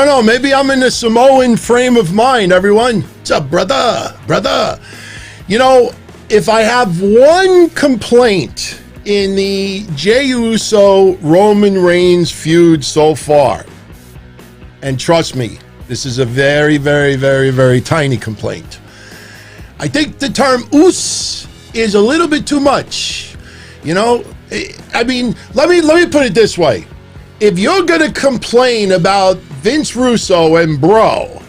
don't know. Maybe I'm in a Samoan frame of mind, everyone. What's up, brother? You know, if I have one complaint in the Jey Uso Roman Reigns feud so far, and trust me, this is a very, very, very, very tiny complaint. I think the term "oos" is a little bit too much. You know, I mean, let me put it this way. If you're gonna complain about Vince Russo and bro,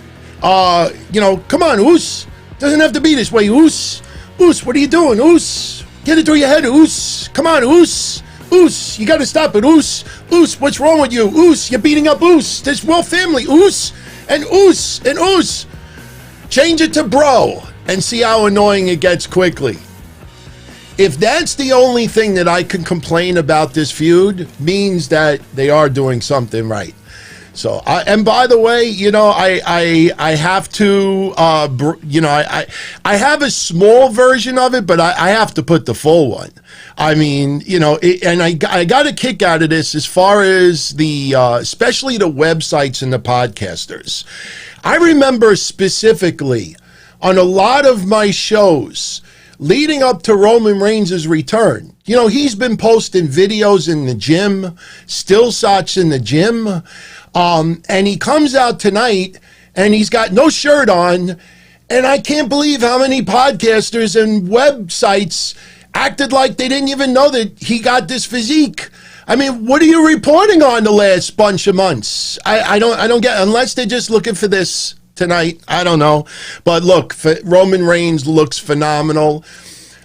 you know, come on, oos. Doesn't have to be this way, oos. Oos, what are you doing, oos? Get it through your head, oos. Come on, oos. Oos, you gotta stop it, oos. Oos, what's wrong with you? Oos, you're beating up oos. This Royal family, oos. And oos, and oos. Change it to bro and see how annoying it gets quickly. If that's the only thing that I can complain about this feud, means that they are doing something right. So, and by the way, you know, I have to, you know, I have a small version of it, but I have to put the full one. I mean, you know, and I got a kick out of this as far as the, especially the websites and the podcasters. I remember specifically on a lot of my shows leading up to Roman Reigns' return. You know, he's been posting videos in the gym, still shots in the gym. And he comes out tonight and he's got no shirt on. And I can't believe how many podcasters and websites acted like they didn't even know that he got this physique. I mean, what are you reporting on the last bunch of months? I don't get, unless they're just looking for this tonight. I don't know. But look, Roman Reigns looks phenomenal.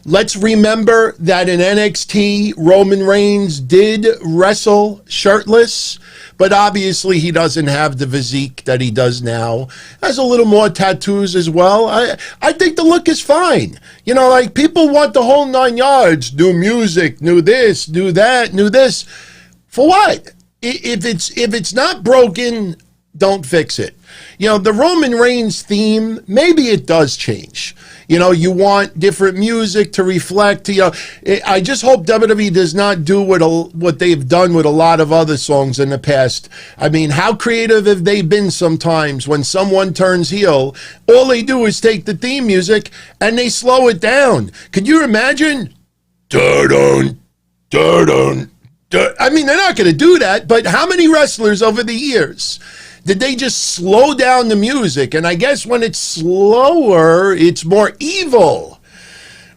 Let's remember that in NXT, Roman Reigns did wrestle shirtless, but obviously he doesn't have the physique that he does now. Has a little more tattoos as well. I think the look is fine. You know, like people want the whole 9 yards, new music, new this, new that, new this. For what? If it's not broken, don't fix it. You know, the Roman Reigns theme, maybe it does change. You know, you want different music to reflect. You know, I just hope WWE does not do what they've done with a lot of other songs in the past. I mean, how creative have they been sometimes when someone turns heel? All they do is take the theme music and they slow it down. Could you imagine? Dun-dun, dun-dun, dun. I mean, they're not going to do that, but how many wrestlers over the years did they just slow down the music? And I guess when it's slower, it's more evil,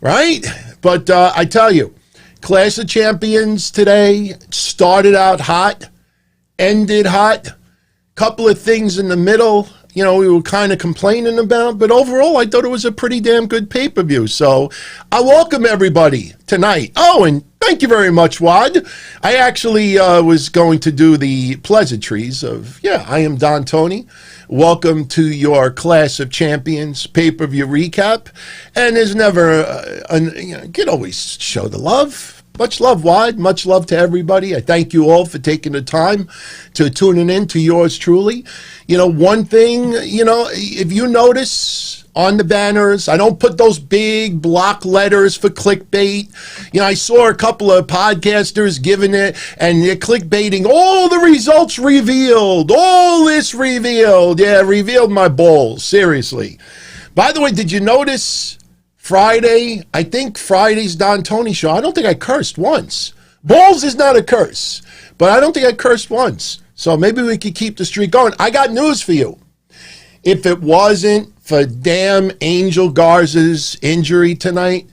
right? But I tell you, Clash of Champions today started out hot, ended hot. Couple of things in the middle, you know, we were kind of complaining about. But overall, I thought it was a pretty damn good pay-per-view. So I welcome everybody tonight. Oh, and thank you very much, Wad. I actually was going to do the pleasantries of, I am Don Tony. Welcome to your Clash of Champions pay-per-view recap. And there's never, you can always show the love. Much love, Wad. Much love to everybody. I thank you all for taking the time to tuning in to yours truly. You know, one thing, you know, if you notice on the banners, I don't put those big block letters for clickbait. You know, I saw a couple of podcasters giving it, and they're clickbaiting. All the results revealed. All this revealed. Yeah, revealed my balls. Seriously. By the way, did you notice Friday? I think Friday's Don Tony show, I don't think I cursed once. Balls is not a curse, but I don't think I cursed once. So maybe we could keep the streak going. I got news for you. If it wasn't for damn Angel Garza's injury tonight,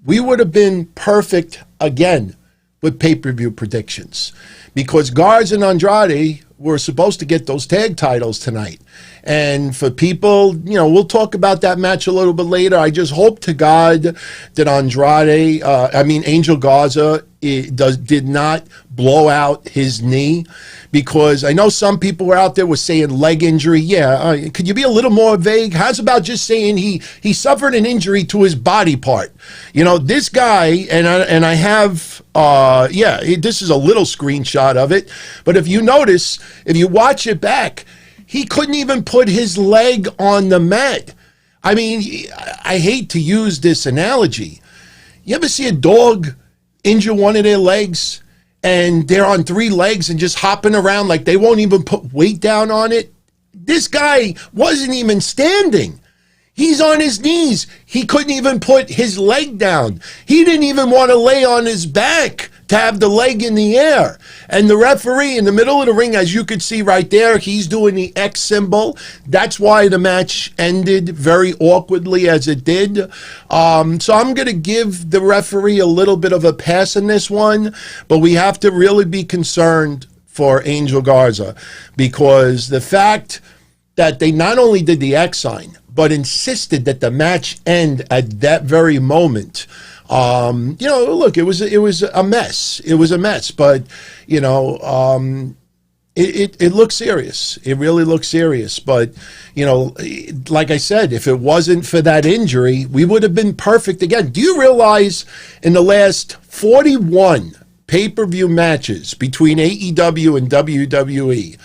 we would have been perfect again with pay-per-view predictions, because Garza and Andrade were supposed to get those tag titles tonight. And for people, you know, we'll talk about that match a little bit later. I just hope to God that Angel Garza did not blow out his knee, because I know some people were out there were saying leg injury. Could you be a little more vague? How's about just saying he suffered an injury to his body part? You know, this guy, and I have, this is a little screenshot of it, but if you notice, if you watch it back, he couldn't even put his leg on the mat. I mean, I hate to use this analogy. You ever see a dog injure one of their legs and they're on 3 legs and just hopping around like they won't even put weight down on it? This guy wasn't even standing. He's on his knees. He couldn't even put his leg down. He didn't even want to lay on his back to have the leg in the air. And the referee in the middle of the ring, as you could see right there, he's doing the X symbol. That's why the match ended very awkwardly as it did. So I'm going to give the referee a little bit of a pass in this one, but we have to really be concerned for Angel Garza, because the fact that they not only did the X sign, but insisted that the match end at that very moment. Look, it was a mess. It was a mess, but it looks serious. It really looks serious. But like I said, if it wasn't for that injury, we would have been perfect again. Do you realize in the last 41 pay-per-view matches between AEW and WWE,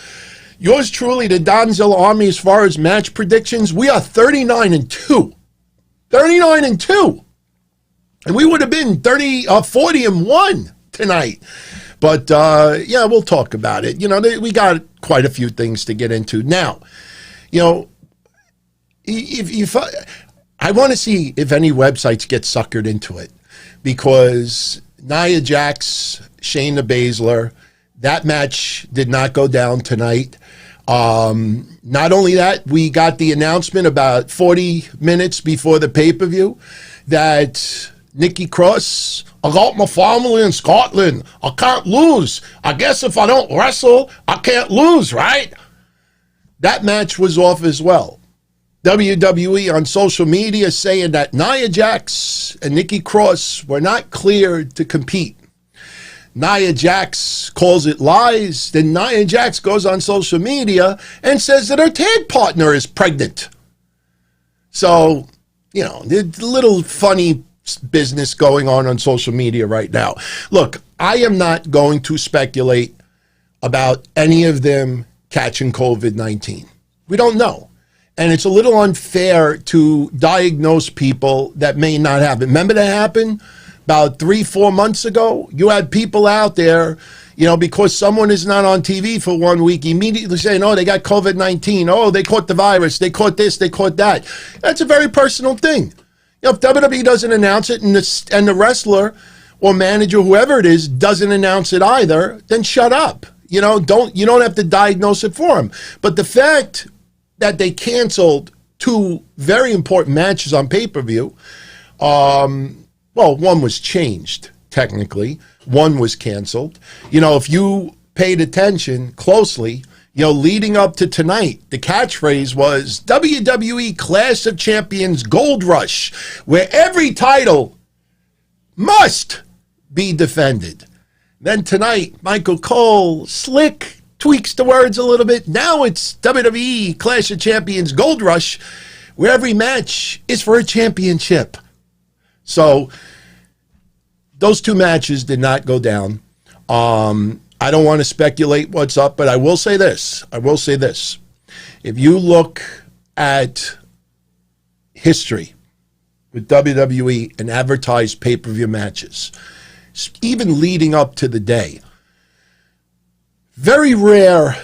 yours truly, the Donzel Army, as far as match predictions, we are 39-2. 39-2. And we would have been 40-1 tonight. But, we'll talk about it. We got quite a few things to get into. Now, if I want to see if any websites get suckered into it, because Nia Jax, Shayna Baszler, that match did not go down tonight. Not only that, we got the announcement about 40 minutes before the pay-per-view that Nikki Cross, I got my family in Scotland. I can't lose. I guess if I don't wrestle, I can't lose, right? That match was off as well. WWE on social media saying that Nia Jax and Nikki Cross were not cleared to compete. Nia Jax calls it lies. Then Nia Jax goes on social media and says that her tag partner is pregnant. So, there's a little funny business going on social media right now. Look, I am not going to speculate about any of them catching COVID-19. We don't know. And it's a little unfair to diagnose people that may not have it. Remember that happened about 3-4 months ago? You had people out there, because someone is not on TV for 1 week, immediately saying, oh, they got COVID-19. Oh, they caught the virus. They caught this. They caught that. That's a very personal thing. If WWE doesn't announce it and the wrestler or manager, whoever it is, doesn't announce it either, then shut up. You don't have to diagnose it for them. But the fact that they canceled 2 very important matches on pay-per-view, one was changed, technically. One was canceled. If you paid attention closely, leading up to tonight, the catchphrase was WWE Clash of Champions Gold Rush, where every title must be defended. Then tonight, Michael Cole, slick, tweaks the words a little bit. Now it's WWE Clash of Champions Gold Rush, where every match is for a championship. So those 2 matches did not go down. I don't want to speculate what's up, but I will say this. If you look at history with WWE and advertised pay-per-view matches, even leading up to the day, very rare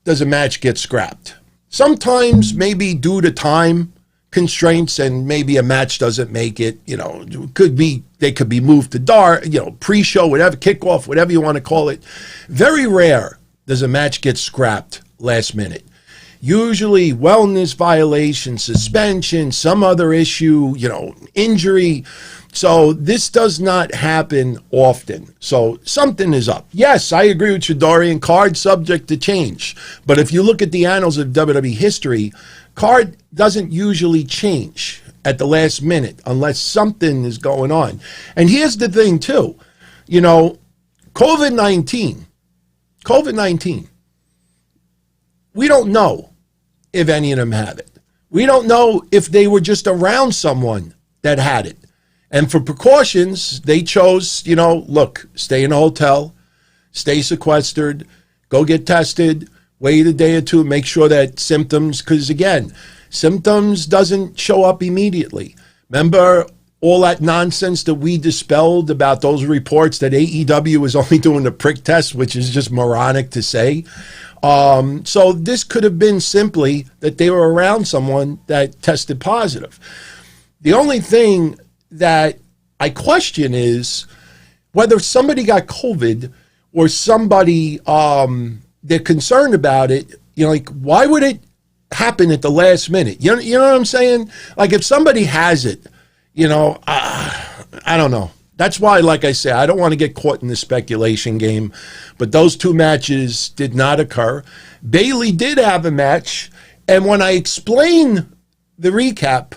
does a match get scrapped. Sometimes maybe due to time constraints and maybe a match doesn't make it, they could be moved to pre-show, whatever, kickoff, whatever you want to call it. Very rare does a match get scrapped last minute. Usually wellness violation, suspension, some other issue, injury. So this does not happen often. So something is up. Yes, I agree with you, Dorian. Card subject to change. But if you look at the annals of WWE history, card doesn't usually change at the last minute unless something is going on. And here's the thing, too. COVID-19, we don't know if any of them have it. We don't know if they were just around someone that had it. And for precautions, they chose, stay in a hotel, stay sequestered, go get tested, wait a day or two, make sure that symptoms, because again, symptoms doesn't show up immediately. Remember, all that nonsense that we dispelled about those reports that AEW was only doing the prick test, which is just moronic to say. So this could have been simply that they were around someone that tested positive. The only thing that I question is whether somebody got COVID or somebody, they're concerned about it. You know, like, why would it happen at the last minute? You know what I'm saying? Like, if somebody has it, you know, I don't know. That's why, like I said, I don't want to get caught in the speculation game. But those two matches did not occur. Bayley did have a match. And when I explain the recap,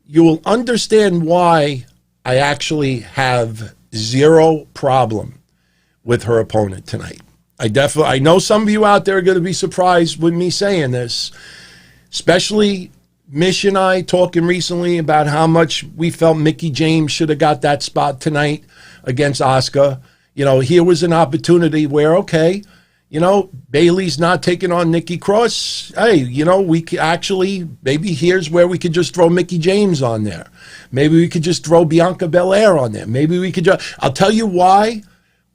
you will understand why I actually have zero problem with her opponent tonight. I know some of you out there are going to be surprised with me saying this, especially Mish and I talking recently about how much we felt Mickie James should have got that spot tonight against Asuka. You know, here was an opportunity where, okay, you know, Bayley's not taking on Nikki Cross. Hey, you know, we could actually, maybe here's where we could just throw Mickie James on there. Maybe we could just throw Bianca Belair on there. Maybe we could just, I'll tell you why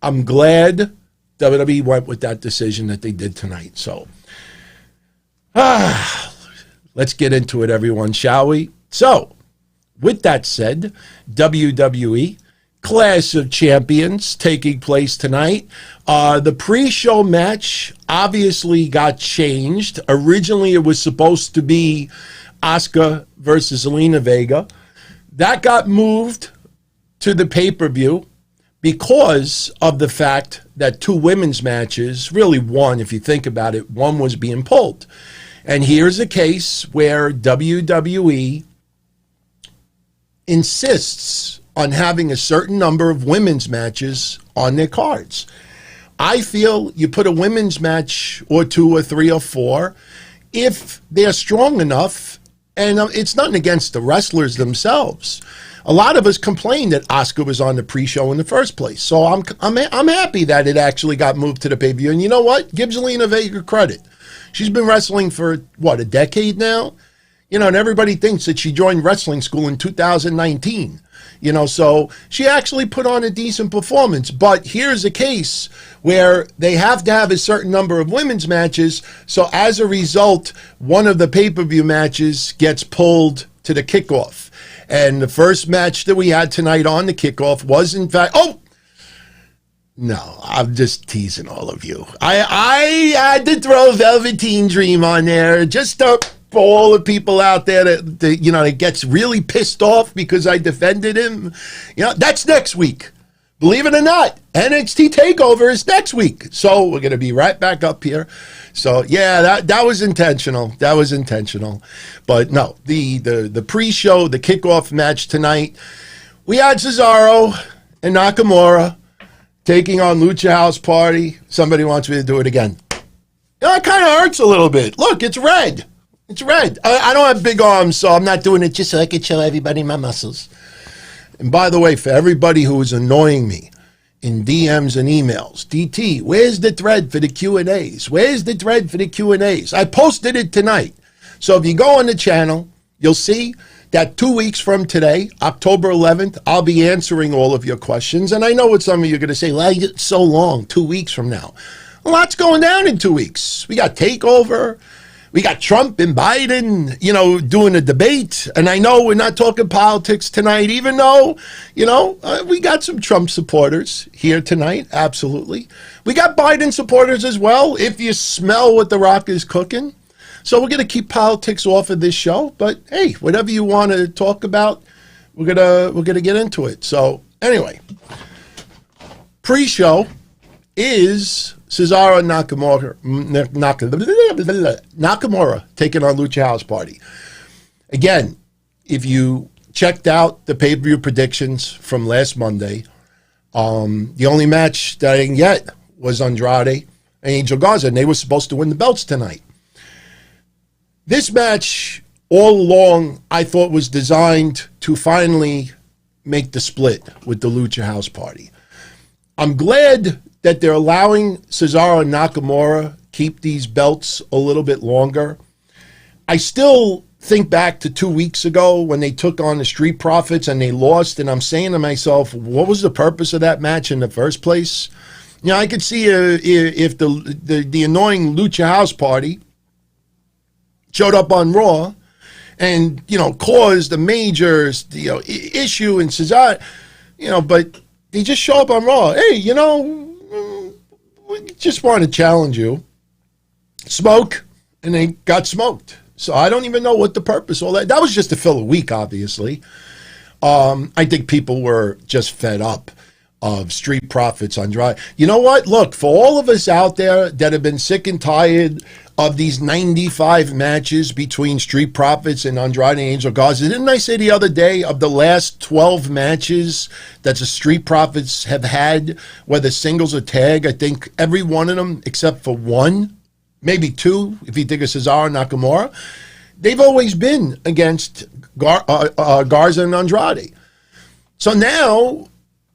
I'm glad WWE went with that decision that they did tonight. So, let's get into it, everyone, shall we? So, with that said, WWE Clash of Champions taking place tonight. The pre-show match obviously got changed. Originally, it was supposed to be Asuka versus Zelina Vega. That got moved to the pay-per-view because of the fact that two women's matches, really one, if you think about it, one was being pulled. And here's a case where WWE insists on having a certain number of women's matches on their cards. I feel you put a women's match or two or three or four if they're strong enough, and it's nothing against the wrestlers themselves. A lot of us complained that Asuka was on the pre-show in the first place. So I'm happy that it actually got moved to the pay-per-view. And you know what? Give Zelina Vega credit. She's been wrestling for, what, a decade now? You know, and everybody thinks that she joined wrestling school in 2019. You know, so she actually put on a decent performance. But here's a case where they have to have a certain number of women's matches. So as a result, one of the pay-per-view matches gets pulled to the kickoff. And the first match that we had tonight on the kickoff was, in fact, no, I'm just teasing all of you. I had to throw Velveteen Dream on there just to, for all the people out there that you know, that gets really pissed off because I defended him. You know, that's next week. Believe it or not, NXT TakeOver is next week. So we're going to be right back up here. So yeah, that was intentional. That was intentional. But no, the pre-show, the kickoff match tonight, we had Cesaro and Nakamura taking on Lucha House Party. Somebody wants me to do it again. You know, it kind of hurts a little bit. Look, it's red. It's red. I don't have big arms, so I'm not doing it just so I could show everybody my muscles. And by the way, for everybody who is annoying me in DMs and emails, DT, where's the thread for the Q&As? Where's the thread for the Q&As? I posted it tonight. So if you go on the channel, you'll see that 2 weeks from today, October 11th, I'll be answering all of your questions. And I know what some of you are going to say, well, it's so long, 2 weeks from now. A lot's going down in 2 weeks. We got TakeOver. We got Trump and Biden, you know, doing a debate. And I know we're not talking politics tonight, even though, you know, we got some Trump supporters here tonight. Absolutely. We got Biden supporters as well, if you smell what The Rock is cooking. So we're going to keep politics off of this show. But, hey, whatever you want to talk about, we're gonna get into it. So, anyway, pre-show is Cesaro and Nakamura taking on Lucha House Party. Again, if you checked out the pay-per-view predictions from last Monday, the only match that I didn't get was Andrade and Angel Garza, and they were supposed to win the belts tonight. This match, all along, I thought was designed to finally make the split with the Lucha House Party. I'm glad that they're allowing Cesaro and Nakamura keep these belts a little bit longer. I still think back to 2 weeks ago when they took on the Street Profits and they lost, and I'm saying to myself, what was the purpose of that match in the first place? You know, I could see if the annoying Lucha House Party showed up on Raw and, you know, caused a major, you know, issue in Cesaro, you know, but they just show up on Raw. Hey, you know, we just want to challenge you. Smoke, and they got smoked. So I don't even know what the purpose of all that. That was just to fill a week, obviously. I think people were just fed up of Street Profits, Andrade. You know what? Look, for all of us out there that have been sick and tired of these 95 matches between Street Profits and Andrade and Angel Garza, didn't I say the other day of the last 12 matches that the Street Profits have had, whether singles or tag, I think every one of them except for one, maybe two, if you think of Cesaro and Nakamura, they've always been against Garza and Andrade. So now,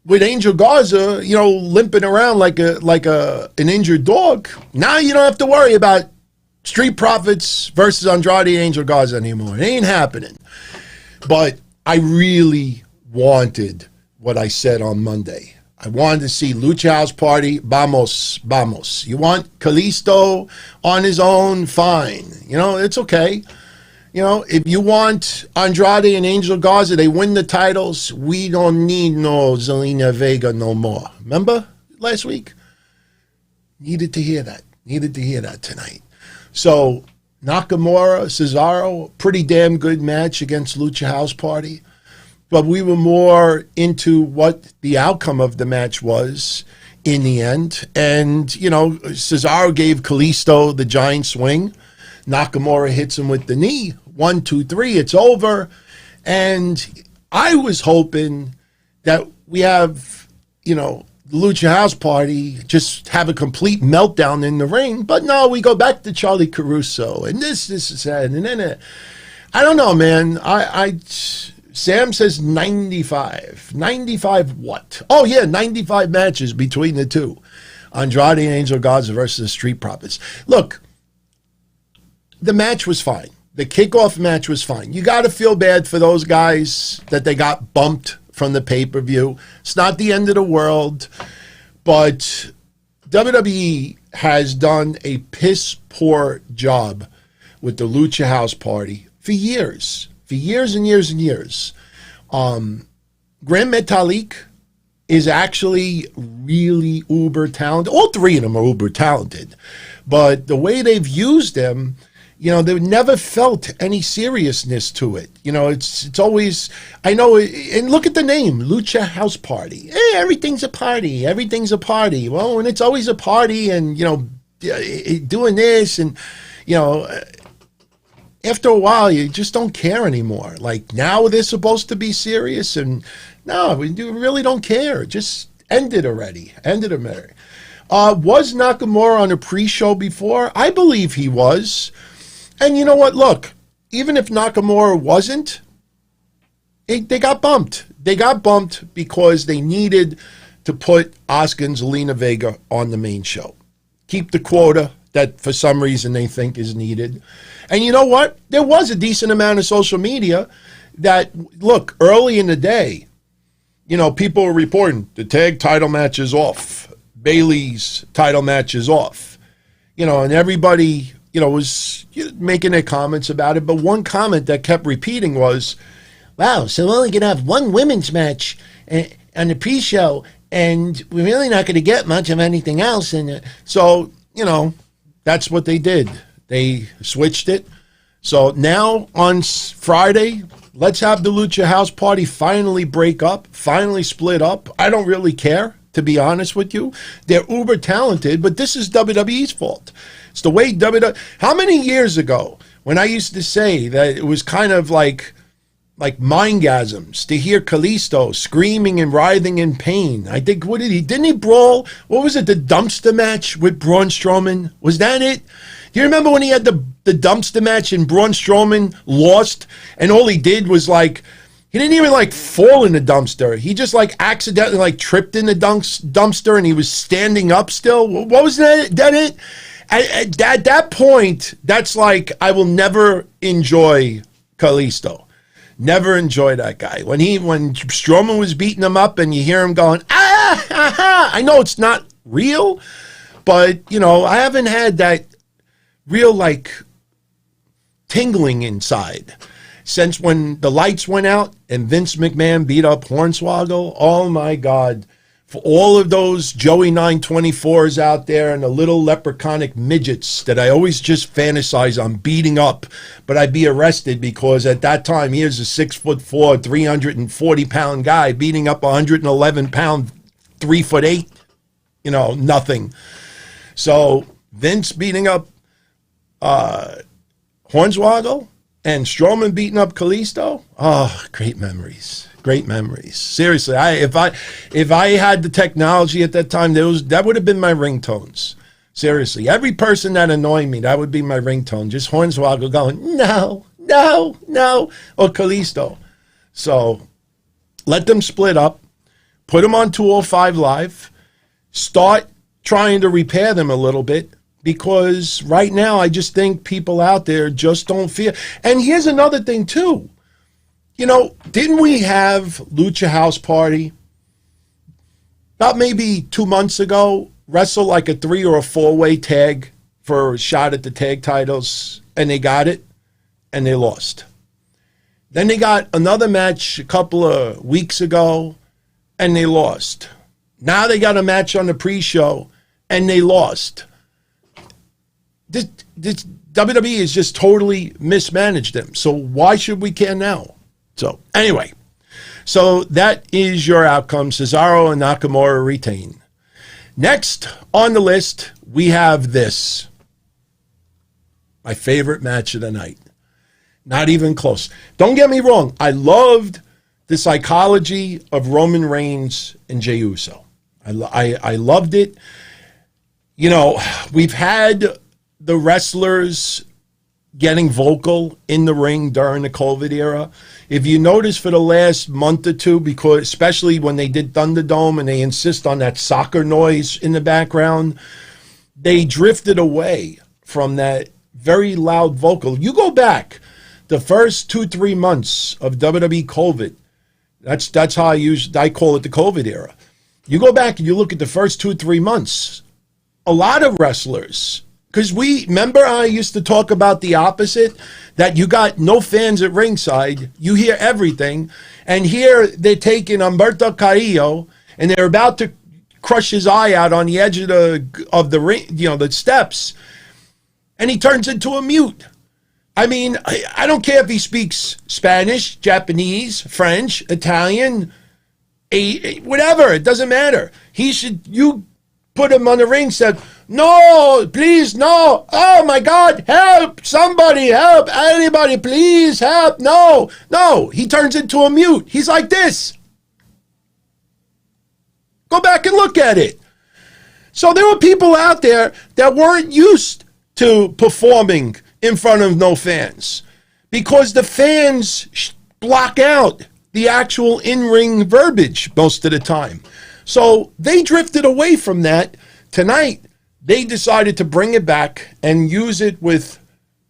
with Angel Garza, you know, limping around like an injured dog, now you don't have to worry about Street Profits versus Andrade and Angel Garza anymore. It ain't happening. But I really wanted what I said on Monday. I wanted to see Lucha House Party, vamos, vamos. You want Kalisto on his own, fine. You know, it's okay. You know, if you want Andrade and Angel Garza, they win the titles, we don't need no Zelina Vega no more. Remember last week? Needed to hear that. Needed to hear that tonight. So, Nakamura, Cesaro, pretty damn good match against Lucha House Party. But we were more into what the outcome of the match was in the end. And, you know, Cesaro gave Kalisto the giant swing. Nakamura hits him with the knee. 1, 2, 3, it's over. And I was hoping that we have, you know, the Lucha House Party just have a complete meltdown in the ring. But no, we go back to Charlie Caruso and this is that. And then, I don't know, man. Sam says 95. 95 what? Oh, yeah, 95 matches between the two. Andrade and Angel Garza versus the Street Profits. Look, the match was fine. The kickoff match was fine. You got to feel bad for those guys that they got bumped from the pay-per-view. It's not the end of the world, but WWE has done a piss-poor job with the Lucha House Party for years. For years and years and years. Grand Metalik is actually really uber talented. All three of them are uber talented. But the way they've used them, you know, they never felt any seriousness to it. You know, it's always, I know, and look at the name, Lucha House Party. Hey, everything's a party. Everything's a party. Well, when it's always a party and, you know, doing this and, you know, after a while, you just don't care anymore. Like, now they're supposed to be serious, and no, we really don't care. Just end it already. End it already. Was Nakamura on a pre-show before? I believe he was. And you know what? Look, even if Nakamura wasn't, they got bumped. They got bumped because they needed to put Asuka and Zelina Vega on the main show. Keep the quota that for some reason they think is needed. And you know what? There was a decent amount of social media that, look, early in the day, you know, people were reporting the tag title match is off. Bayley's title match is off. You know, and everybody, you know, was making their comments about it. But one comment that kept repeating was, wow, so we're only going to have one women's match on the pre-show, and we're really not going to get much of anything else. And so, you know, that's what they did. They switched it. So now on Friday, let's have the Lucha House Party finally break up, finally split up. I don't really care, to be honest with you. They're uber talented, but this is WWE's fault. It's the way WWE... How many years ago, when I used to say that it was kind of like mindgasms to hear Kalisto screaming and writhing in pain. I think, didn't he brawl? What was it, the dumpster match with Braun Strowman? Was that it? Do you remember when he had the dumpster match and Braun Strowman lost and all he did was like, he didn't even like fall in the dumpster. He just like accidentally like tripped in the dumpster and he was standing up still. What was that? That it? At that point, that's like, I will never enjoy Kalisto. Never enjoyed that guy. When Strowman was beating him up and you hear him going, I know it's not real, but, I haven't had that real, tingling inside since when the lights went out and Vince McMahon beat up Hornswoggle. Oh, my God. For all of those Joey 924s out there and the little leprechaunic midgets that I always just fantasize on beating up, but I'd be arrested because at that time, here's a 6'4", 340-pound guy beating up a 111-pound, 3'8", nothing. So Vince beating up Hornswoggle and Strowman beating up Kalisto. Oh, great memories. Great memories. Seriously, if I had the technology at that time, that would have been my ringtones. Seriously, every person that annoyed me, that would be my ringtone. Just Hornswoggle going, no, or Kalisto. So let them split up, put them on 205 Live, start trying to repair them a little bit, because right now I just think people out there just don't feel. And here's another thing too. Didn't we have Lucha House Party about maybe 2 months ago wrestle like a 3 or a 4-way tag for a shot at the tag titles, and they got it and they lost. Then they got another match a couple of weeks ago and they lost. Now they got a match on the pre-show and they lost. This WWE has just totally mismanaged them. So why should we care now? So anyway, so that is your outcome. Cesaro and Nakamura retain. Next on the list, we have this. My favorite match of the night. Not even close. Don't get me wrong. I loved the psychology of Roman Reigns and Jey Uso. I loved it. We've had the wrestlers getting vocal in the ring during the COVID era. If you notice for the last month or two, because especially when they did Thunderdome and they insist on that soccer noise in the background, they drifted away from that very loud vocal. You go back the first 2-3 months of WWE COVID. That's how I call it the COVID era. You go back and you look at the first 2-3 months. A lot of wrestlers, because remember I used to talk about the opposite, that you got no fans at ringside, you hear everything, and here they're taking Humberto Carrillo and they're about to crush his eye out on the edge of the ring, the steps, and he turns into a mute. I mean, I don't care if he speaks Spanish, Japanese, French, Italian, whatever, it doesn't matter. You put him on the ring, said, no, please, no. Oh, my God, help. Somebody help. Anybody, please help. No. He turns into a mute. He's like this. Go back and look at it. So there were people out there that weren't used to performing in front of no fans because the fans block out the actual in-ring verbiage most of the time. So they drifted away from that. Tonight, they decided to bring it back and use it with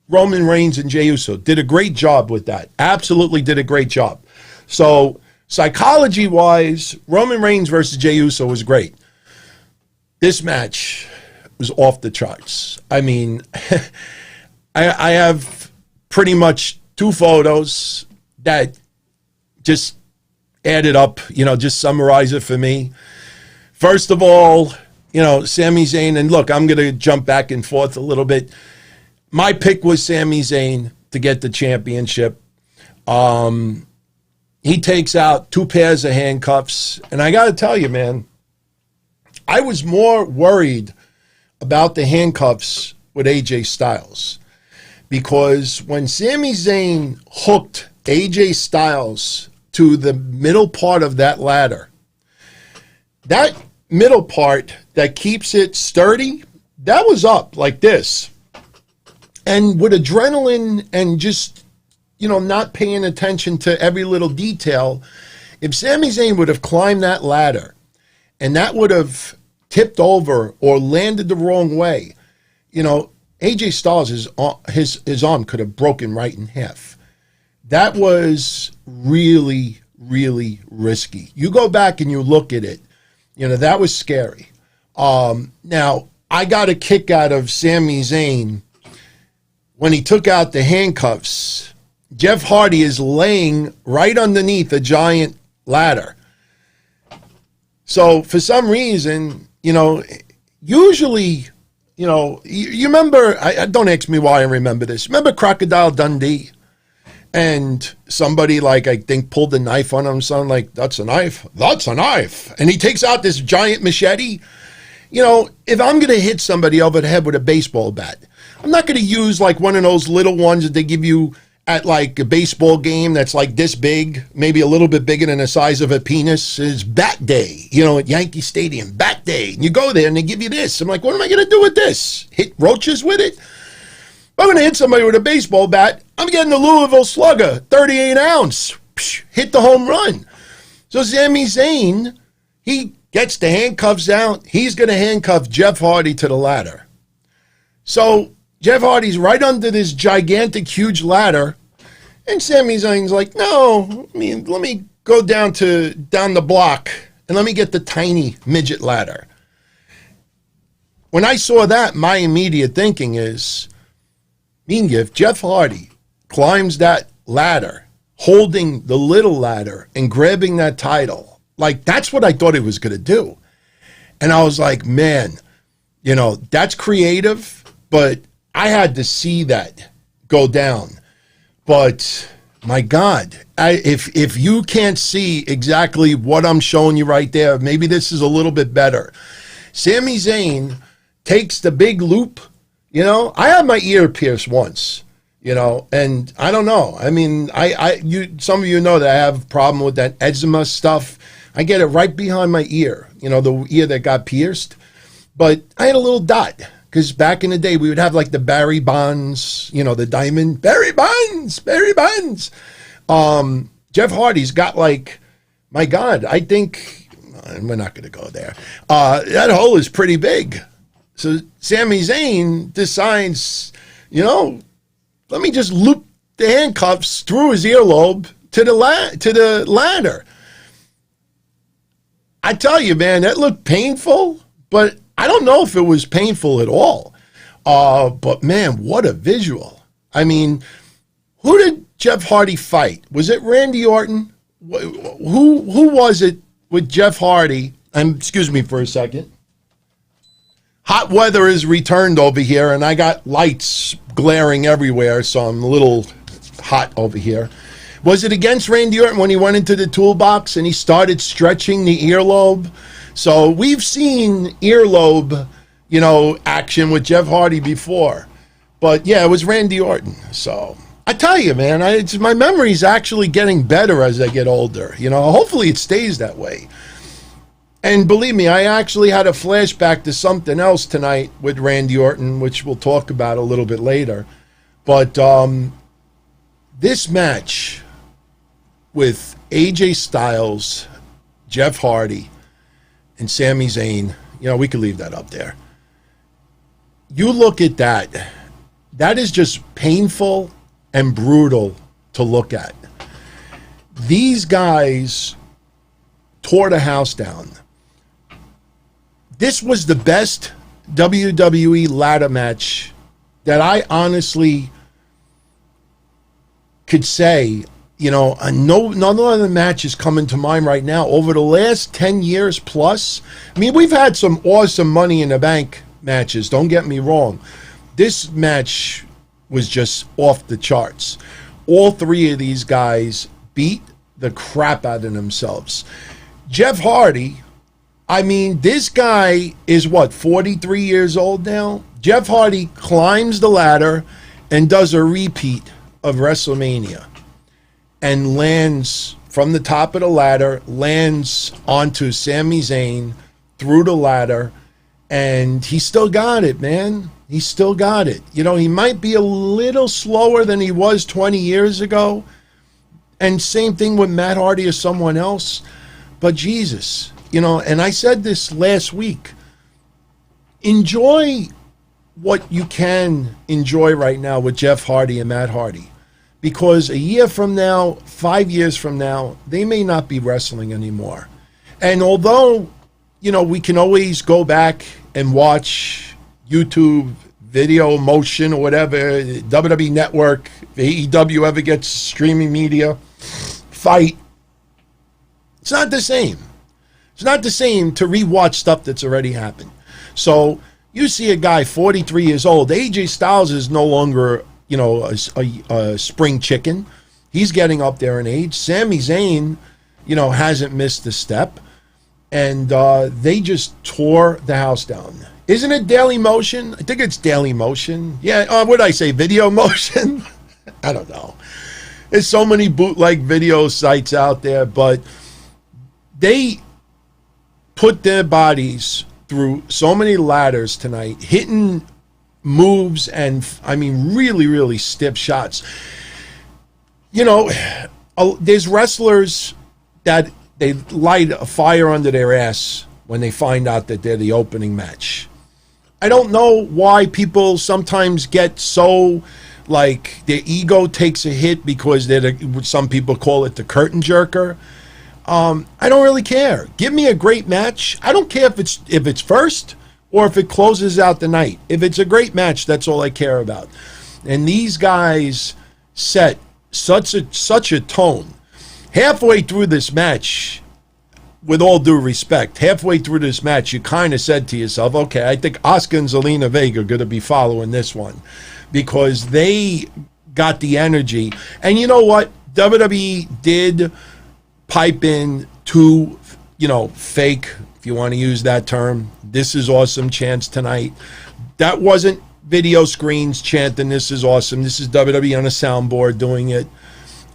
Roman Reigns and Jey Uso. Did a great job with that. Absolutely did a great job. So psychology-wise, Roman Reigns versus Jey Uso was great. This match was off the charts. I mean, I have pretty much 2 photos that just added up, just summarize it for me. First of all, Sami Zayn, and look, I'm going to jump back and forth a little bit. My pick was Sami Zayn to get the championship. He takes out 2 pairs of handcuffs, and I got to tell you, man, I was more worried about the handcuffs with AJ Styles, because when Sami Zayn hooked AJ Styles to the middle part of that ladder, that middle part that keeps it sturdy, that was up like this. And with adrenaline and just, not paying attention to every little detail, if Sami Zayn would have climbed that ladder and that would have tipped over or landed the wrong way, AJ Styles, his arm could have broken right in half. that was really, really risky. You go back and you look at it, you know, that was scary. Now, I got a kick out of Sami Zayn when he took out the handcuffs. Jeff Hardy is laying right underneath a giant ladder. So for some reason, you know, usually, you know, you remember, don't ask me why I remember this. Remember Crocodile Dundee? And somebody, like, I think pulled a knife on him, something like, that's a knife? That's a knife. And he takes out this giant machete. You know, if I'm going to hit somebody over the head with a baseball bat, I'm not going to use like one of those little ones that they give you at like a baseball game that's like this big, maybe a little bit bigger than the size of a penis. It's Bat Day, you know, at Yankee Stadium, Bat Day. And you go there and they give you this. I'm like, what am I going to do with this? Hit roaches with it? If I'm going to hit somebody with a baseball bat, I'm getting the Louisville Slugger, 38 ounce. Hit the home run. So Sami Zayn, he gets the handcuffs out. He's going to handcuff Jeff Hardy to the ladder. So Jeff Hardy's right under this gigantic, huge ladder. And Sami Zayn's like, no, let me go down the block and let me get the tiny midget ladder. When I saw that, my immediate thinking is, if Jeff Hardy climbs that ladder, holding the little ladder and grabbing that title, like that's what I thought he was going to do. And I was like, man, you know, that's creative, but I had to see that go down. But my God, if you can't see exactly what I'm showing you right there, maybe this is a little bit better. Sami Zayn takes the big loop. You know, I had my ear pierced once, you know, and I don't know. I mean, some of you know that I have a problem with that eczema stuff. I get it right behind my ear, you know, the ear that got pierced. But I had a little dot because back in the day we would have like the Barry Bonds, you know, the diamond Barry Bonds. Jeff Hardy's got like, my God, I think we're not going to go there. That hole is pretty big. So Sami Zayn decides, you know, let me just loop the handcuffs through his earlobe to the ladder. I tell you, man, that looked painful, but I don't know if it was painful at all. But man, what a visual. I mean, who did Jeff Hardy fight? Was it Randy Orton? Who was it with Jeff Hardy? Excuse me for a second. Hot weather is returned over here, and I got lights glaring everywhere, so I'm a little hot over here. Was it against Randy Orton when he went into the toolbox and he started stretching the earlobe? So we've seen earlobe, you know, action with Jeff Hardy before. But yeah, it was Randy Orton. So I tell you, man, my memory's actually getting better as I get older. You know, hopefully it stays that way. And believe me, I actually had a flashback to something else tonight with Randy Orton, which we'll talk about a little bit later. But this match with AJ Styles, Jeff Hardy, and Sami Zayn, you know, we could leave that up there. You look at that, that is just painful and brutal to look at. These guys tore the house down. This was the best WWE ladder match that I honestly could say, you know, none other matches coming to mind right now. Over the last 10 years plus, I mean, we've had some awesome Money in the Bank matches, don't get me wrong. This match was just off the charts. All three of these guys beat the crap out of themselves. Jeff Hardy, I mean, this guy is what, 43 years old now? Jeff Hardy climbs the ladder and does a repeat of WrestleMania and lands from the top of the ladder, lands onto Sami Zayn through the ladder, and he still got it, man. He still got it. You know, he might be a little slower than he was 20 years ago, and same thing with Matt Hardy or someone else, but Jesus. You know, and I said this last week, enjoy what you can enjoy right now with Jeff Hardy and Matt Hardy. because a year from now, 5 years from now, they may not be wrestling anymore. And although, we can always go back and watch YouTube video motion or whatever, WWE Network, AEW ever gets streaming media, fight, it's not the same. It's not the same to rewatch stuff that's already happened. So you see a guy 43 years old. AJ Styles is no longer, a spring chicken. He's getting up there in age. Sami Zayn, hasn't missed a step. And they just tore the house down. Isn't it Daily Motion? I think it's Daily Motion. Yeah, what did I say? Video Motion? I don't know. There's so many bootleg video sites out there, but they put their bodies through so many ladders tonight, hitting moves and, really, really stiff shots. There's wrestlers that they light a fire under their ass when they find out that they're the opening match. I don't know why people sometimes get so, their ego takes a hit because some people call it the curtain jerker. I don't really care. Give me a great match. I don't care if it's first or if it closes out the night. If it's a great match, that's all I care about. And these guys set such a tone. Halfway through this match, with all due respect, halfway through this match, you kind of said to yourself, okay, I think Asuka and Zelina Vega are going to be following this one because they got the energy. And you know what? WWE did pipe in two, fake, if you want to use that term, "This is awesome" chants tonight. That wasn't video screens chanting "This is awesome." This is WWE on a soundboard doing it.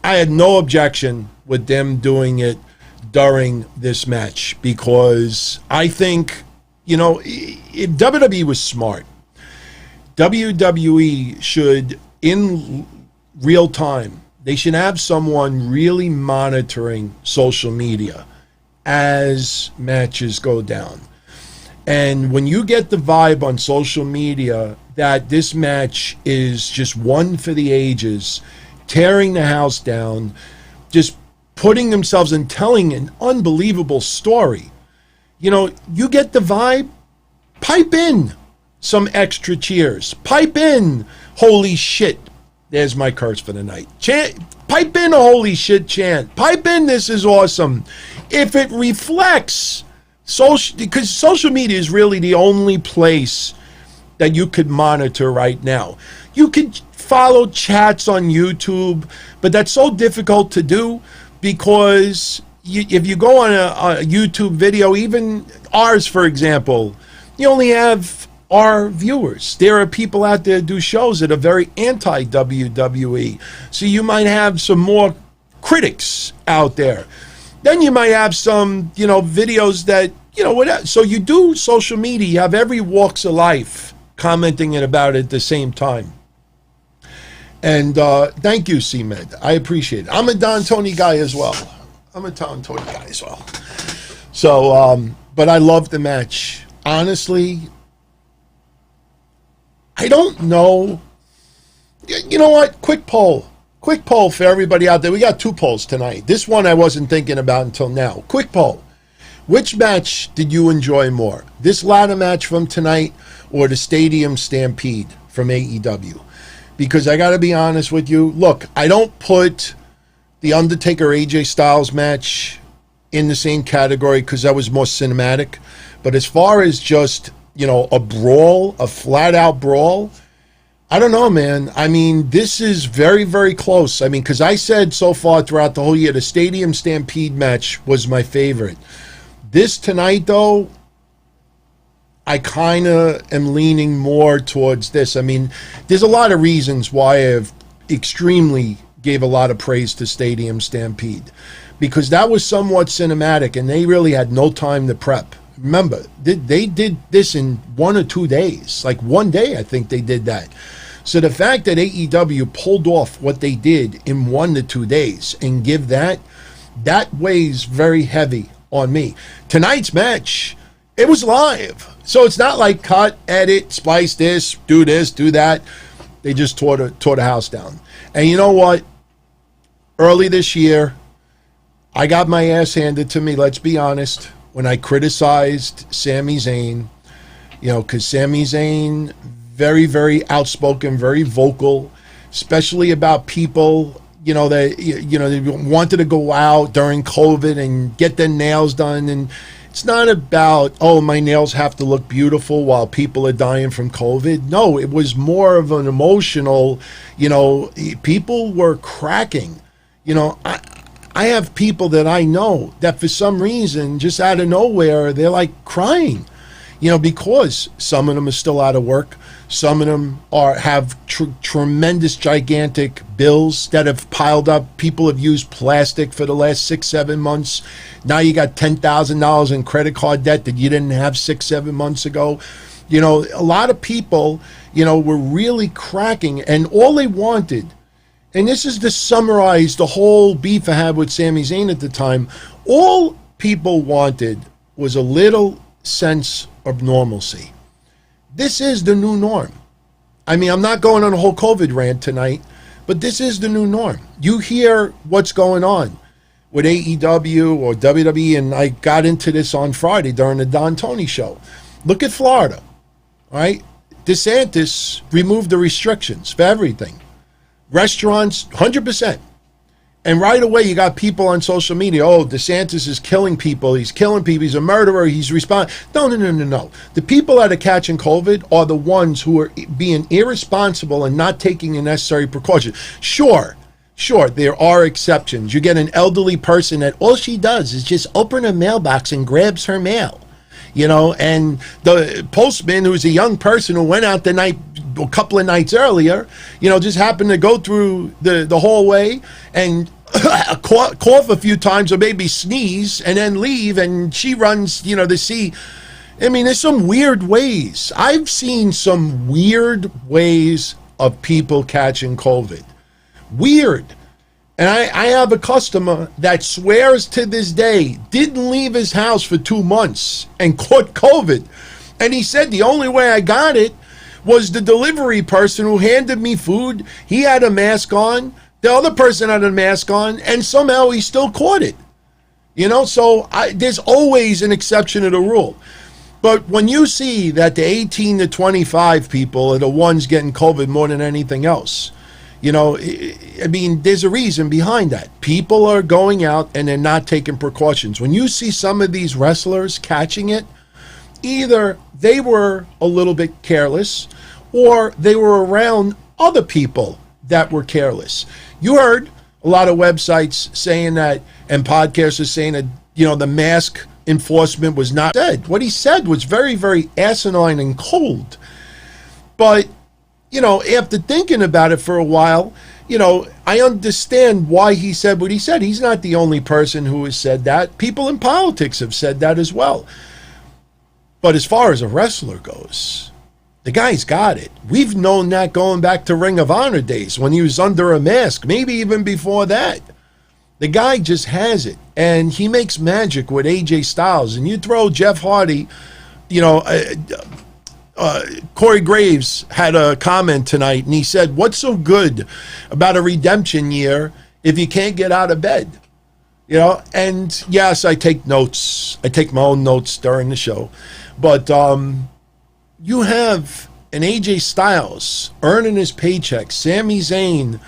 I had no objection with them doing it during this match because I think, if WWE was smart, WWE should, in real time, they should have someone really monitoring social media as matches go down. And when you get the vibe on social media that this match is just one for the ages, tearing the house down, just putting themselves and telling an unbelievable story, you get the vibe, pipe in some extra cheers. Pipe in, holy shit. There's my curse for the night. Pipe in a holy shit chant. Pipe in, this is awesome. If it reflects because social media is really the only place that you could monitor right now. You could follow chats on YouTube, but that's so difficult to do because if you go on a YouTube video, even ours, for example, you only have our viewers. There are people out there who do shows that are very anti-WWE. So you might have some more critics out there. Then you might have some, videos that, whatever. So you do social media, you have every walks of life commenting about it at the same time. And thank you, C-Med. I appreciate it. I'm a Don Tony guy as well. So, but I love the match. Honestly, I don't know. You know what? Quick poll for everybody out there. We got 2 polls tonight. This one I wasn't thinking about until now. Quick poll. Which match did you enjoy more? This ladder match from tonight or the Stadium Stampede from AEW? Because I got to be honest with you. Look, I don't put the Undertaker AJ Styles match in the same category because that was more cinematic. But as far as just, a brawl, a flat-out brawl, I don't know, man. This is very, very close. Because I said so far throughout the whole year, the Stadium Stampede match was my favorite. This tonight, though, I kind of am leaning more towards this. There's a lot of reasons why I've extremely gave a lot of praise to Stadium Stampede. Because that was somewhat cinematic, and they really had no time to prep. Remember, they did this in 1 or 2 days. Like one day, I think they did that. So the fact that AEW pulled off what they did in 1 to 2 days and give that weighs very heavy on me. Tonight's match, it was live. So it's not like cut, edit, splice this, do that. They just tore the house down. And you know what? early this year, I got my ass handed to me, let's be honest, when I criticized Sami Zayn, because Sami Zayn, very, very outspoken, very vocal, especially about people, that, they wanted to go out during COVID and get their nails done. And it's not about, oh, my nails have to look beautiful while people are dying from COVID. No, it was more of an emotional, people were cracking. I have people that I know that for some reason, just out of nowhere, they're like crying, because some of them are still out of work. Some of them have tremendous, gigantic bills that have piled up. People have used plastic for the last 6-7 months. Now you got $10,000 in credit card debt that you didn't have 6-7 months ago. A lot of people, were really cracking, and all they wanted, and this is to summarize the whole beef I had with Sami Zayn at the time, all people wanted was a little sense of normalcy. This is the new norm. I mean, I'm not going on a whole COVID rant tonight, but this is the new norm. You hear what's going on with AEW or WWE, and I got into this on Friday during the Don Tony show. Look at Florida, all right? DeSantis removed the restrictions for everything. Restaurants, 100%. And right away, you got people on social media, oh, DeSantis is killing people. He's killing people. He's a murderer. He's responding. No. The people that are catching COVID are the ones who are being irresponsible and not taking the necessary precautions. Sure, there are exceptions. You get an elderly person that all she does is just open her mailbox and grabs her mail. And the postman, who's a young person who went out a couple of nights earlier, just happened to go through the hallway and cough a few times or maybe sneeze and then leave, and she runs, to see. I mean, there's some weird ways. I've seen some weird ways of people catching COVID. Weird. And I have a customer that swears to this day didn't leave his house for 2 months and caught COVID. And he said the only way I got it was the delivery person who handed me food. He had a mask on. The other person had a mask on, and somehow he still caught it. So there's always an exception to the rule. But when you see that the 18 to 25 people are the ones getting COVID more than anything else, I mean, there's a reason behind that. People are going out and they're not taking precautions. When you see some of these wrestlers catching it, either they were a little bit careless or they were around other people that were careless. You heard a lot of websites saying that, and podcasters saying that, the mask enforcement was not said. What he said was very, very asinine and cold. But after thinking about it for a while, I understand why he said what he said. He's not the only person who has said that. People in politics have said that as well. But as far as a wrestler goes, the guy's got it. We've known that going back to Ring of Honor days when he was under a mask, maybe even before that. The guy just has it, and he makes magic with AJ Styles. And you throw Jeff Hardy, Corey Graves had a comment tonight, and he said, what's so good about a redemption year if you can't get out of bed? And yes, I take notes. I take my own notes during the show. But you have an AJ Styles earning his paycheck, Sami Zayn,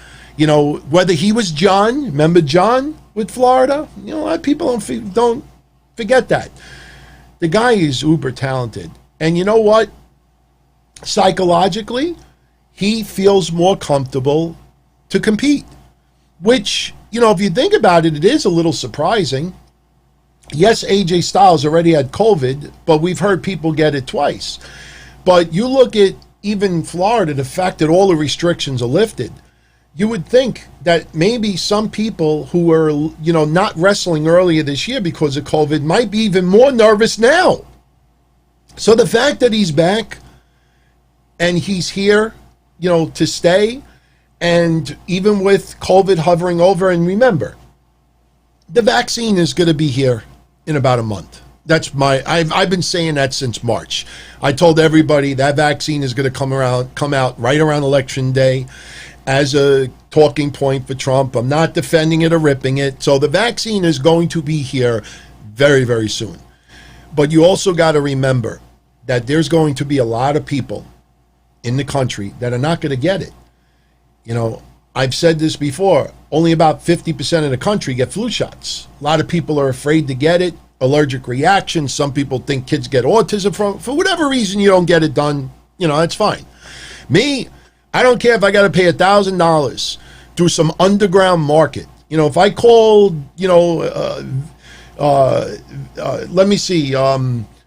whether he was John, remember John with Florida? A lot of people don't forget that. The guy is uber talented. And you know what? Psychologically, he feels more comfortable to compete, which, if you think about it, it is a little surprising. Yes, AJ Styles already had COVID, but we've heard people get it twice. But you look at even Florida, the fact that all the restrictions are lifted, you would think that maybe some people who were, not wrestling earlier this year because of COVID might be even more nervous now. So the fact that he's back and he's here, to stay, and even with COVID hovering over, and remember, the vaccine is going to be here in about a month. I've been saying that since March. I told everybody that vaccine is going to come out right around Election Day. as a talking point for Trump. I'm not defending it or ripping it. So the vaccine is going to be here very, very soon. But you also got to remember that there's going to be a lot of people in the country that are not going to get it. You know, I've said this before, only about 50% of the country get flu shots. A lot of people are afraid to get it, allergic reactions. Some people think kids get autism for whatever reason you don't get it done. You know, that's fine. Me, I don't care if I got to pay $1,000 through some underground market. You know, if I called, you know, let me see,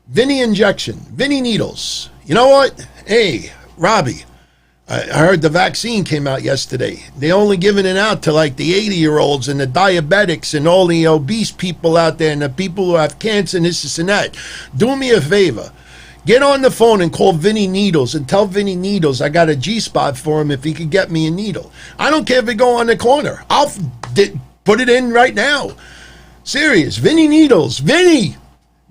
Vinny Injection, Vinny Needles. You know what? Hey, Robbie, I heard the vaccine came out yesterday. They only giving it out to like the 80-year-olds and the diabetics and all the obese people out there and the people who have cancer and this and that. Do me a favor. Get on the phone and call Vinny Needles and tell Vinny Needles I got a G-spot for him if he could get me a needle. I don't care if it go on the corner. I'll put it in right now. Serious. Vinny Needles.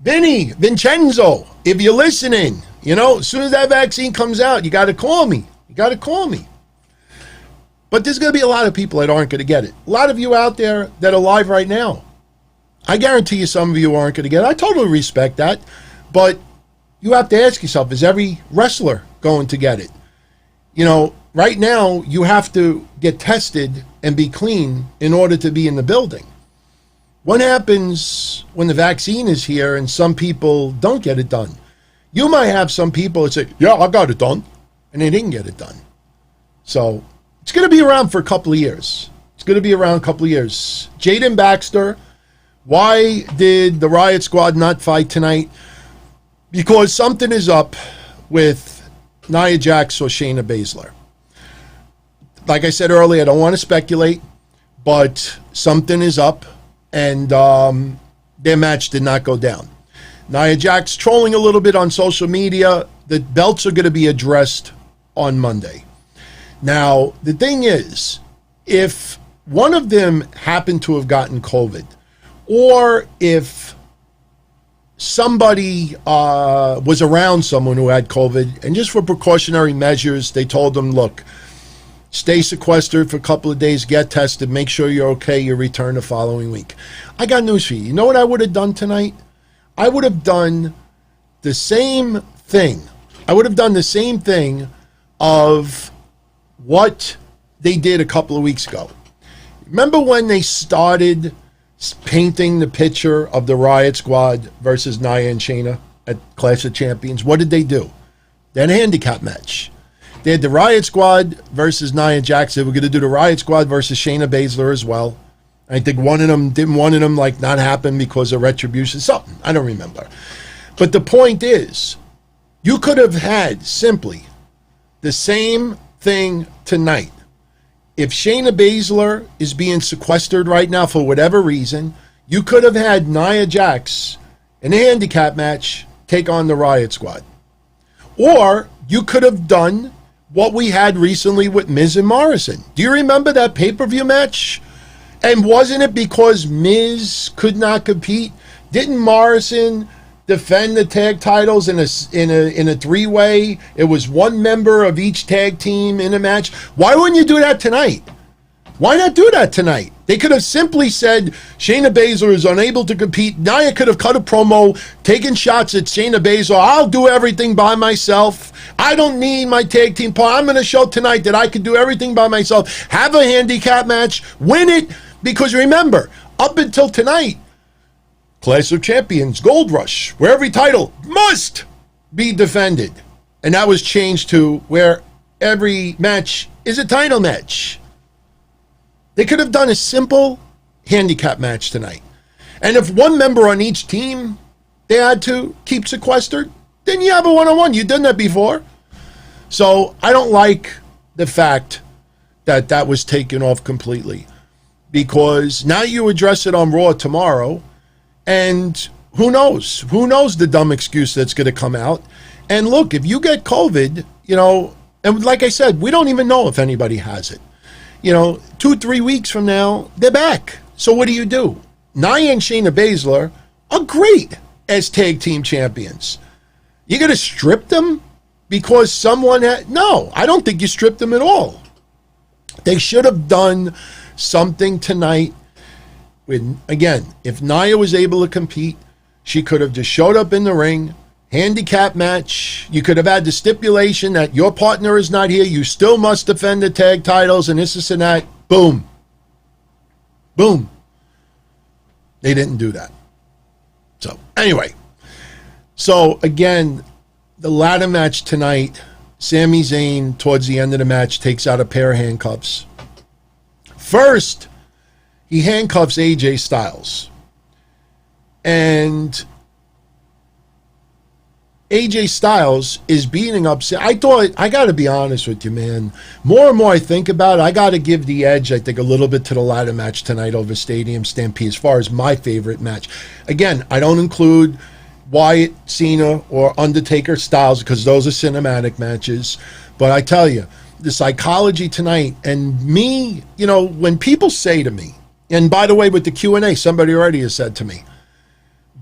Vincenzo, if you're listening, you know, as soon as that vaccine comes out, you got to call me. You got to call me. But there's going to be a lot of people that aren't going to get it. A lot of you out there that are live right now. I guarantee you some of you aren't going to get it. I totally respect that. But you have to ask yourself, is every wrestler going to get it? You know, right now, you have to get tested and be clean in order to be in the building. What happens when the vaccine is here and some people don't get it done? You might have some people that say, yeah, I got it done, and they didn't get it done. So it's going to be around for a couple of years. It's going to be around a couple of years. Jaden Baxter, why did the Riot Squad not fight tonight? Because something is up with Nia Jax or Shayna Baszler. Like I said earlier, I don't want to speculate, but something is up, and their match did not go down. Nia Jax trolling a little bit on social media. The belts are going to be addressed on Monday. Now, the thing is, if one of them happened to have gotten COVID, or if somebody was around someone who had COVID, and just for precautionary measures, they told them, look, stay sequestered for a couple of days, get tested, make sure you're okay, you return the following week. I got news for you. You know what I would have done tonight? I would have done the same thing. I would have done the same thing of what they did a couple of weeks ago. Remember when they started painting the picture of the Riot Squad versus Nia and Shayna at Clash of Champions? What did they do? They had a handicap match. They had the Riot Squad versus Nia Jax. They were going to do the Riot Squad versus Shayna Baszler as well. I think one of them like not happen because of retribution, something. I don't remember. But the point is, you could have had simply the same thing tonight. If Shayna Baszler is being sequestered right now for whatever reason, you could have had Nia Jax in a handicap match take on the Riot Squad. Or you could have done what we had recently with Miz and Morrison. Do you remember that pay-per-view match? And wasn't it because Miz could not compete? Didn't Morrison defend the tag titles in a three-way? It was one member of each tag team in a match. Why wouldn't you do that tonight? Why not do that tonight? They could have simply said Shayna Baszler is unable to compete. Nia could have cut a promo, taken shots at Shayna Baszler. I'll do everything by myself. I don't need my tag team partner. I'm going to show tonight that I can do everything by myself. Have a handicap match, win it. Because remember, up until tonight, Clash of Champions, Gold Rush, where every title must be defended. And that was changed to where every match is a title match. They could have done a simple handicap match tonight. And if one member on each team they had to keep sequestered, then you have a one-on-one. You've done that before. So I don't like the fact that that was taken off completely. Because now you address it on Raw tomorrow, and who knows? Who knows the dumb excuse that's going to come out? And look, if you get COVID, you know, and like I said, we don't even know if anybody has it. You know, 2-3 weeks from now, they're back. So what do? Nia and Shayna Baszler are great as tag team champions. You're going to strip them because someone had... No, I don't think you strip them at all. They should have done something tonight. Again, if Nia was able to compete, she could have just showed up in the ring, handicap match. You could have had the stipulation that your partner is not here. You still must defend the tag titles and this and that. Boom. Boom. They didn't do that. So, anyway. So, again, the ladder match tonight, Sami Zayn, towards the end of the match, takes out a pair of handcuffs. First, he handcuffs AJ Styles. And AJ Styles is beating up. I thought, I got to be honest with you, man. More and more I think about it, I got to give the edge, I think, a little bit to the ladder match tonight over Stadium Stampede as far as my favorite match. Again, I don't include Wyatt, Cena, or Undertaker Styles because those are cinematic matches. But I tell you, the psychology tonight and me, you know, when people say to me, and by the way, with the Q&A, somebody already has said to me,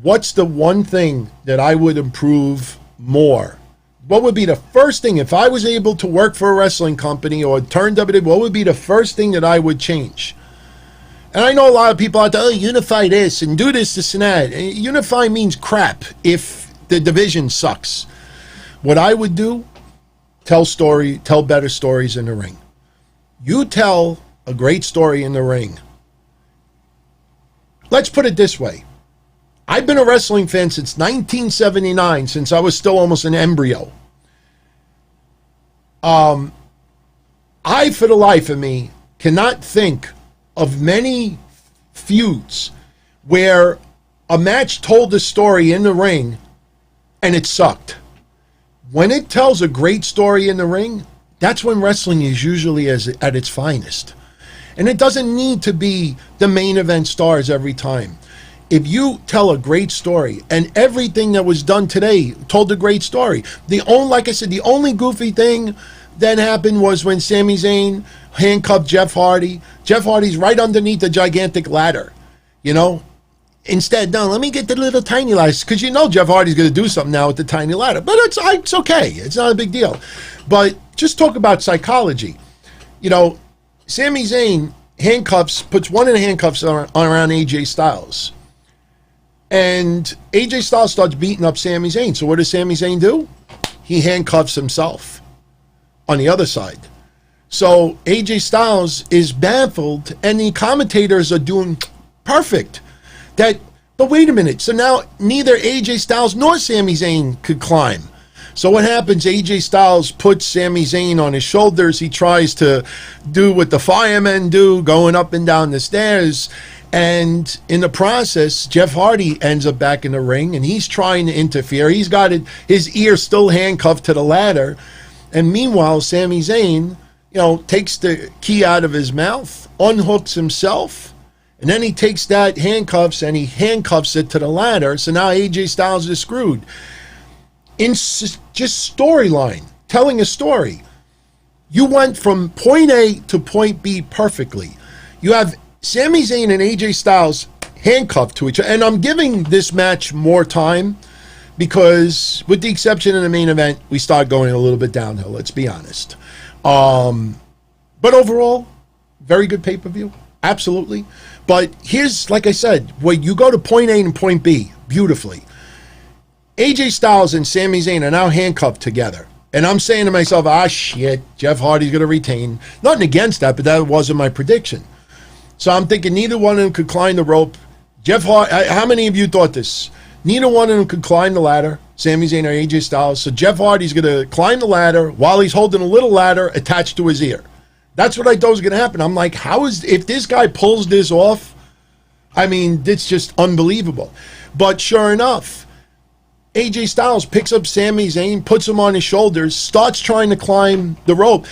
what's the one thing that I would improve more? What would be the first thing if I was able to work for a wrestling company or turn WWE? What would be the first thing that I would change? And I know a lot of people out there, oh, unify this and do this and that. Unify means crap if the division sucks. What I would do, tell better stories in the ring. You tell a great story in the ring. Let's put it this way. I've been a wrestling fan since 1979, since I was still almost an embryo. I, for the life of me, cannot think of many feuds where a match told the story in the ring and it sucked. When it tells a great story in the ring, that's when wrestling is usually at its finest. And it doesn't need to be the main event stars every time. If you tell a great story, and everything that was done today told a great story. Like I said, the only goofy thing that happened was when Sami Zayn handcuffed Jeff Hardy. Jeff Hardy's right underneath the gigantic ladder, you know. Instead, no, let me get the little tiny ladder, because you know Jeff Hardy's going to do something now with the tiny ladder. But it's okay. It's not a big deal. But just talk about psychology. You know, Sami Zayn puts one of the handcuffs around AJ Styles. And AJ Styles starts beating up Sami Zayn. So what does Sami Zayn do? He handcuffs himself on the other side. So AJ Styles is baffled, and the commentators are doing perfect. But wait a minute. So now neither AJ Styles nor Sami Zayn could climb. So what happens? AJ Styles puts Sami Zayn on his shoulders. He tries to do what the firemen do, going up and down the stairs. And in the process, Jeff Hardy ends up back in the ring, and he's trying to interfere. He's got his ear still handcuffed to the ladder. And meanwhile, Sami Zayn, you know, takes the key out of his mouth, unhooks himself, and then he takes that handcuffs and he handcuffs it to the ladder. So now AJ Styles is screwed. In just storyline, telling a story. You went from point A to point B perfectly. You have Sami Zayn and AJ Styles handcuffed to each other. And I'm giving this match more time because, with the exception of the main event, we start going a little bit downhill, let's be honest. But overall, very good pay-per-view. Absolutely. But here's, like I said, when you go to point A and point B beautifully, AJ Styles and Sami Zayn are now handcuffed together. And I'm saying to myself, shit, Jeff Hardy's going to retain. Nothing against that, but that wasn't my prediction. So I'm thinking neither one of them could climb the rope. Jeff Hardy, how many of you thought this? Neither one of them could climb the ladder, Sami Zayn or AJ Styles. So Jeff Hardy's going to climb the ladder while he's holding a little ladder attached to his ear. That's what I thought was going to happen. I'm like, if this guy pulls this off, I mean, it's just unbelievable. But sure enough, AJ Styles picks up Sami Zayn, puts him on his shoulders, starts trying to climb the rope.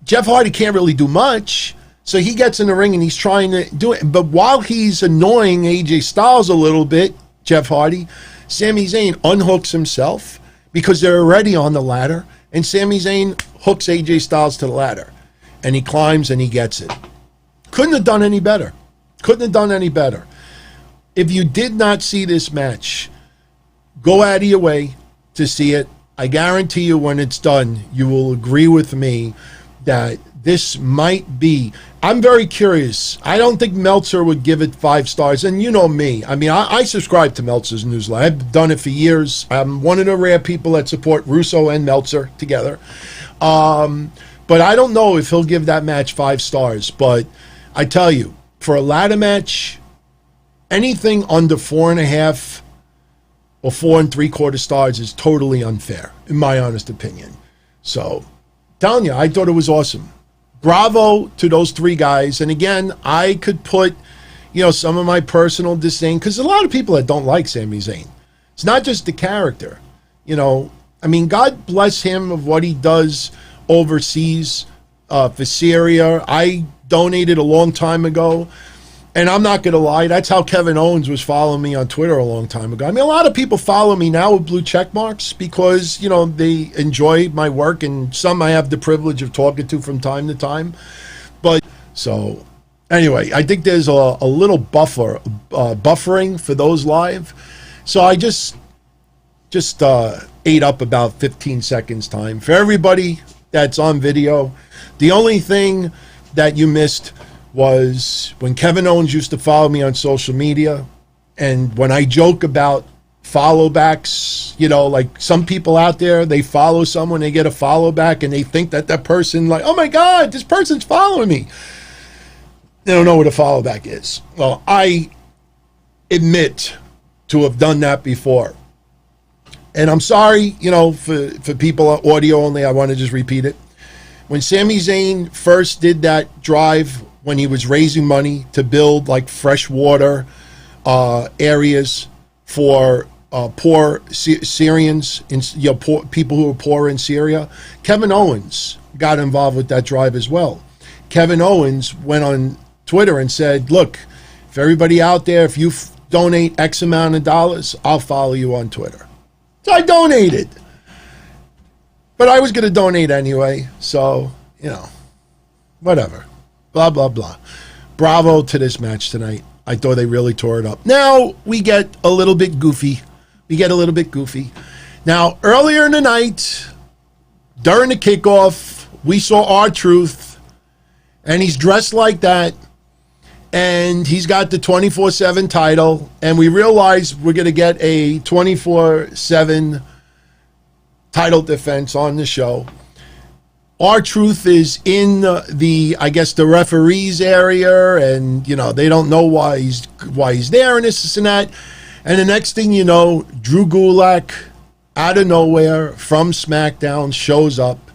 Jeff Hardy can't really do much, so he gets in the ring and he's trying to do it. But while he's annoying AJ Styles a little bit, Jeff Hardy, Sami Zayn unhooks himself because they're already on the ladder, and Sami Zayn hooks AJ Styles to the ladder. And he climbs and he gets it. Couldn't have done any better. Couldn't have done any better. If you did not see this match, go out of your way to see it. I guarantee you when it's done, you will agree with me that this might be. I'm very curious. I don't think Meltzer would give it 5 stars. And you know me. I mean, I subscribe to Meltzer's newsletter. I've done it for years. I'm one of the rare people that support Russo and Meltzer together. But I don't know if he'll give that match 5 stars. But I tell you, for a ladder match, anything under 4.5 or 4 3/4 stars is totally unfair, in my honest opinion. So, telling you, I thought it was awesome. Bravo to those 3 guys. And again, I could put, some of my personal disdain, because a lot of people that don't like Sami Zayn. It's not just the character. I mean, God bless him of what he does overseas for Syria. I donated a long time ago. And I'm not going to lie, that's how Kevin Owens was following me on Twitter a long time ago. I mean, a lot of people follow me now with blue check marks because, they enjoy my work, and some I have the privilege of talking to from time to time. But, so, anyway, I think there's a little buffering for those live. So I just ate up about 15 seconds time. For everybody that's on video, the only thing that you missed was when Kevin Owens used to follow me on social media, and when I joke about follow backs, like some people out there, they follow someone, they get a follow back, and they think that person, like, oh my God, this person's following me. They don't know what a follow back is. Well, I admit to have done that before. And I'm sorry, for people audio only, I want to just repeat it. When Sami Zayn first did that drive, when he was raising money to build like freshwater areas for poor Syrians, poor people who are poor in Syria, Kevin Owens got involved with that drive as well. Kevin Owens went on Twitter and said, look, if everybody out there, if you donate X amount of dollars, I'll follow you on Twitter. So I donated. But I was going to donate anyway, so, whatever. Blah, blah, blah. Bravo to this match tonight. I thought they really tore it up. Now we get a little bit goofy. Now, earlier in the night, during the kickoff, we saw R-Truth, and he's dressed like that, and he's got the 24/7 title, and we realize we're going to get a 24/7 title defense on the show. R-Truth is in the referees area, and they don't know why he's there, and this and that. And the next thing you know, Drew Gulak out of nowhere from SmackDown shows up.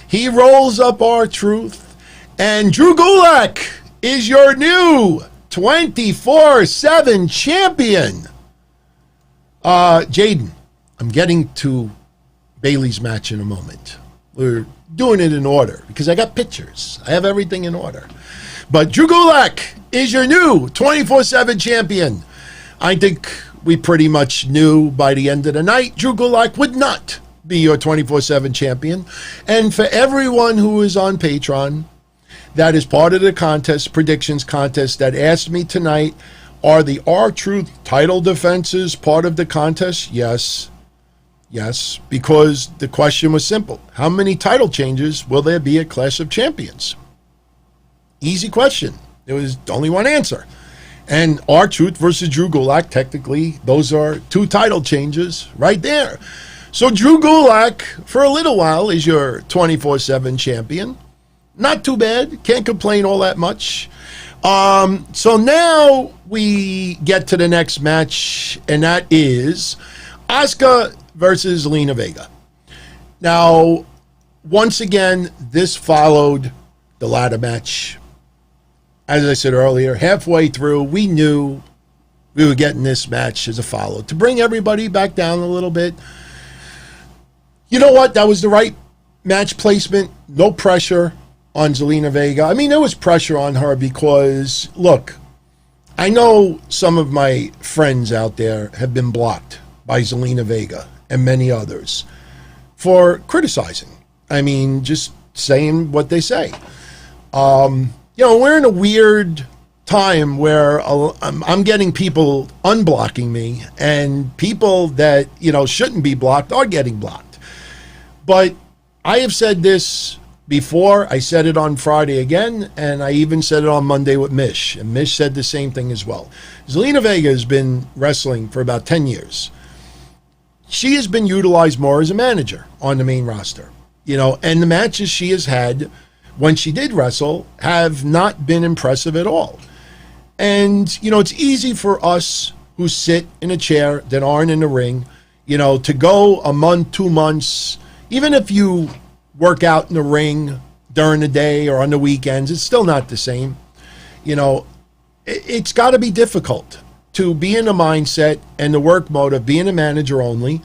He rolls up R-Truth, and Drew Gulak is your new 24/7 champion. Jaden, I'm getting to Bayley's match in a moment. We're doing it in order because I got pictures. I have everything in order. But Drew Gulak is your new 24/7 champion. I think we pretty much knew by the end of the night Drew Gulak would not be your 24/7 champion. And for everyone who is on Patreon, that is part of the contest, predictions contest, that asked me tonight, are the R-Truth title defenses part of the contest? Yes. Yes, because the question was simple. How many title changes will there be at Clash of Champions? Easy question. There was only one answer. And R-Truth versus Drew Gulak, technically, those are 2 title changes right there. So Drew Gulak, for a little while, is your 24/7 champion. Not too bad. Can't complain all that much. So now we get to the next match, and that is Asuka versus Zelina Vega. Now, once again, this followed the ladder match. As I said earlier, halfway through, we knew we were getting this match as a follow to bring everybody back down a little bit. You know what? That was the right match placement. No pressure on Zelina Vega. I mean, there was pressure on her because, look, I know some of my friends out there have been blocked by Zelina Vega and many others for criticizing. I mean, just saying what they say. We're in a weird time where I'm getting people unblocking me, and people that, shouldn't be blocked are getting blocked. But I have said this before. I said it on Friday again, and I even said it on Monday with MISH, and MISH said the same thing as well. Zelina Vega has been wrestling for about 10 years. She has been utilized more as a manager on the main roster, and the matches she has had when she did wrestle have not been impressive at all. And, it's easy for us who sit in a chair that aren't in the ring, to go a month, 2 months, even if you work out in the ring during the day or on the weekends, it's still not the same. It's got to be difficult to be in the mindset and the work mode of being a manager only,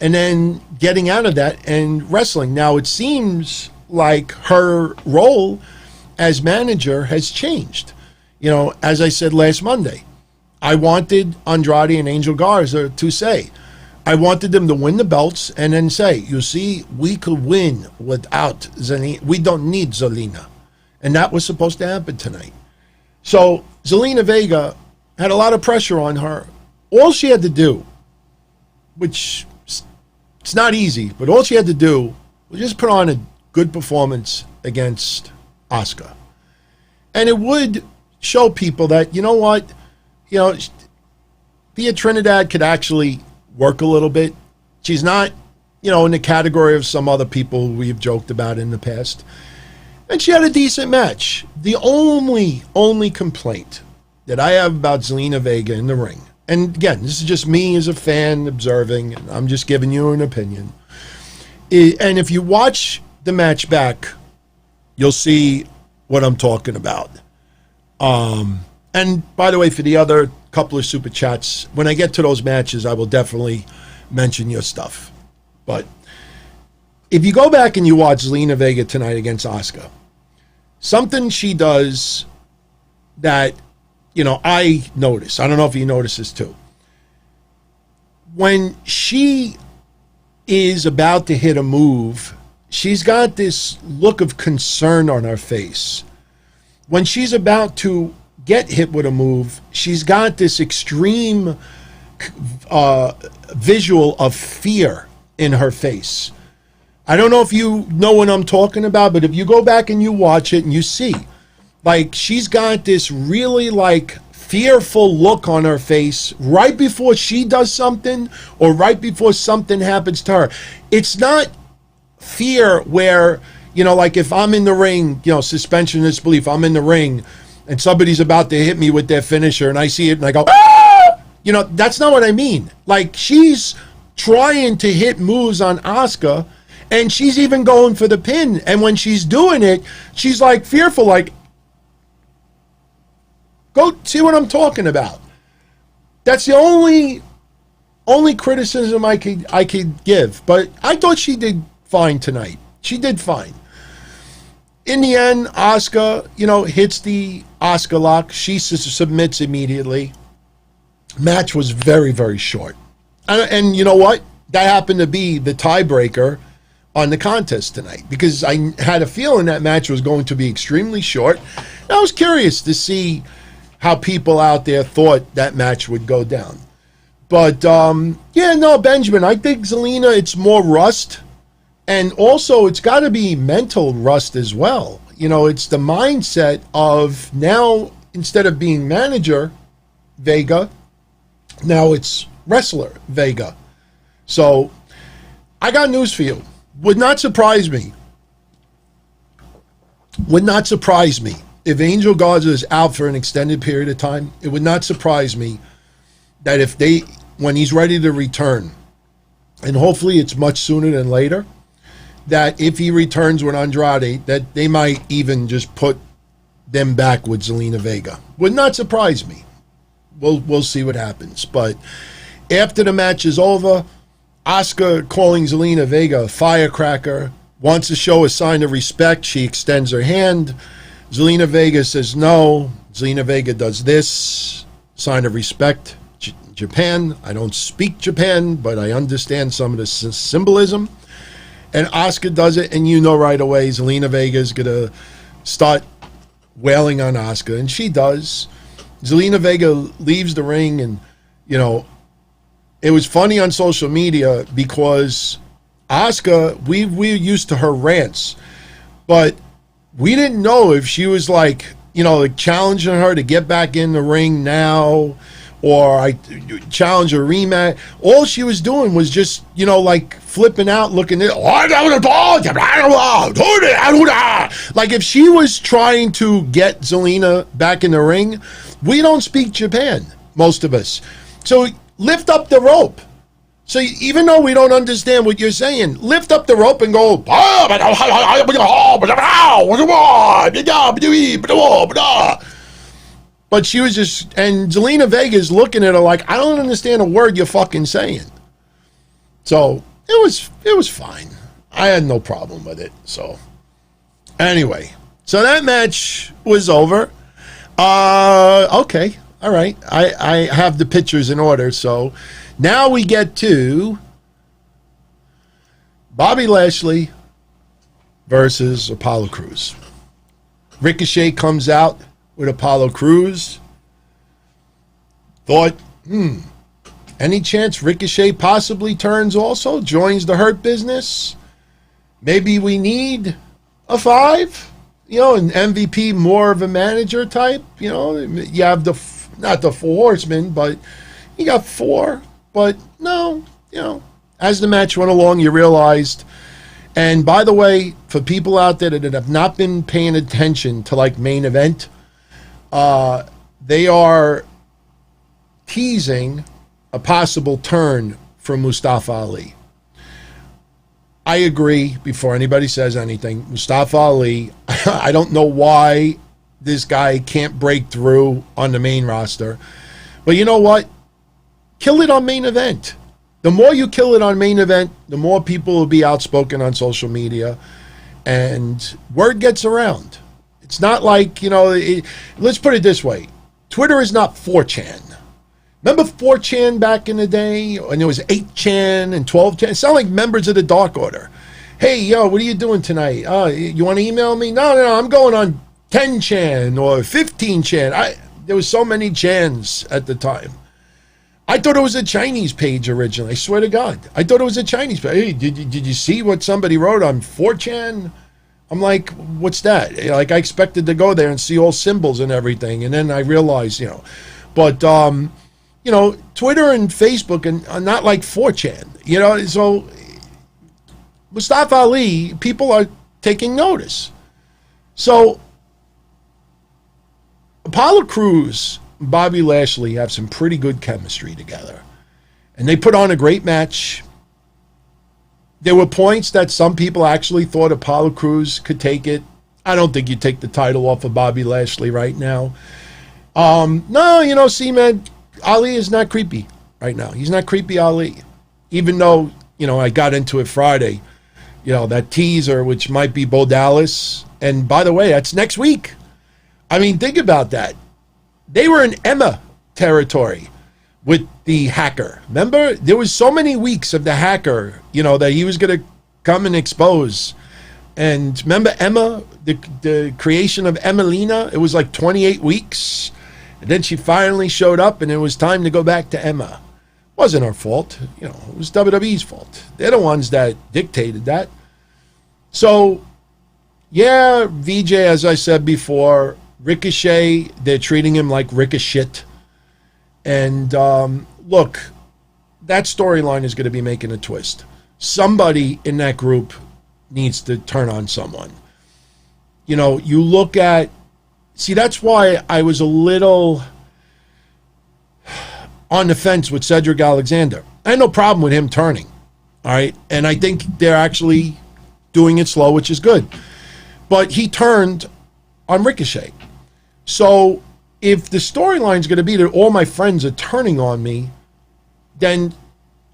and then getting out of that and wrestling. Now, it seems like her role as manager has changed. As I said last Monday, I wanted Andrade and Angel Garza to say, I wanted them to win the belts and then say, you see, we could win without Zelina. We don't need Zelina. And that was supposed to happen tonight. So Zelina Vega had a lot of pressure on her. All she had to do, which it's not easy, but all she had to do was just put on a good performance against Asuka. And it would show people that, Thea Trinidad could actually work a little bit. She's not, in the category of some other people we've joked about in the past. And she had a decent match. The only complaint that I have about Zelina Vega in the ring, and again, this is just me as a fan observing, and I'm just giving you an opinion. And if you watch the match back, you'll see what I'm talking about. And by the way, for the other couple of super chats, when I get to those matches, I will definitely mention your stuff. But if you go back and you watch Zelina Vega tonight against Asuka, something she does that, I notice. I don't know if you notice this too. When she is about to hit a move, she's got this look of concern on her face. When she's about to get hit with a move, she's got this extreme visual of fear in her face. I don't know if you know what I'm talking about, but if you go back and you watch it and you see, she's got this really fearful look on her face right before she does something or right before something happens to her. It's not fear where, if I'm in the ring, suspension of disbelief, I'm in the ring and somebody's about to hit me with their finisher and I see it and I go, ah! That's not what I mean. She's trying to hit moves on Asuka and she's even going for the pin. And when she's doing it, she's fearful, go see what I'm talking about. That's the only criticism I could give. But I thought she did fine tonight. She did fine. In the end, Asuka, hits the Asuka lock. She submits immediately. Match was very, very short. And you know what? That happened to be the tiebreaker on the contest tonight because I had a feeling that match was going to be extremely short. And I was curious to see how people out there thought that match would go down. But, Benjamin, I think Zelina, it's more rust. And also, it's got to be mental rust as well. It's the mindset of now, instead of being manager, Vega, now it's wrestler, Vega. So, I got news for you. Would not surprise me. Would not surprise me if Angel Garza is out for an extended period of time. It would not surprise me that when he's ready to return, and hopefully it's much sooner than later, that if he returns with Andrade, that they might even just put them back with Zelina Vega. Would not surprise me. We'll see what happens. But after the match is over, Asuka calling Zelina Vega a firecracker, wants to show a sign of respect. She extends her hand. Zelina Vega says no. Zelina Vega does this, sign of respect. Japan. I don't speak Japan, but I understand some of the symbolism. And Asuka does it, and right away Zelina Vega is going to start wailing on Asuka, and she does. Zelina Vega leaves the ring, and, it was funny on social media because Asuka, we're used to her rants. But we didn't know if she was like, like challenging her to get back in the ring now, or I challenge a rematch. All she was doing was just, like flipping out, looking at, like if she was trying to get Zelina back in the ring. We don't speak Japan, most of us. So lift up the rope. So even though we don't understand what you're saying, lift up the rope and go. But she was just, and Zelina Vega is looking at her like, I don't understand a word you're fucking saying. So it was fine. I had no problem with it. So anyway, so that match was over. Okay, all right. I have the pictures in order. So now we get to Bobby Lashley versus Apollo Crews. Ricochet comes out with Apollo Crews. Thought, any chance Ricochet possibly turns also, joins the Hurt Business? Maybe we need a 5, an MVP, more of a manager type. You have not the 4 horsemen, but you got 4. But no, as the match went along, you realized. And by the way, for people out there that have not been paying attention to like main event, they are teasing a possible turn from Mustafa Ali. I agree before anybody says anything. Mustafa Ali, I don't know why this guy can't break through on the main roster. But you know what? Kill it on main event. The more you kill it on main event, the more people will be outspoken on social media. And word gets around. It's not like, let's put it this way. Twitter is not 4chan. Remember 4chan back in the day? And there was 8chan and 12chan. It sounded like members of the Dark Order. Hey, what are you doing tonight? You want to email me? No, I'm going on 10chan or 15chan. There was so many chans at the time. I thought it was a Chinese page originally. I swear to God. I thought it was a Chinese page. Hey, did you see what somebody wrote on 4chan? I'm like, what's that? Like, I expected to go there and see all symbols and everything. And then I realized, But, Twitter and Facebook are not like 4chan. So Mustafa Ali, people are taking notice. So Apollo Crews and Bobby Lashley have some pretty good chemistry together. And they put on a great match. There were points that some people actually thought Apollo Crews could take it. I don't think you take the title off of Bobby Lashley right now. No, see, man, Ali is not creepy right now. He's not creepy Ali. Even though, I got into it Friday. That teaser, which might be Bo Dallas. And by the way, that's next week. I mean, think about that. They were in Emma territory with the hacker. Remember? There was so many weeks of the hacker, that he was going to come and expose. And remember Emma, the creation of Emelina? It was like 28 weeks. And then she finally showed up, and it was time to go back to Emma. It wasn't her fault. It was WWE's fault. They're the ones that dictated that. So, yeah, VJ, as I said before, Ricochet, they're treating him like Ricochet. And look, that storyline is going to be making a twist. Somebody in that group needs to turn on someone. You look at, see, that's why I was a little on the fence with Cedric Alexander. I had no problem with him turning, all right? And I think they're actually doing it slow, which is good. But he turned on Ricochet. So if the storyline is going to be that all my friends are turning on me, then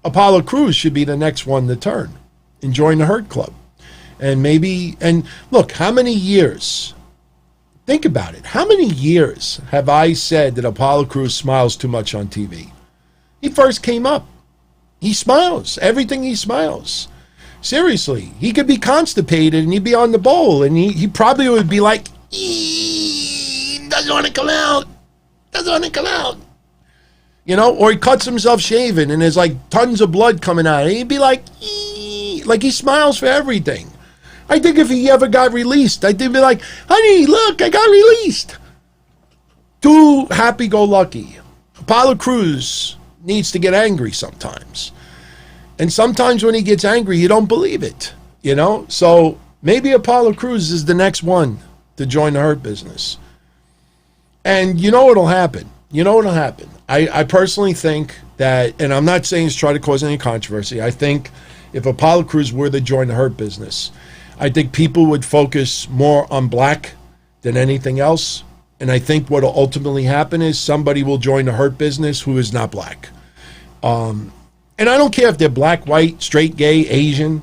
Apollo Crews should be the next one to turn and join the Hurt Club. And maybe, and look, how many years, think about it, how many years have I said that Apollo Crews smiles too much on TV? He first came up. He smiles. Everything he smiles. Seriously, he could be constipated and he'd be on the bowl and he probably would be like, doesn't want to come out. Doesn't want to come out. Or he cuts himself shaving and there's like tons of blood coming out. And he'd be like he smiles for everything. I think if he ever got released, I'd be like, honey, look, I got released. Too happy-go-lucky. Apollo Crews needs to get angry sometimes. And sometimes when he gets angry, you don't believe it, you know? So maybe Apollo Crews is the next one to join the Hurt Business. And you know what'll happen. You know what'll happen. I personally think that, and I'm not saying to try to cause any controversy, I think if Apollo Crews were to join the Hurt Business, I think people would focus more on black than anything else. And I think what will ultimately happen is somebody will join the Hurt Business who is not black. And I don't care if they're black, white, straight, gay, Asian,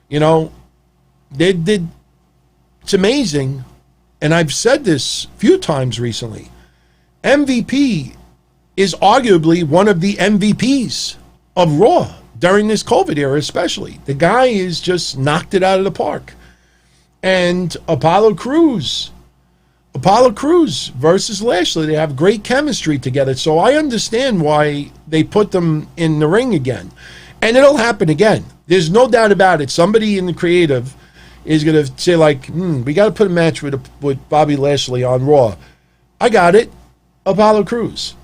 you know, it's amazing. And I've said this a few times recently. MVP is arguably one of the MVPs of Raw during this COVID era, especially. The guy is just knocked it out of the park. And Apollo Crews versus Lashley, they have great chemistry together. So I understand why they put them in the ring again. And it'll happen again. There's no doubt about it. Somebody in the creative is going to say, like, we got to put a match with Bobby Lashley on Raw. I got it. Apollo Crews.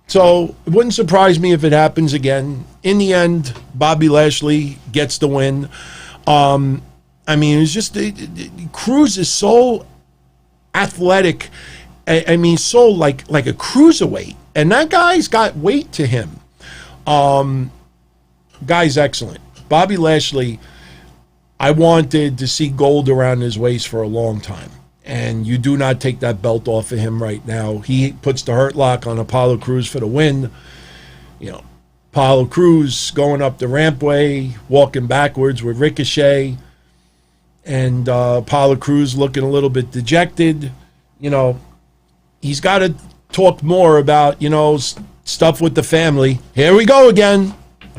So it wouldn't surprise me if it happens again. In the end, Bobby Lashley gets the win. I mean, it's just Crews is so athletic. I mean, so like a cruiserweight, and that guy's got weight to him. Guy's excellent. Bobby Lashley, I wanted to see gold around his waist for a long time, and you do not take that belt off of him right now. He puts the Hurt Lock on Apollo Crews for the win. You know, Apollo Crews going up the rampway, walking backwards with Ricochet. And Apollo Crews looking a little bit dejected. You know, he's got to talk more about, you know, stuff with the family. Here we go again.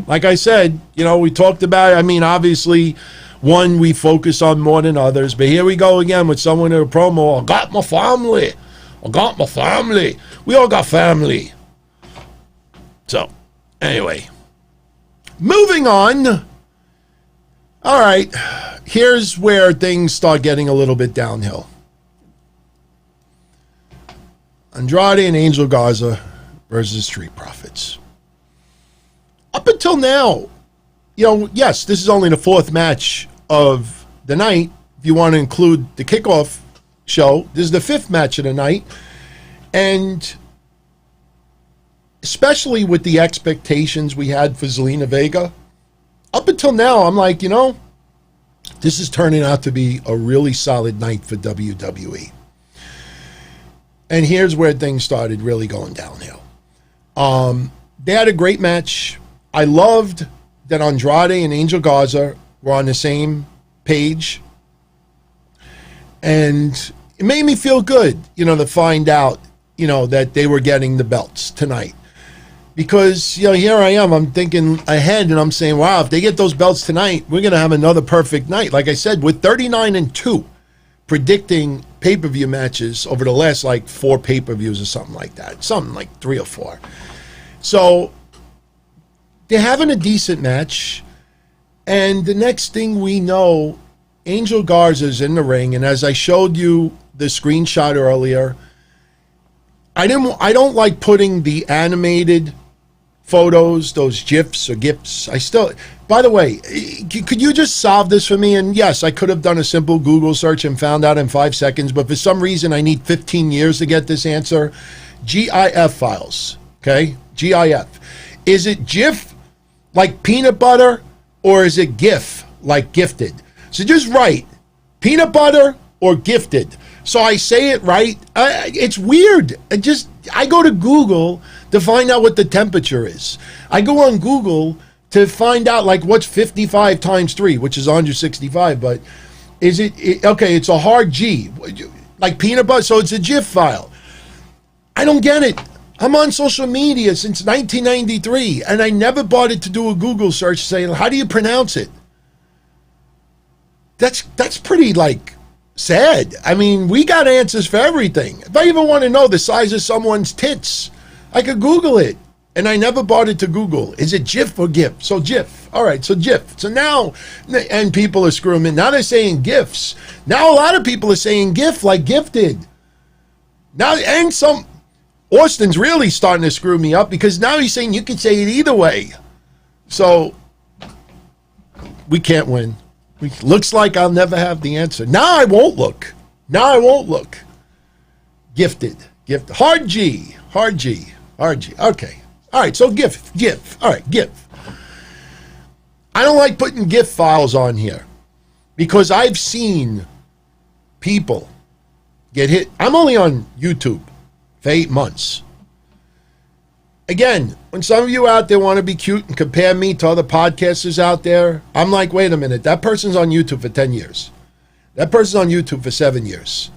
Like I said, you know, we talked about, I mean, obviously, one we focus on more than others. But here we go again with someone in a promo. I got my family. I got my family. We all got family. So, anyway. Moving on. All right. Here's where things start getting a little bit downhill. Andrade and Angel Garza versus Street Profits. Up until now, you know, yes, this is only the fourth match of the night. If you want to include the kickoff show, this is the fifth match of the night. And especially with the expectations we had for Zelina Vega, up until now, I'm like, you know, this is turning out to be a really solid night for WWE. And here's where things started really going downhill. They had a great match. I loved that Andrade and Angel Garza were on the same page. And it made me feel good, you know, to find out, you know, that they were getting the belts tonight. Because, you know, here I am, I'm thinking ahead, and I'm saying, wow, if they get those belts tonight, we're going to have another perfect night. Like I said, with 39-2, predicting pay-per-view matches over the last, like, 4 pay-per-views or something like that. Something like 3 or 4. So, they're having a decent match, and the next thing we know, Angel Garza's in the ring, and as I showed you the screenshot earlier, I don't like putting the animated photos, those GIFs or GIFs. By the way, could you just solve this for me? And yes, I could have done a simple Google search and found out in 5 seconds, but for some reason I need 15 years to get this answer. GIF files, okay? GIF. Is it GIF like peanut butter, or is it GIF like gifted? So just write peanut butter or gifted. So I say it right. It's weird. I go to Google to find out what the temperature is. I go on Google to find out, like, what's 55 times 3, which is 165. But is it okay, it's a hard G, like peanut butter. So it's a GIF file. I don't get it. I'm on social media since 1993, and I never bothered to do a Google search saying, how do you pronounce it? That's pretty, like, sad. I mean, we got answers for everything. If I even want to know the size of someone's tits, I could Google it. And I never bothered to Google, is it GIF or GIF? So GIF. All right, so GIF. So now, and people are screwing me. Now they're saying GIFs. Now a lot of people are saying GIF like gifted. Now, and some, Austin's really starting to screw me up because now he's saying you can say it either way. So we can't win. Looks like I'll never have the answer. Now I won't look. Gifted. Hard G. Okay. All right, so GIF. All right, GIF. I don't like putting GIF files on here because I've seen people get hit. I'm only on YouTube for 8 months. Again, when some of you out there want to be cute and compare me to other podcasters out there, I'm like, wait a minute, that person's on YouTube for 10 years. That person's on YouTube for 7 years.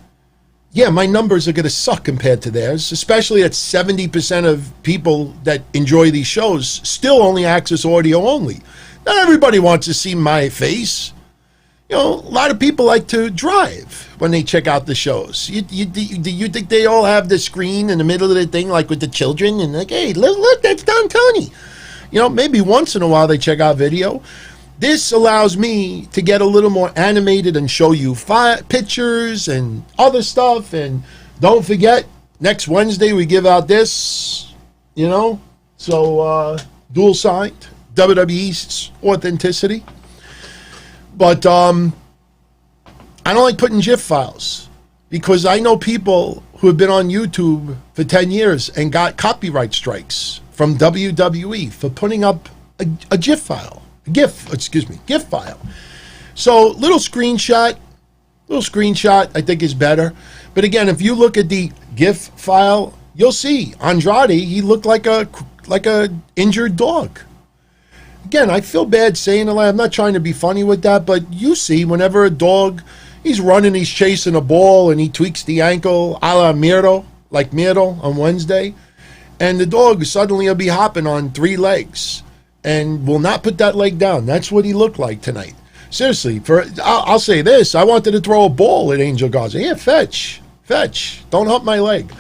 Yeah, my numbers are going to suck compared to theirs, especially that 70% of people that enjoy these shows still only access audio only. Not everybody wants to see my face. You know, a lot of people like to drive when they check out the shows. Do you think they all have the screen in the middle of the thing, like with the children, and like, hey, look, that's Don Tony. You know, maybe once in a while they check out video. This allows me to get a little more animated and show you pictures and other stuff. And don't forget, next Wednesday we give out this, you know, so dual signed WWE's Authenticity. But I don't like putting GIF files because I know people who have been on YouTube for 10 years and got copyright strikes from WWE for putting up a GIF file. GIF file. So little screenshot I think is better. But again, if you look at the GIF file, you'll see Andrade, he looked like a injured dog. Again, I feel bad saying it. I'm not trying to be funny with that, but you see whenever a dog, he's running, he's chasing a ball, and he tweaks the ankle a la Miro, like Miro on Wednesday, and the dog suddenly will be hopping on 3 legs and will not put that leg down. That's what he looked like tonight. Seriously, I'll say this. I wanted to throw a ball at Angel Garza. Yeah, fetch. Don't hump my leg.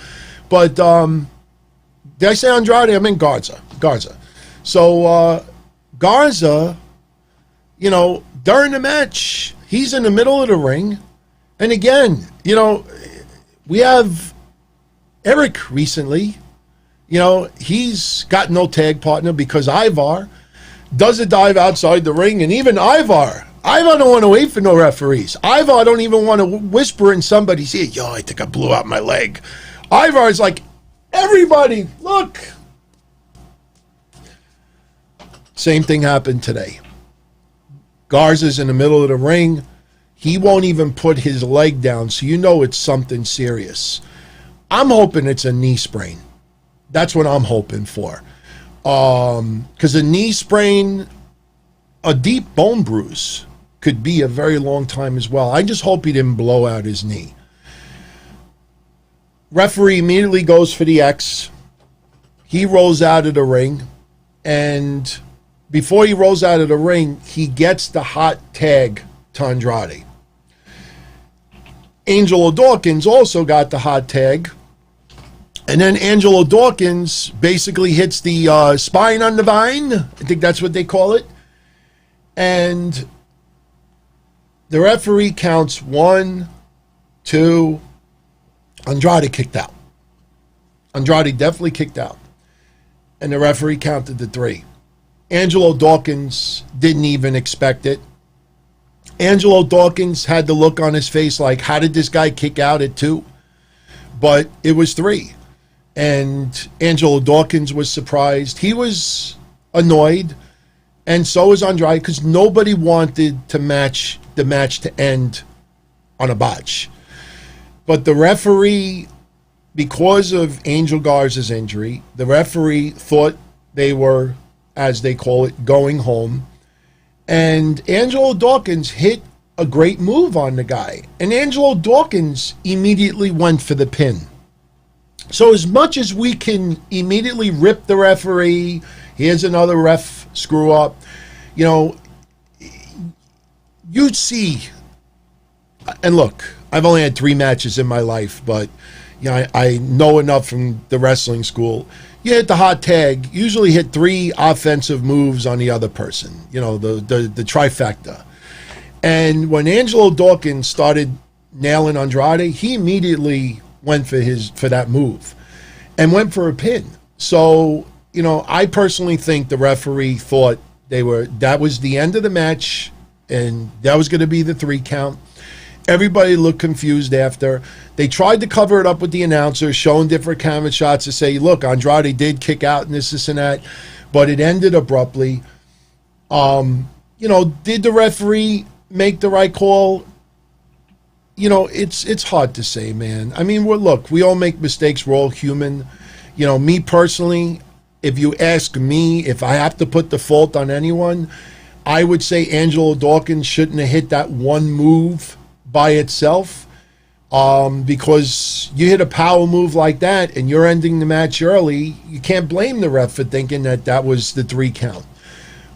But did I say Andrade? I meant Garza. So Garza, you know, during the match, he's in the middle of the ring. And again, you know, we have Eric recently. You know, he's got no tag partner because Ivar does a dive outside the ring. And even Ivar don't want to wait for no referees. Ivar don't even want to whisper in somebody's ear, yo, I think I blew out my leg. Ivar's like, everybody, look. Same thing happened today. Garza's in the middle of the ring. He won't even put his leg down, so you know it's something serious. I'm hoping it's a knee sprain. That's what I'm hoping for. Because a knee sprain, a deep bone bruise, could be a very long time as well. I just hope he didn't blow out his knee. Referee immediately goes for the X. He rolls out of the ring, and before he rolls out of the ring, he gets the hot tag to Andrade. Angelo Dawkins also got the hot tag. And then Angelo Dawkins basically hits the spine on the vine. I think that's what they call it. And the referee counts 1, 2. Andrade kicked out. Andrade definitely kicked out. And the referee counted to 3. Angelo Dawkins didn't even expect it. Angelo Dawkins had the look on his face like, how did this guy kick out at 2? But it was 3. And Angelo Dawkins was surprised. He was annoyed. And so was Andrade because nobody wanted the match to end on a botch. But the referee, because of Angel Garza's injury, the referee thought they were, as they call it, going home. And Angelo Dawkins hit a great move on the guy. And Angelo Dawkins immediately went for the pin. So as much as we can immediately rip the referee, here's another ref screw up, you know, you'd see, and look, I've only had 3 matches in my life, but I know enough from the wrestling school. You hit the hot tag, usually hit 3 offensive moves on the other person, the trifecta. And when Angelo Dawkins started nailing Andrade, he immediately went for that move and went for a pin. So, I personally think the referee thought that was the end of the match, and that was going to be the 3 count. Everybody looked confused after. They tried to cover it up with the announcer, showing different camera shots to say, look, Andrade did kick out and this and that, but it ended abruptly. Did the referee make the right call? It's hard to say, man. I mean, we all make mistakes. We're all human. Me personally, if you ask me if I have to put the fault on anyone, I would say Angelo Dawkins shouldn't have hit that one move by itself, because you hit a power move like that and you're ending the match early. You can't blame the ref for thinking that was the 3 count.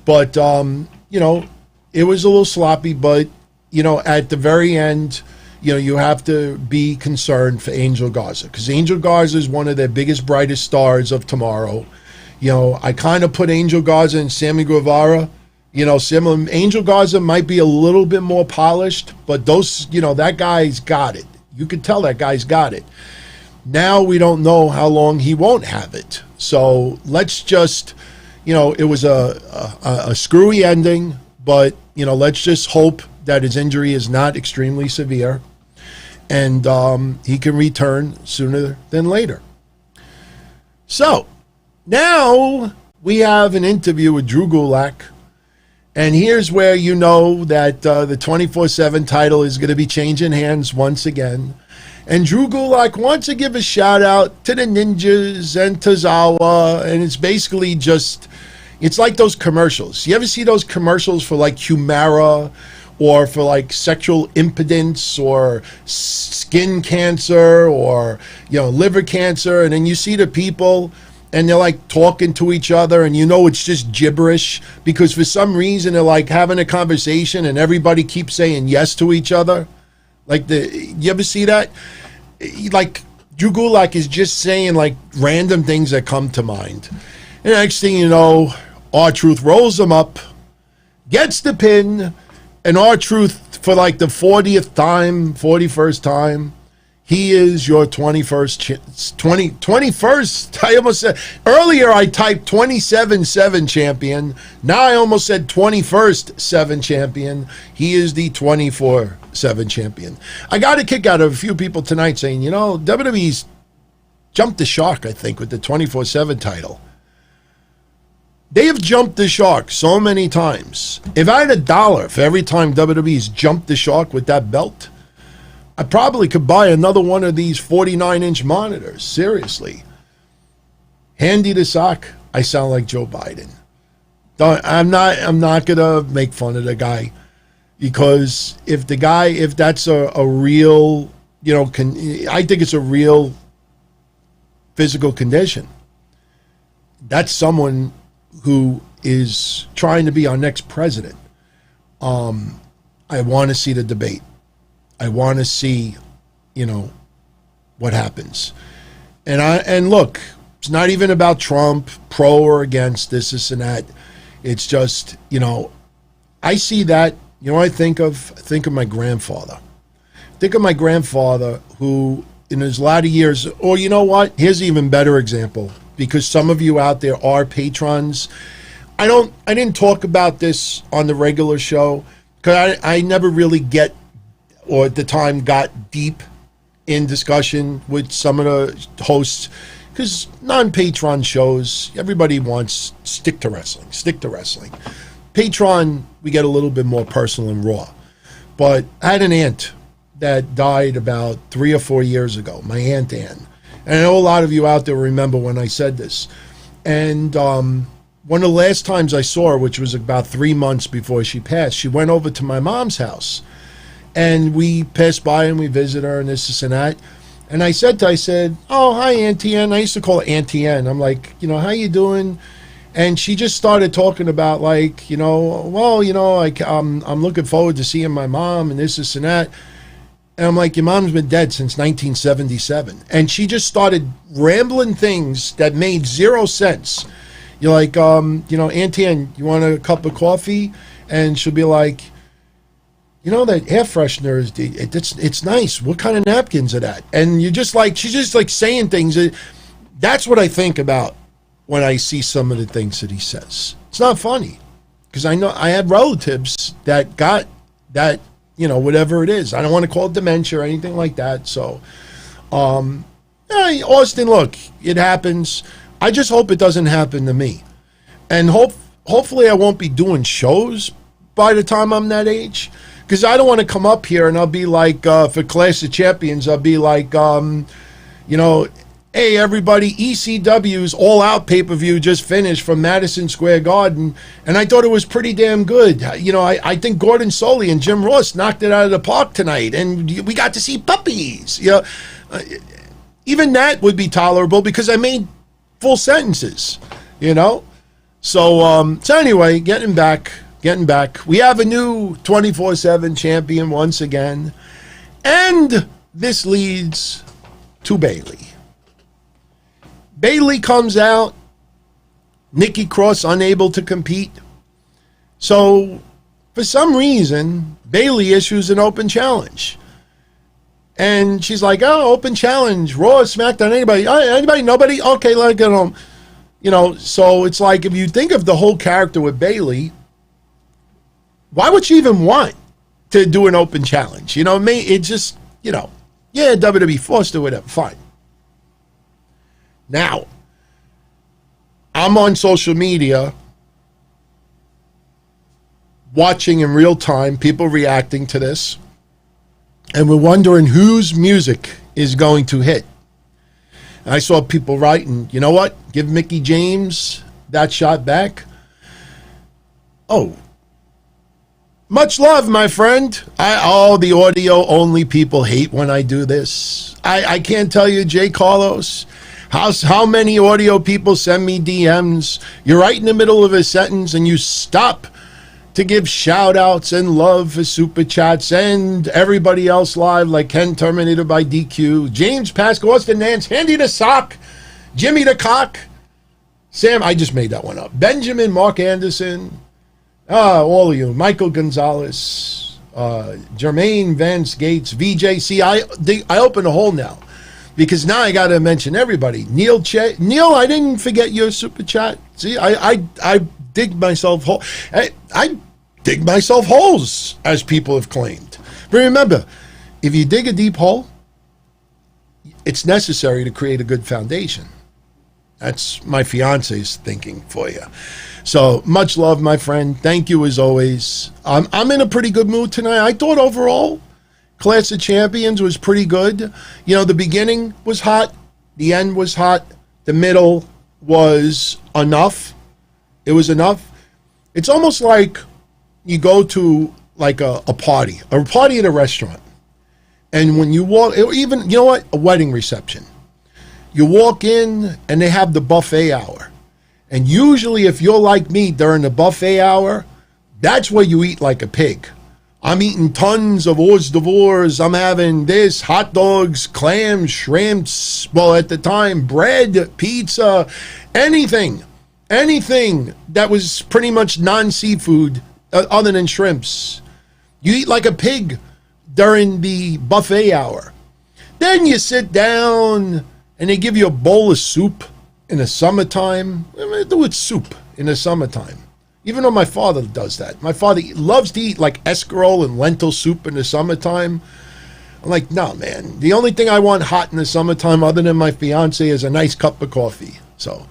But, it was a little sloppy, but, at the very end, you have to be concerned for Angel Garza, because Angel Garza is one of their biggest, brightest stars of tomorrow. I kind of put Angel Garza and Sammy Guevara. Similar. Angel Garza might be a little bit more polished, but that guy's got it. You can tell that guy's got it. Now we don't know how long he won't have it. So let's just, it was a screwy ending, but, let's just hope that his injury is not extremely severe and he can return sooner than later. So now we have an interview with Drew Gulak. And here's where that the 24/7 title is going to be changing hands once again. And Drew Gulak wants to give a shout out to the Ninjas and Tozawa. And it's basically it's like those commercials. You ever see those commercials for like Humira or for like sexual impotence or skin cancer or, liver cancer? And then you see the people and they're like talking to each other and it's just gibberish because for some reason they're like having a conversation and everybody keeps saying yes to each other. You ever see that? Like Drew Gulak is just saying like random things that come to mind. And next thing you know, R-Truth rolls him up, gets the pin, and R-Truth for like the 41st time, he is your 21st. I almost said earlier. I typed 27/7 champion. Now I almost said 21st 7 champion. He is the 24/7 champion. I got a kick out of a few people tonight saying, WWE's jumped the shark. I think with the 24/7 title, they have jumped the shark so many times. If I had $1 for every time WWE's jumped the shark with that belt, I probably could buy another one of these 49-inch monitors. Seriously. Handy to sock. I sound like Joe Biden. I'm not gonna make fun of the guy, because if that's a real, I think it's a real physical condition. That's someone who is trying to be our next president. I want to see the debate. I want to see, what happens. And look, it's not even about Trump, pro or against this and that. It's just, I see that. I think of my grandfather. Think of my grandfather who, in his latter years, or you know what? Here's an even better example, because some of you out there are patrons. I didn't talk about this on the regular show because I never really get, or at the time got deep in discussion with some of the hosts, because non-Patreon shows, everybody wants stick to wrestling. Patreon, we get a little bit more personal and raw. But I had an aunt that died about 3 or 4 years ago, my Aunt Ann. And I know a lot of you out there remember when I said this. And one of the last times I saw her, which was about 3 months before she passed, she went over to my mom's house. And we passed by and we visited her and this and that. And I said, oh, hi, Auntie Ann. I used to call her Auntie Ann. I'm like, how you doing? And she just started talking about I'm looking forward to seeing my mom and this and that. And I'm like, your mom's been dead since 1977. And she just started rambling things that made zero sense. You're like, Auntie Ann, you want a cup of coffee? And she'll be like, that air freshener it's nice. What kind of napkins are that? And you're just like, she's just like saying things. That's what I think about when I see some of the things that he says. It's not funny because I know I have relatives that got that, whatever it is. I don't want to call it dementia or anything like that. So, Austin, look, it happens. I just hope it doesn't happen to me. And hopefully I won't be doing shows by the time I'm that age. Because I don't want to come up here and I'll be like, for Clash of Champions, I'll be like, hey, everybody, ECW's All Out pay-per-view just finished from Madison Square Garden, and I thought it was pretty damn good. I think Gordon Soley and Jim Ross knocked it out of the park tonight, and we got to see puppies. Even that would be tolerable because I made full sentences, So anyway, getting back. We have a new 24/7 champion once again. And this leads to Bayley. Bayley comes out. Nikki Cross unable to compete. So, for some reason, Bayley issues an open challenge. And she's like, open challenge. Raw, SmackDown, anybody? Anybody? Nobody? Okay, let it get home. So it's like if you think of the whole character with Bayley, why would she even want to do an open challenge? It just, WWE forced or whatever, fine. Now, I'm on social media watching in real time people reacting to this, and we're wondering whose music is going to hit. And I saw people writing, you know what? Give Mickie James that shot back. Oh, much love, my friend. The audio only people hate when I do this. I can't tell you, Jay Carlos, how many audio people send me DMs. You're right in the middle of a sentence and you stop to give shout outs and love for super chats and everybody else live like Ken Terminator by DQ, James Pascal, Austin Nance, Handy the Sock, Jimmy the Cock, Sam, I just made that one up, Benjamin, Mark Anderson, all of you, Michael Gonzalez, Jermaine Vance Gates, VJC. I open a hole now because now I got to mention everybody. Neil, I didn't forget your super chat. See, I dig myself hole. I dig myself holes, as people have claimed. But remember, if you dig a deep hole, it's necessary to create a good foundation. That's my fiance's thinking for you. So much love, my friend. Thank you as always. I'm in a pretty good mood tonight. I thought overall, Clash of Champions was pretty good. The beginning was hot. The end was hot. The middle was enough. It was enough. It's almost like you go to like a party at a restaurant. And when you walk, even, a wedding reception. You walk in and they have the buffet hour. And usually if you're like me during the buffet hour, that's where you eat like a pig. I'm eating tons of hors d'oeuvres. I'm having this, hot dogs, clams, shrimps. Well, at the time, bread, pizza, anything that was pretty much non-seafood other than shrimps. You eat like a pig during the buffet hour. Then you sit down and they give you a bowl of soup in the summertime. I do it soup in the summertime. Even though my father does that. My father loves to eat like escarole and lentil soup in the summertime. I'm like, no, man. The only thing I want hot in the summertime other than my fiance is a nice cup of coffee. So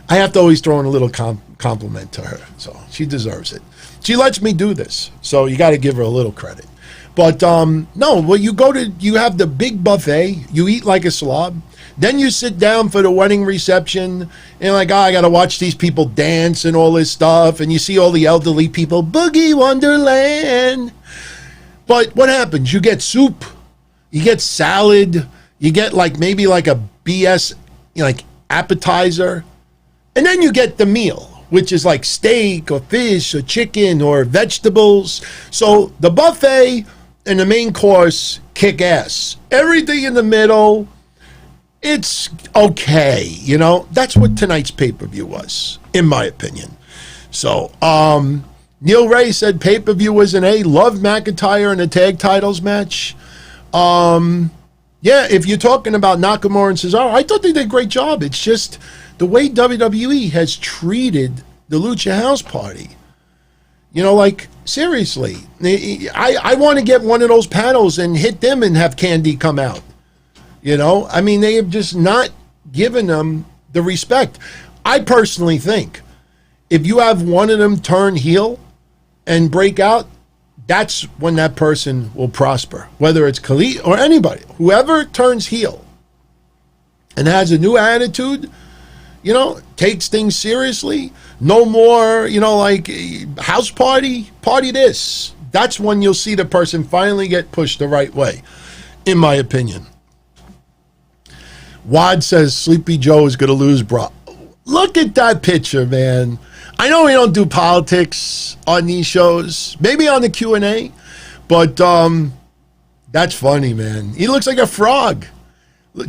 I have to always throw in a little compliment to her. So she deserves it. She lets me do this. So you got to give her a little credit. But no, well, you have the big buffet. You eat like a slob. Then you sit down for the wedding reception and like, I got to watch these people dance and all this stuff. And you see all the elderly people, Boogie Wonderland. But what happens? You get soup, you get salad, you get like maybe like a BS, like appetizer. And then you get the meal, which is like steak or fish or chicken or vegetables. So the buffet and the main course kick ass. Everything in the middle, it's okay. You know, that's what tonight's pay-per-view was, in my opinion. So, Neil Ray said pay-per-view was an A. Loved McIntyre in the tag titles match. Yeah, if you're talking about Nakamura and Cesaro, I thought they did a great job. It's just the way WWE has treated the Lucha House Party. You know, like, seriously. I want to get one of those panels and hit them and have Candy come out. You know, I mean, they have just not given them the respect. I personally think if you have one of them turn heel and break out, that's when that person will prosper. Whether it's Khalid or anybody, whoever turns heel and has a new attitude, you know, takes things seriously, no more, you know, like house party this. That's when you'll see the person finally get pushed the right way, in my opinion. Wad says Sleepy Joe is going to lose, bro. Look at that picture, man. I know we don't do politics on these shows, maybe on the Q&A, but that's funny, man. He looks like a frog.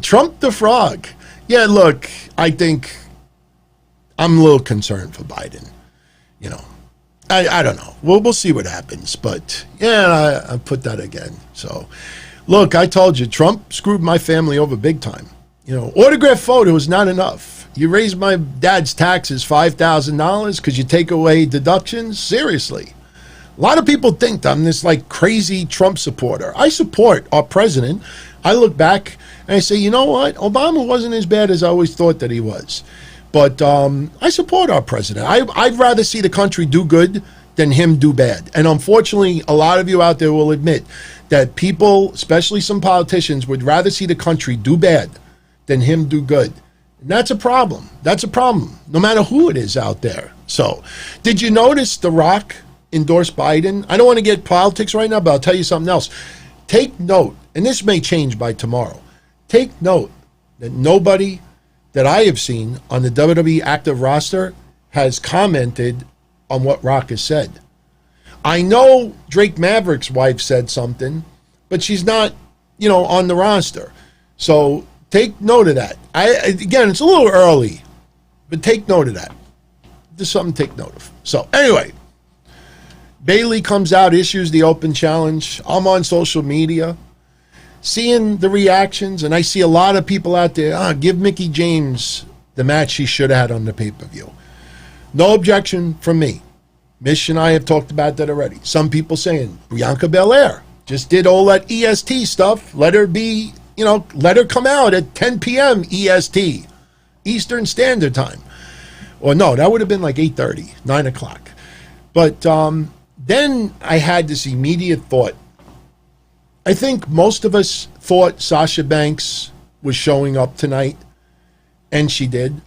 Trump the frog. Yeah, look, I think I'm a little concerned for Biden. You know, I don't know. We'll see what happens, but yeah, I put that again. So, look, I told you, Trump screwed my family over big time. You know, autograph photo is not enough. You raise my dad's taxes $5,000 because you take away deductions? Seriously. A lot of people think I'm this like crazy Trump supporter. I support our president. I look back and I say, you know what? Obama wasn't as bad as I always thought that he was. But I support our president. I'd rather see the country do good than him do bad. And unfortunately, a lot of you out there will admit that people, especially some politicians, would rather see the country do bad than him do good. And that's a problem. That's a problem, no matter who it is out there. So, did you notice The Rock endorsed Biden? I don't want to get politics right now, but I'll tell you something else. Take note, and this may change by tomorrow. Take note that nobody that I have seen on the WWE active roster has commented on what Rock has said. I know Drake Maverick's wife said something, but she's not, you know, on the roster. So, take note of that. Again, it's a little early, but take note of that. There's something to take note of. So, anyway, Bayley comes out, issues the open challenge. I'm on social media, seeing the reactions, and I see a lot of people out there, give Mickie James the match she should have had on the pay-per-view. No objection from me. Mish and I have talked about that already. Some people saying, Bianca Belair just did all that EST stuff. Let her be... You know, let her come out at 10 p.m. EST, Eastern Standard Time. Or no, that would have been like 8:30, 9 o'clock. But then I had this immediate thought. I think most of us thought Sasha Banks was showing up tonight, and she did.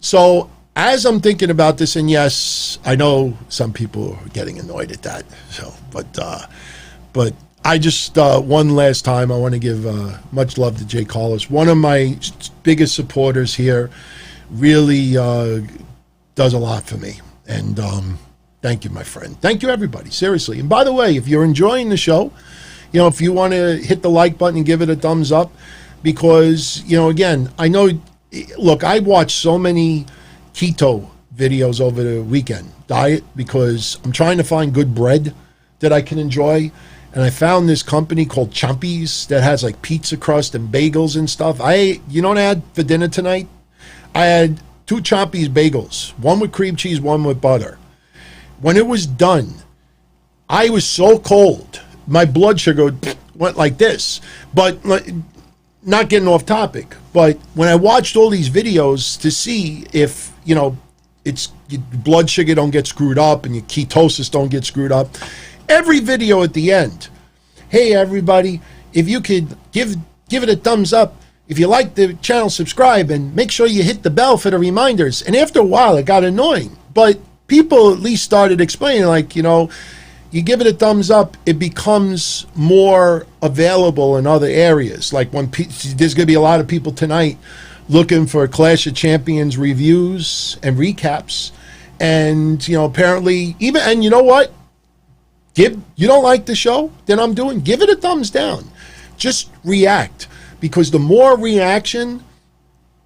So as I'm thinking about this, and yes, I know some people are getting annoyed at that. So, but I just, one last time, I want to give much love to Jay Collis. One of my biggest supporters here, really does a lot for me. And thank you, my friend. Thank you, everybody. Seriously. And by the way, if you're enjoying the show, you know, if you want to hit the like button and give it a thumbs up, because, you know, again, I know, look, I watched so many keto videos over the weekend, diet, because I'm trying to find good bread that I can enjoy. And I found this company called Chumpies that has like pizza crust and bagels and stuff. You know what I had for dinner tonight? I had 2 Chumpies bagels, one with cream cheese, one with butter. When it was done, I was so cold. My blood sugar went like this. But not getting off topic, but when I watched all these videos to see if, you know, it's your blood sugar don't get screwed up and your ketosis don't get screwed up, every video at the end, hey everybody, if you could give it a thumbs up, if you like the channel, subscribe, and make sure you hit the bell for the reminders. And after a while, it got annoying. But people at least started explaining, like, you know, you give it a thumbs up, it becomes more available in other areas. Like when there's going to be a lot of people tonight looking for Clash of Champions reviews and recaps. And, you know, apparently, and you know what? You don't like the show? Then give it a thumbs down. Just react, because the more reaction,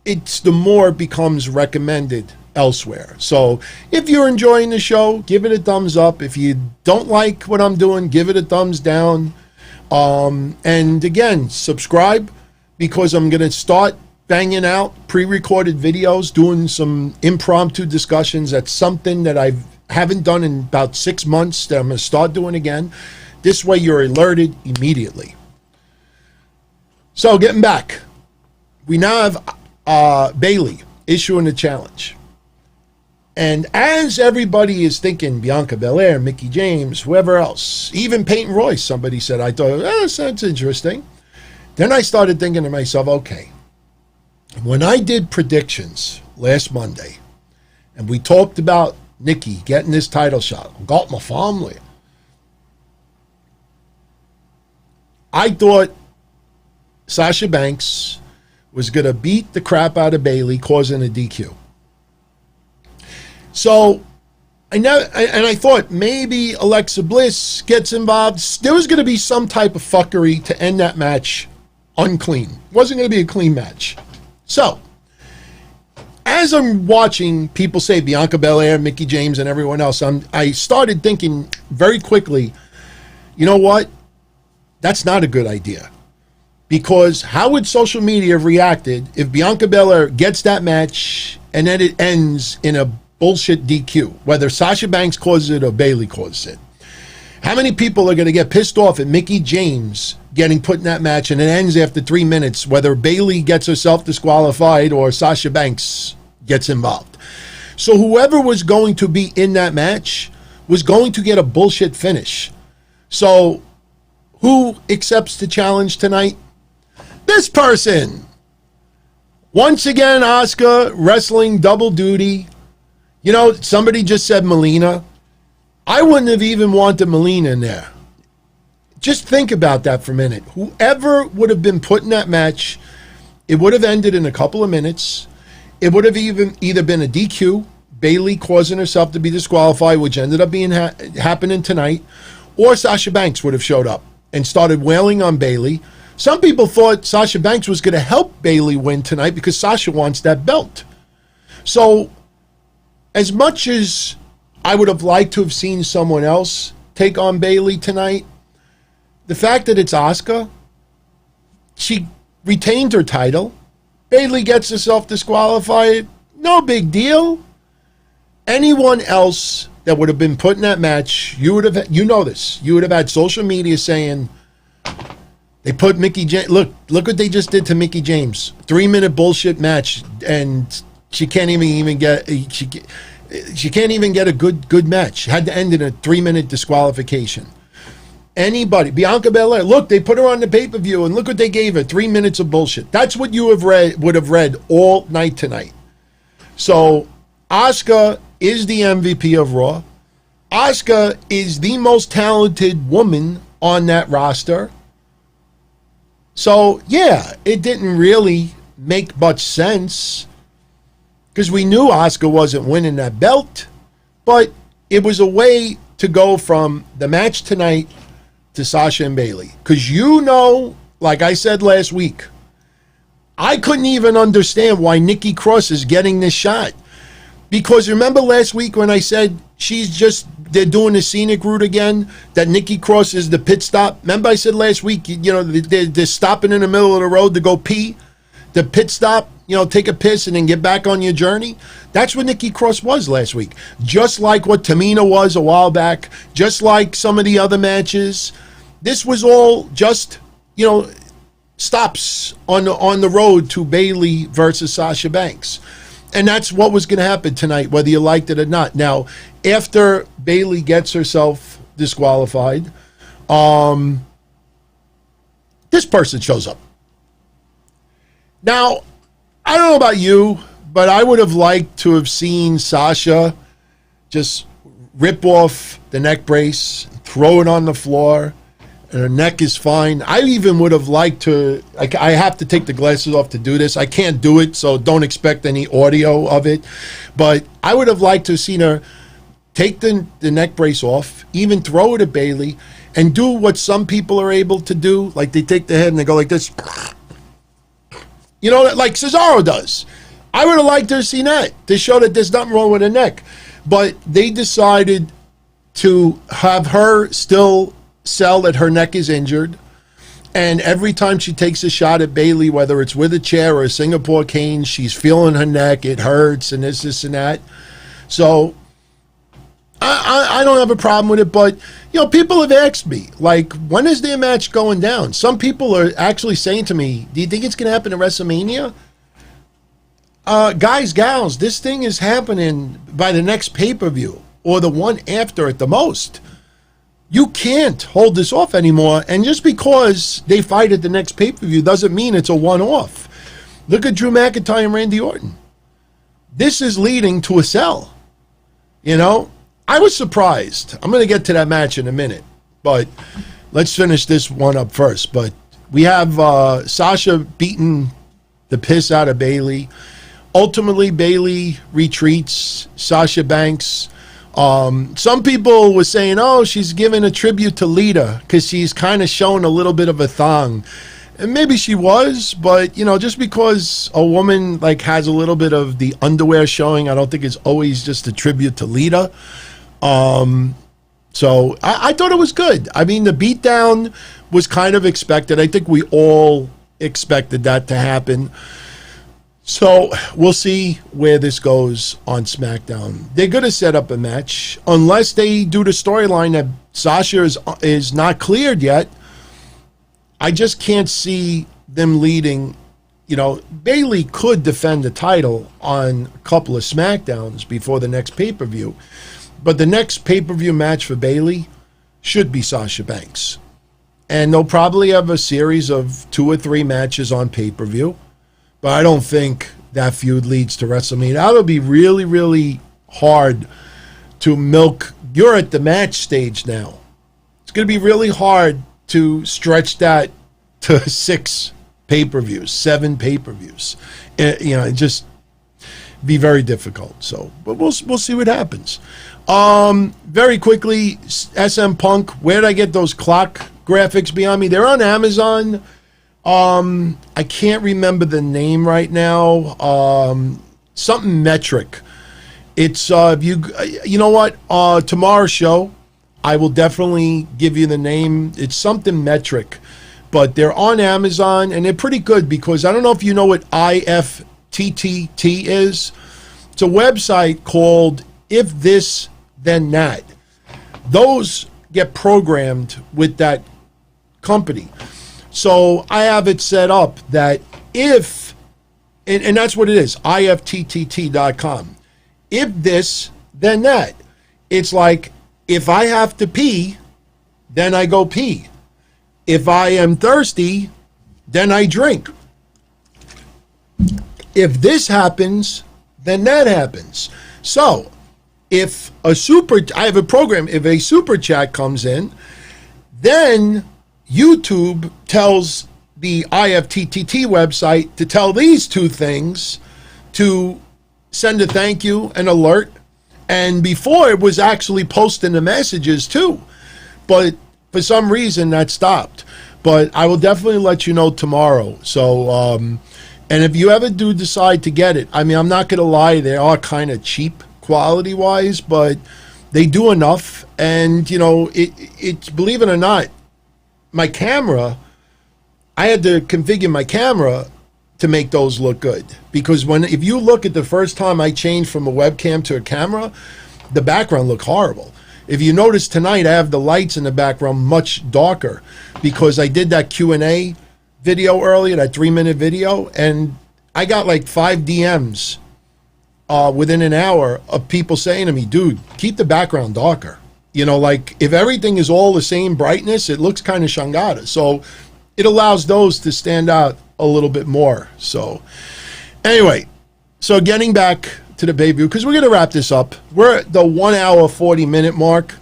the more it becomes recommended elsewhere. So if you're enjoying the show, give it a thumbs up. If you don't like what I'm doing, give it a thumbs down. And again, subscribe, because I'm going to start banging out pre-recorded videos, doing some impromptu discussions. That's something that I haven't done in about 6 months that I'm going to start doing again. This way you're alerted immediately. So getting back, we now have Bayley issuing a challenge. And as everybody is thinking, Bianca Belair, Mickie James, whoever else, even Peyton Royce, somebody said, I thought, that's interesting. Then I started thinking to myself, okay, when I did predictions last Monday, and we talked about Nikki getting this title shot, got my family, I thought Sasha Banks was going to beat the crap out of Bayley, causing a DQ. So I thought maybe Alexa Bliss gets involved. There was going to be some type of fuckery to end that match unclean. It wasn't going to be a clean match. So as I'm watching people say Bianca Belair, Mickie James, and everyone else, I started thinking very quickly, you know what? That's not a good idea. Because how would social media have reacted if Bianca Belair gets that match and then it ends in a bullshit DQ, whether Sasha Banks causes it or Bayley causes it? How many people are going to get pissed off at Mickie James getting put in that match and it ends after 3 minutes, whether Bayley gets herself disqualified or Sasha Banks gets involved? So whoever was going to be in that match was going to get a bullshit finish. So who accepts the challenge tonight? This person. Once again, Asuka wrestling double duty. You know, somebody just said Melina. I wouldn't have even wanted Melina in there. Just think about that for a minute. Whoever would have been put in that match, it would have ended in a couple of minutes. It would have either been a DQ, Bayley causing herself to be disqualified, which ended up being happening tonight, or Sasha Banks would have showed up and started wailing on Bayley. Some people thought Sasha Banks was going to help Bayley win tonight because Sasha wants that belt. So as much as I would have liked to have seen someone else take on Bayley tonight, the fact that it's Asuka, she retained her title. Bayley gets herself disqualified. No big deal. Anyone else that would have been put in that match, you would have, you know this, you would have had social media saying, they put Mickie James, look what they just did to Mickie James. 3-minute bullshit match, and she can't even get she can't even get a good match. Had to end in a 3-minute disqualification. Anybody, Bianca Belair, look, they put her on the pay-per-view, and look what they gave her, 3 minutes of bullshit. That's what you would have read all night tonight. So Asuka is the MVP of Raw. Asuka is the most talented woman on that roster. So, yeah, it didn't really make much sense because we knew Asuka wasn't winning that belt, but it was a way to go from the match tonight to Sasha and Bayley. Because you know, like I said last week, I couldn't even understand why Nikki Cross is getting this shot. Because remember last week when I said they're doing the scenic route again, that Nikki Cross is the pit stop? Remember I said last week, you know, they're stopping in the middle of the road to go pee? The pit stop, you know, take a piss and then get back on your journey? That's what Nikki Cross was last week. Just like what Tamina was a while back, just like some of the other matches. This was all just, you know, stops on the road to Bayley versus Sasha Banks. And that's what was going to happen tonight, whether you liked it or not. Now, after Bayley gets herself disqualified, this person shows up. Now, I don't know about you, but I would have liked to have seen Sasha just rip off the neck brace, throw it on the floor, and her neck is fine. I even would have liked to, I have to take the glasses off to do this. I can't do it, so don't expect any audio of it. But I would have liked to have seen her take the neck brace off, even throw it at Bayley, and do what some people are able to do. Like they take the head and they go like this. You know, like Cesaro does. I would have liked to have seen that to show that there's nothing wrong with her neck. But they decided to have her still sell that her neck is injured. And every time she takes a shot at Bayley, whether it's with a chair or a Singapore cane, she's feeling her neck. It hurts and this and that. So I don't have a problem with it. But, you know, people have asked me, like, when is their match going down? Some people are actually saying to me, do you think it's going to happen at WrestleMania? Guys, gals, this thing is happening by the next pay-per-view or the one after at the most. You can't hold this off anymore. And just because they fight at the next pay-per-view doesn't mean it's a one-off. Look at Drew McIntyre and Randy Orton. This is leading to a sell. You know, I was surprised. I'm going to get to that match in a minute. But let's finish this one up first. But we have Sasha beating the piss out of Bayley. Ultimately, Bayley retreats. Sasha Banks. Some people were saying, oh, she's giving a tribute to Lita because she's kind of showing a little bit of a thong. And maybe she was, but, you know, just because a woman, like, has a little bit of the underwear showing, I don't think it's always just a tribute to Lita. So I thought it was good. I mean, the beatdown was kind of expected. I think we all expected that to happen. So we'll see where this goes on SmackDown. They're going to set up a match unless they do the storyline that Sasha is not cleared yet. I just can't see them leading. You know, Bayley could defend the title on a couple of SmackDowns before the next pay-per-view. But the next pay-per-view match for Bayley should be Sasha Banks. And they'll probably have a series of 2 or 3 matches on pay-per-view. But I don't think that feud leads to WrestleMania. That'll be really, really hard to milk. You're at the match stage now. It's going to be really hard to stretch that to 6 pay-per-views, 7 pay-per-views. You know, it just be very difficult. So, but we'll see what happens. Very quickly, SM Punk. Where did I get those clock graphics behind me? They're on Amazon. I can't remember the name right now. Something metric. It's you know what? Tomorrow's show, I will definitely give you the name. It's something metric, but they're on Amazon and they're pretty good because I don't know if you know what IFTTT is. It's a website called If This Then That. Those get programmed with that company. So I have it set up that if, and that's what it is, IFTTT.com. If this, then that. It's like, if I have to pee, then I go pee. If I am thirsty, then I drink. If this happens, then that happens. So if I have a program, if a super chat comes in, then YouTube tells the IFTTT website to tell these 2 things, to send a thank you, an alert, and before it was actually posting the messages too, but for some reason that stopped. But I will definitely let you know tomorrow. So, and if you ever do decide to get it, I mean, I'm not going to lie, they are kind of cheap quality-wise, but they do enough, and, you know, it's believe it or not, my camera, I had to configure my camera to make those look good. Because if you look at the first time I changed from a webcam to a camera, the background looked horrible. If you notice tonight, I have the lights in the background much darker because I did that Q&A video earlier, that 3-minute video, and I got like 5 DMs within an hour of people saying to me, dude, keep the background darker. You know, like, if everything is all the same brightness, it looks kind of shangada. So it allows those to stand out a little bit more. So anyway, so getting back to the pay-per-view, because we're going to wrap this up. We're at the 1 hour, 40-minute mark.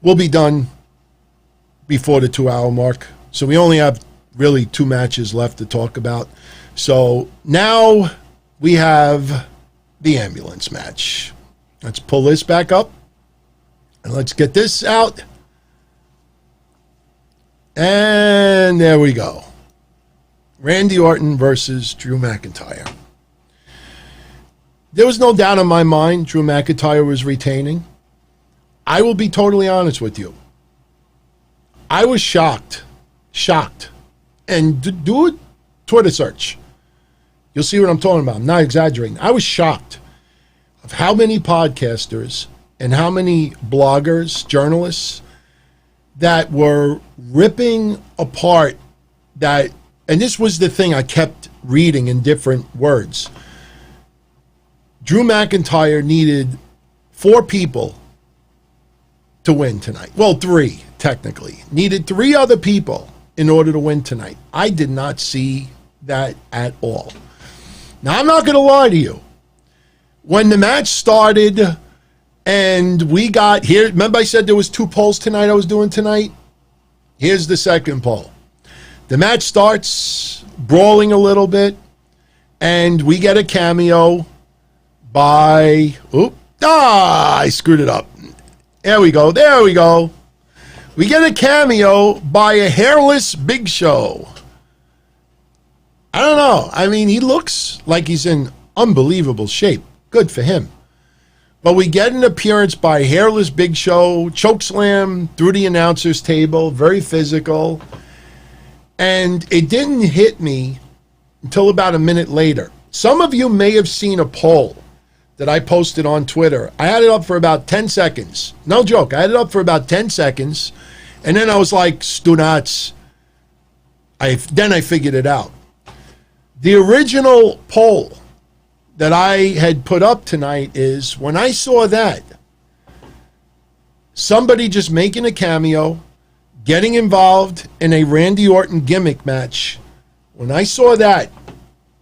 We'll be done before the 2-hour mark. So we only have really 2 matches left to talk about. So now we have the ambulance match. Let's pull this back up. And let's get this out. And there we go. Randy Orton versus Drew McIntyre. There was no doubt in my mind Drew McIntyre was retaining. I will be totally honest with you. I was shocked. Shocked. And do a Twitter search. You'll see what I'm talking about. I'm not exaggerating. I was shocked of how many podcasters and how many bloggers, journalists that were ripping apart that, and this was the thing I kept reading in different words. Drew McIntyre needed 4 people to win tonight. Well, 3, technically. Needed 3 other people in order to win tonight. I did not see that at all. Now, I'm not going to lie to you. When the match started and we got here, remember I said there was 2 polls tonight I was doing tonight? Here's the second poll. The match starts brawling a little bit, and we get a cameo by, I screwed it up. There we go. There we go. We get a cameo by a hairless Big Show. I don't know. I mean, he looks like he's in unbelievable shape. Good for him. But we get an appearance by hairless Big Show, chokeslam through the announcer's table, very physical. And it didn't hit me until about a minute later. Some of you may have seen a poll that I posted on Twitter. I had it up for about 10 seconds. No joke. I had it up for about 10 seconds. And then I was like, stu nuts. Then I figured it out. The original poll that I had put up tonight is, when I saw that, somebody just making a cameo, getting involved in a Randy Orton gimmick match, when I saw that,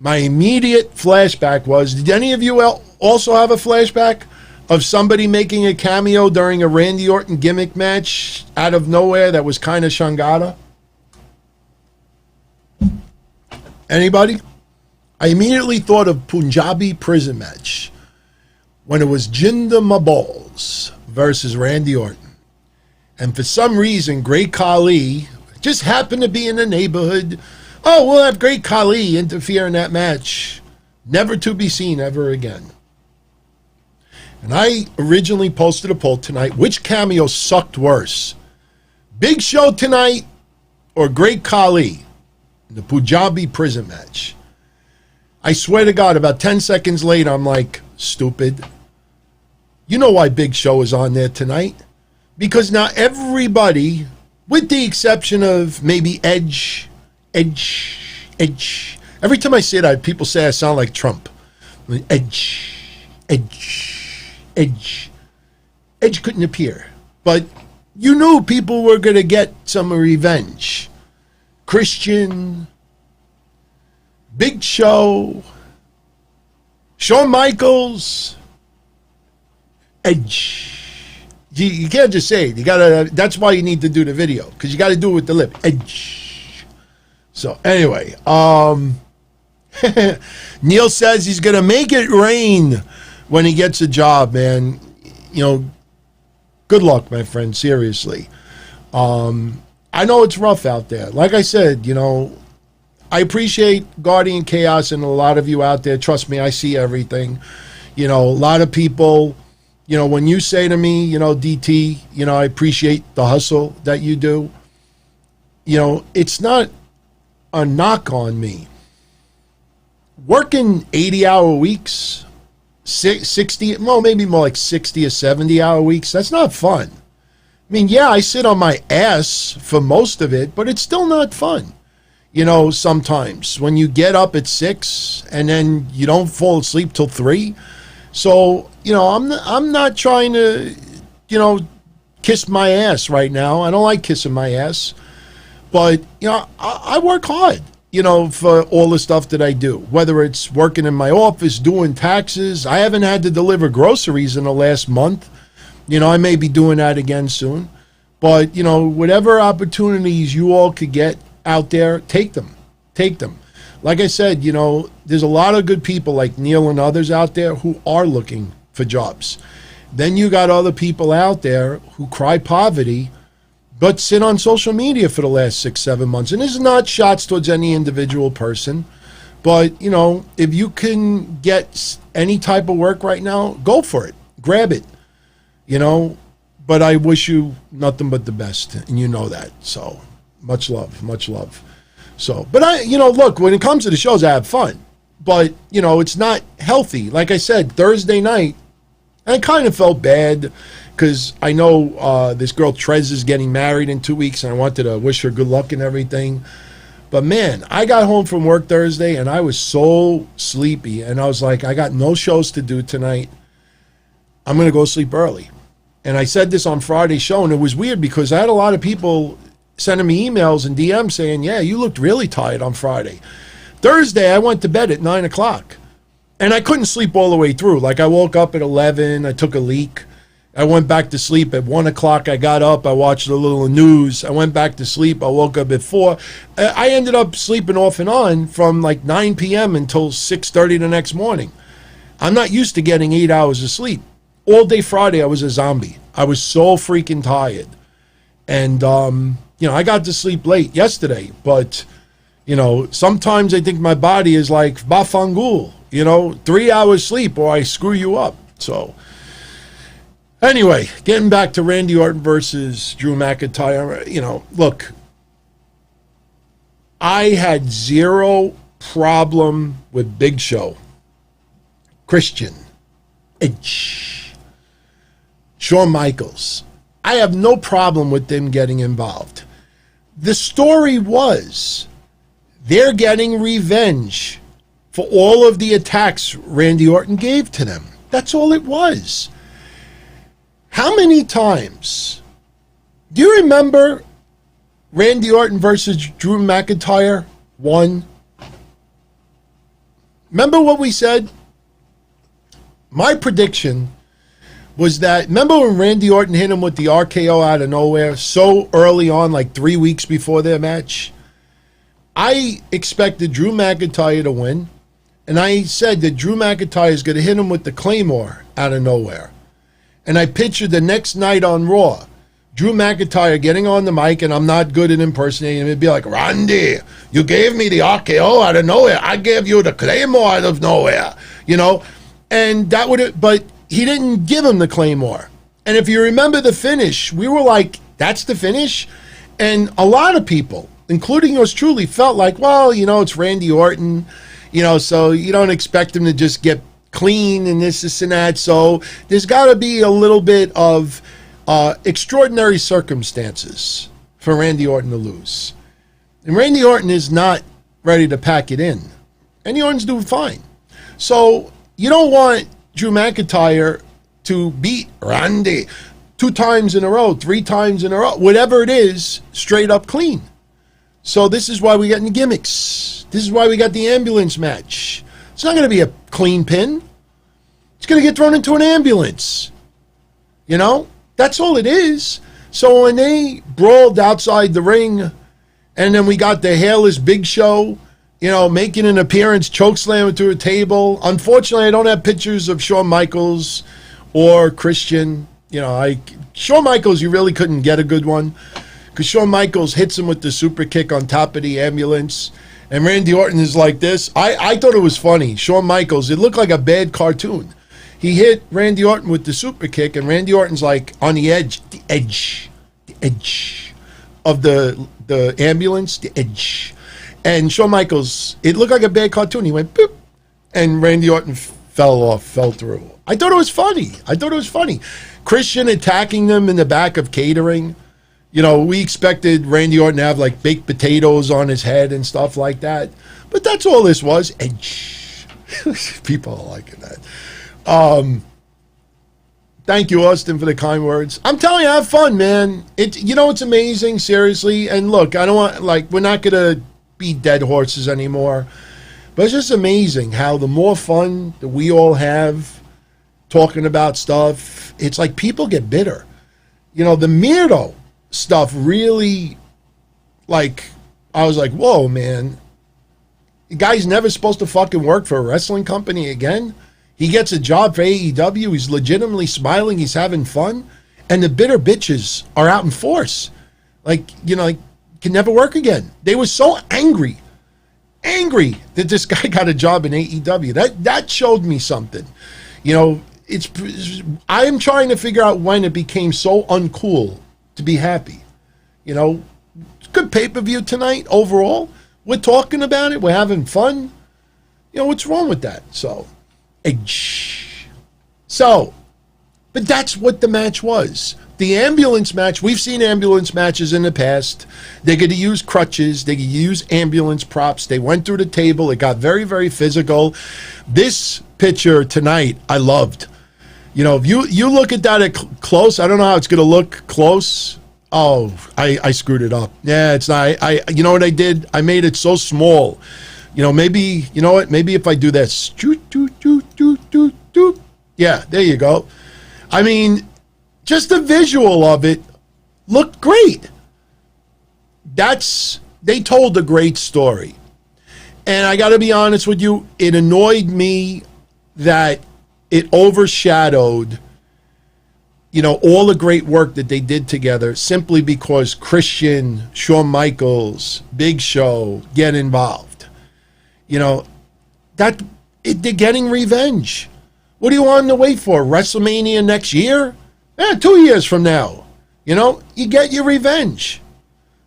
my immediate flashback was, did any of you also have a flashback of somebody making a cameo during a Randy Orton gimmick match out of nowhere that was kind of Shangada? Anybody? I immediately thought of Punjabi prison match when it was Jinder Mahals versus Randy Orton. And for some reason, Great Khali just happened to be in the neighborhood. Oh, we'll have Great Khali interfere in that match. Never to be seen ever again. And I originally posted a poll tonight. Which cameo sucked worse? Big Show tonight or Great Khali in the Punjabi prison match? I swear to God, about 10 seconds later, I'm like, stupid. You know why Big Show is on there tonight? Because now everybody, with the exception of maybe Edge. Every time I say that, people say I sound like Trump. Edge. Edge couldn't appear. But you knew people were going to get some revenge. Christian, Big Show, Shawn Michaels, Edge. You can't just say it. You gotta. That's why you need to do the video, because you got to do it with the lip. Edge. So anyway, Neil says he's gonna make it rain when he gets a job, man. You know, good luck, my friend. Seriously. I know it's rough out there. Like I said, you know, I appreciate Guardian Chaos and a lot of you out there. Trust me, I see everything. You know, a lot of people, you know, when you say to me, you know, DT, you know, I appreciate the hustle that you do. You know, it's not a knock on me. Working 80-hour weeks, 60, well, maybe more like 60 or 70-hour weeks, that's not fun. I mean, yeah, I sit on my ass for most of it, but it's still not fun. You know, sometimes when you get up at 6 and then you don't fall asleep till 3. So, you know, I'm not trying to, you know, kiss my ass right now. I don't like kissing my ass. But, you know, I work hard, you know, for all the stuff that I do. Whether it's working in my office, doing taxes. I haven't had to deliver groceries in the last month. You know, I may be doing that again soon. But, you know, whatever opportunities you all could get out there, take them. Take them. Like I said, you know, there's a lot of good people like Neil and others out there who are looking for jobs. Then you got other people out there who cry poverty, but sit on social media for the last 6-7 months. And this is not shots towards any individual person, but, you know, if you can get any type of work right now, go for it. Grab it, you know. But I wish you nothing but the best, and you know that. So much love, much love. So, but look, when it comes to the shows, I have fun. But, you know, it's not healthy. Like I said, Thursday night, I kind of felt bad because I know this girl Trez is getting married in 2 weeks, and I wanted to wish her good luck and everything. But, man, I got home from work Thursday, and I was so sleepy. And I was like, I got no shows to do tonight. I'm going to go sleep early. And I said this on Friday's show, and it was weird because I had a lot of people sending me emails and DMs saying, yeah, you looked really tired on Friday. Thursday, I went to bed at 9 o'clock. And I couldn't sleep all the way through. Like, I woke up at 11. I took a leak. I went back to sleep at 1 o'clock. I got up. I watched a little news. I went back to sleep. I woke up at 4. I ended up sleeping off and on from like 9 p.m. until 6:30 the next morning. I'm not used to getting 8 hours of sleep. All day Friday, I was a zombie. I was so freaking tired. And, I got to sleep late yesterday. But, sometimes I think my body is like Bafangul. 3 hours sleep or I screw you up. So, anyway, getting back to Randy Orton versus Drew McIntyre. Look, I had zero problem with Big Show, Christian, Edge, Shawn Michaels. I have no problem with them getting involved. The story was they're getting revenge for all of the attacks Randy Orton gave to them. That's all it was. How many times do you remember Randy Orton versus Drew McIntyre 1? Remember what we said? My prediction was that, remember when Randy Orton hit him with the RKO out of nowhere so early on, like 3 weeks before their match? I expected Drew McIntyre to win, and I said that Drew McIntyre is going to hit him with the Claymore out of nowhere. And I pictured the next night on Raw, Drew McIntyre getting on the mic, and I'm not good at impersonating him. It'd be like, Randy, you gave me the RKO out of nowhere. I gave you the Claymore out of nowhere, And that would have, but he didn't give him the Claymore. And if you remember the finish, we were like, that's the finish? And a lot of people, including yours truly, felt like, well, it's Randy Orton, so you don't expect him to just get clean and this and that. So there's got to be a little bit of extraordinary circumstances for Randy Orton to lose. And Randy Orton is not ready to pack it in. Randy Orton's doing fine. So you don't want Drew McIntyre to beat Randy 2 times in a row, 3 times in a row, whatever it is, straight up clean. So this is why we got the gimmicks. This is why we got the ambulance match. It's not going to be a clean pin. It's going to get thrown into an ambulance. That's all it is. So when they brawled outside the ring, and then we got the hairless Big Show, making an appearance, chokeslam into a table. Unfortunately, I don't have pictures of Shawn Michaels or Christian. Shawn Michaels, you really couldn't get a good one because Shawn Michaels hits him with the super kick on top of the ambulance. And Randy Orton is like this. I thought it was funny. Shawn Michaels, it looked like a bad cartoon. He hit Randy Orton with the super kick, and Randy Orton's like on the edge of the ambulance, the edge. And Shawn Michaels, it looked like a bad cartoon. He went, boop, and Randy Orton fell through. I thought it was funny. Christian attacking them in the back of catering. We expected Randy Orton to have like baked potatoes on his head and stuff like that. But that's all this was. Edge. People are liking that. Thank you, Austin, for the kind words. I'm telling you, have fun, man. It's amazing, seriously. And look, I don't want, we're not going to beat dead horses anymore. But it's just amazing how the more fun that we all have talking about stuff, it's like people get bitter. The Mirdo stuff really, I was like, whoa, man. The guy's never supposed to fucking work for a wrestling company again. He gets a job for AEW. He's legitimately smiling. He's having fun. And the bitter bitches are out in force. Like, can never work again. They were so angry that this guy got a job in AEW. That showed me something. I am trying to figure out when it became so uncool to be happy. Good pay-per-view tonight overall. We're talking about it. We're having fun. What's wrong with that? But that's what the match was. The ambulance match, we've seen ambulance matches in the past. They get to use crutches. They get to use ambulance props. They went through the table. It got very, very physical. This picture tonight, I loved. If you look at that close, I don't know how it's going to look close. Oh, I screwed it up. Yeah, it's not. You know what I did? I made it so small. Maybe, maybe if I do this. Yeah, there you go. I mean, just the visual of it looked great. They told a great story. And I got to be honest with you, it annoyed me that it overshadowed, all the great work that they did together simply because Christian, Shawn Michaels, Big Show get involved. They're getting revenge. What do you want them to wait for? WrestleMania next year? 2 years from now. You get your revenge.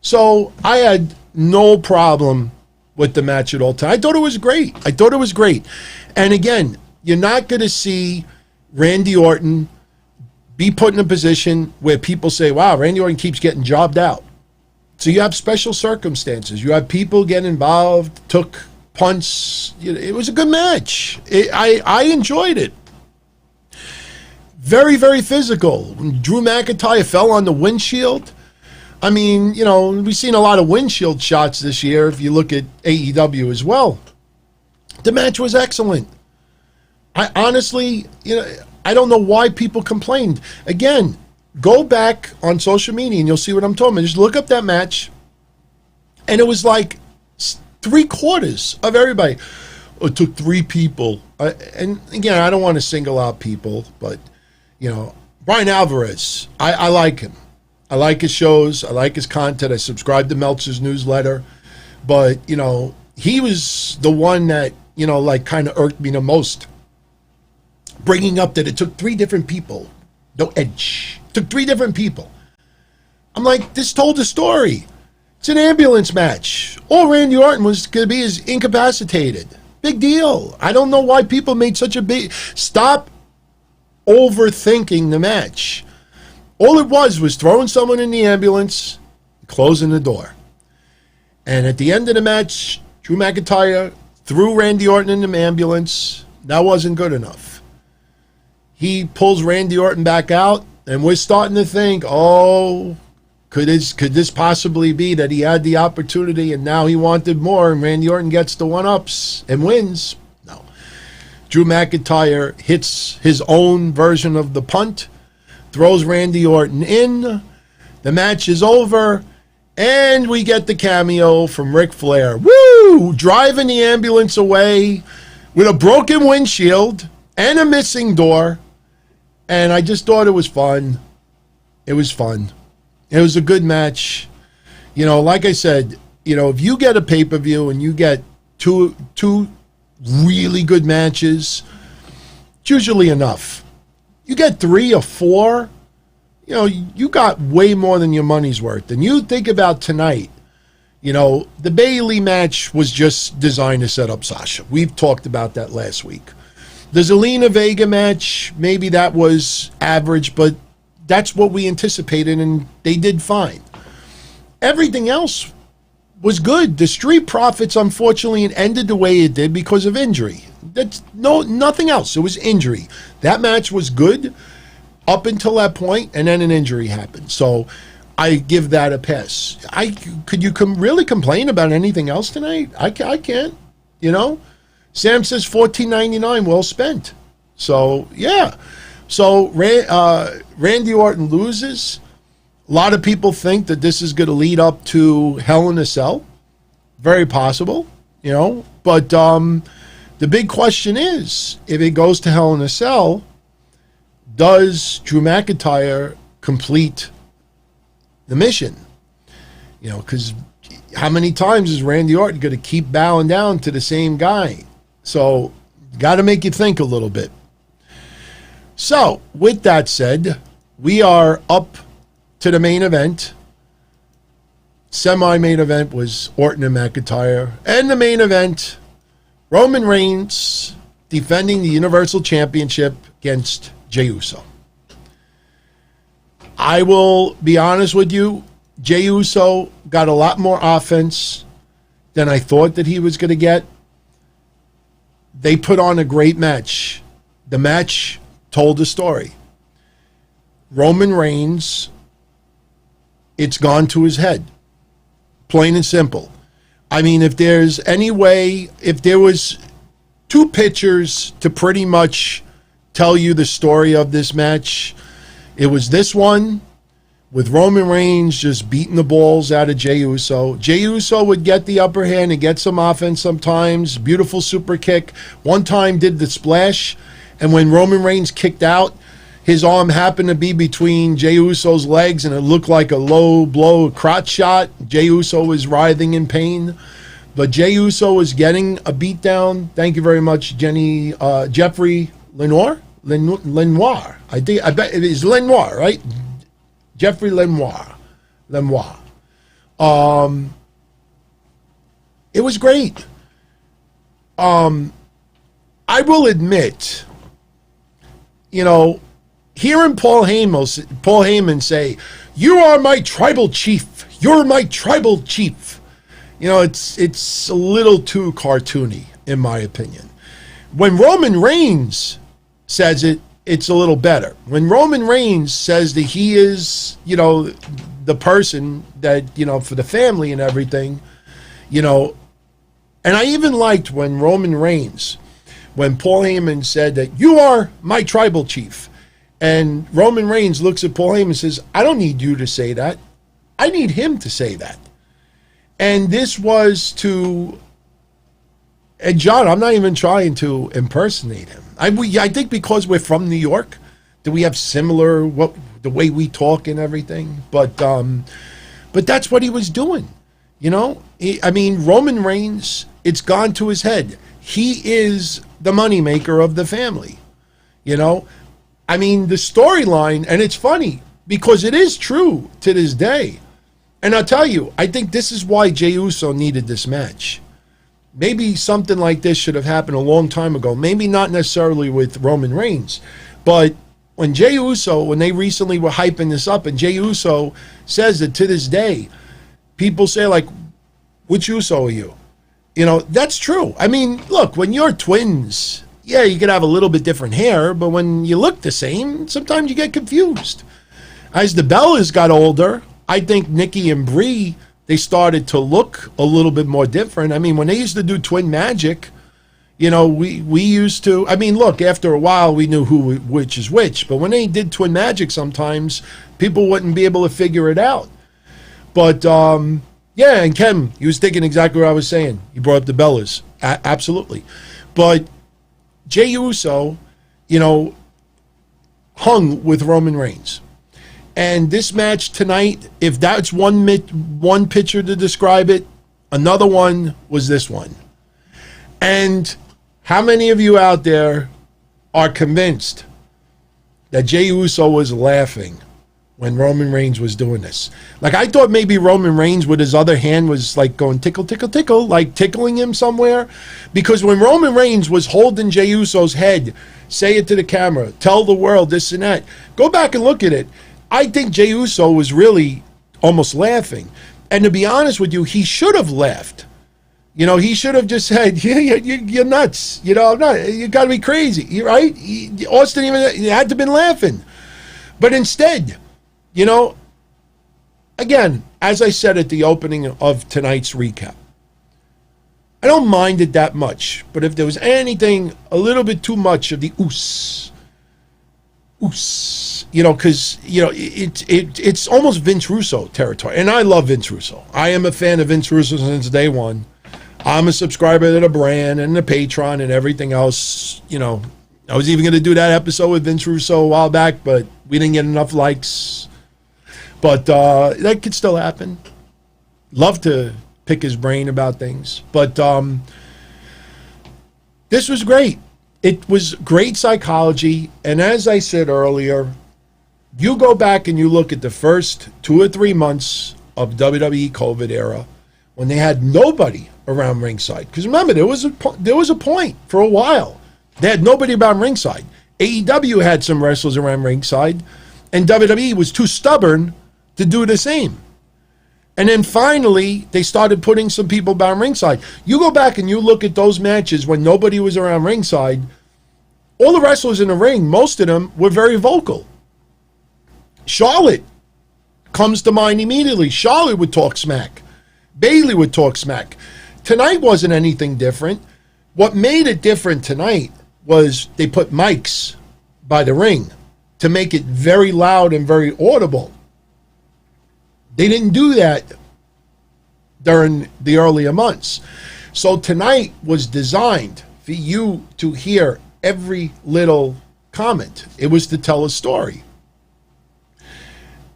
So I had no problem with the match at all time. I thought it was great. And again, you're not going to see Randy Orton be put in a position where people say, wow, Randy Orton keeps getting jobbed out. So you have special circumstances. You have people get involved, took punts. It was a good match. I enjoyed it. Very, very physical. When Drew McIntyre fell on the windshield. I mean, we've seen a lot of windshield shots this year if you look at AEW as well. The match was excellent. I honestly, I don't know why people complained. Again, go back on social media and you'll see what I'm talking about. Just look up that match. And it was like 3/4 of everybody. It took 3 people. And again, I don't want to single out people, but, Brian Alvarez, I like him. I like his shows. I like his content. I subscribe to Meltzer's newsletter. But, he was the one that, kind of irked me the most. Bringing up that it took 3 different people. No edge. It took 3 different people. I'm like, this told a story. It's an ambulance match. All Randy Orton was going to be is incapacitated. Big deal. I don't know why people made such a big... Stop overthinking the match. All it was throwing someone in the ambulance, closing the door. And at the end of the match, Drew McIntyre threw Randy Orton in the ambulance. That wasn't good enough. He pulls Randy Orton back out, and we're starting to think, could this possibly be that he had the opportunity and now he wanted more, and Randy Orton gets the one-ups and wins? No. Drew McIntyre hits his own version of the punt, throws Randy Orton in. The match is over, and we get the cameo from Ric Flair. Woo! Driving the ambulance away with a broken windshield and a missing door. And I just thought it was fun. It was fun. It was a good match. Like I said, if you get a pay-per-view and you get two really good matches, it's usually enough. You get 3 or 4, you got way more than your money's worth. And you think about tonight, the Bayley match was just designed to set up Sasha. We've talked about that last week. The Zelina Vega match, maybe that was average, but that's what we anticipated, and they did fine. Everything else was good. The Street Profits, unfortunately, it ended the way it did because of injury. That's nothing else. It was injury. That match was good up until that point, and then an injury happened. So I give that a pass. Could you really complain about anything else tonight? I can't. Sam says $14.99, well spent. So yeah. So Randy Orton loses. A lot of people think that this is going to lead up to Hell in a Cell. Very possible, But The big question is, if it goes to Hell in a Cell, does Drew McIntyre complete the mission? You know, because how many times is Randy Orton going to keep bowing down to the same guy? So, got to make you think a little bit. So, with that said, we are up to the main event. Semi-main event was Orton and McIntyre. And the main event, Roman Reigns defending the Universal Championship against Jey Uso. I will be honest with you, Jey Uso got a lot more offense than I thought that he was going to get. They put on a great match. The match told the story. Roman Reigns, it's gone to his head. Plain and simple. I mean, if there's any way, if there was two pictures to pretty much tell you the story of this match, it was this one with Roman Reigns just beating the balls out of Jey Uso. Jey Uso would get the upper hand and get some offense sometimes. Beautiful super kick. One time did the splash, and when Roman Reigns kicked out, his arm happened to be between Jey Uso's legs, and it looked like a low blow crotch shot. Jey Uso was writhing in pain, but Jey Uso was getting a beatdown. Thank you very much, Jeffrey Lenoir. Lenoir. I bet it is Lenoir, right? Jeffrey Lenoir. It was great. I will admit, you know, hearing Paul Heyman say, "You are my tribal chief. You're my tribal chief." You know, it's a little too cartoony, in my opinion. When Roman Reigns says it, it's a little better. When Roman Reigns says that he is, you know, the person that, you know, for the family and everything, you know, and I even liked when Roman Reigns, when Paul Heyman said that you are my tribal chief. And Roman Reigns looks at Paul Heyman and says, I don't need you to say that. I need him to say that. And this was to, and John, I'm not even trying to impersonate him. I think because we're from New York, that we have similar, the way we talk and everything. But that's what he was doing. You know, Roman Reigns, it's gone to his head. He is the moneymaker of the family. You know, I mean, the storyline, and it's funny because it is true to this day. And I'll tell you, I think this is why Jey Uso needed this match. Maybe something like this should have happened a long time ago. Maybe not necessarily with Roman Reigns. But when Jey Uso, when they recently were hyping this up, and Jey Uso says that to this day, people say, like, which Uso are you? You know, that's true. I mean, look, when you're twins, yeah, you could have a little bit different hair, but when you look the same, sometimes you get confused. As the Bellas got older, I think Nikki and Brie, they started to look a little bit more different. I mean, when they used to do Twin Magic, you know, we used to, I mean, look, after a while, we knew which is which. But when they did Twin Magic sometimes, people wouldn't be able to figure it out. But, yeah, and Ken, he was thinking exactly what I was saying. He brought up the Bellas. Absolutely. But Jey Uso, you know, hung with Roman Reigns. And this match tonight, if that's one picture to describe it, another one was this one. And how many of you out there are convinced that Jey Uso was laughing when Roman Reigns was doing this? Like, I thought maybe Roman Reigns with his other hand was like going tickle, tickle, tickle, like tickling him somewhere. Because when Roman Reigns was holding Jey Uso's head, say it to the camera, tell the world this and that, go back and look at it. I think Jey Uso was really almost laughing. And to be honest with you, he should have laughed. You know, he should have just said, yeah, you're nuts. You know, you got to be crazy, right? Austin he had to have been laughing. But instead, you know, again, as I said at the opening of tonight's recap, I don't mind it that much. But if there was anything a little bit too much of the oos, you know, because, you know, it's almost Vince Russo territory. And I love Vince Russo. I am a fan of Vince Russo since day one. I'm a subscriber to the brand and the Patreon and everything else. You know, I was even going to do that episode with Vince Russo a while back, but we didn't get enough likes. But that could still happen. Love to pick his brain about things. But this was great. It was great psychology. And as I said earlier, you go back and you look at the first 2 or 3 months of WWE COVID era when they had nobody around ringside. Because remember, there was a point for a while. They had nobody around ringside. AEW had some wrestlers around ringside, and WWE was too stubborn to do the same. And then finally, they started putting some people around ringside. You go back and you look at those matches when nobody was around ringside, all the wrestlers in the ring, most of them were very vocal. Charlotte comes to mind immediately. Charlotte would talk smack. Bayley would talk smack. Tonight wasn't anything different. What made it different tonight was they put mics by the ring to make it very loud and very audible. They didn't do that during the earlier months. So tonight was designed for you to hear every little comment. It was to tell a story.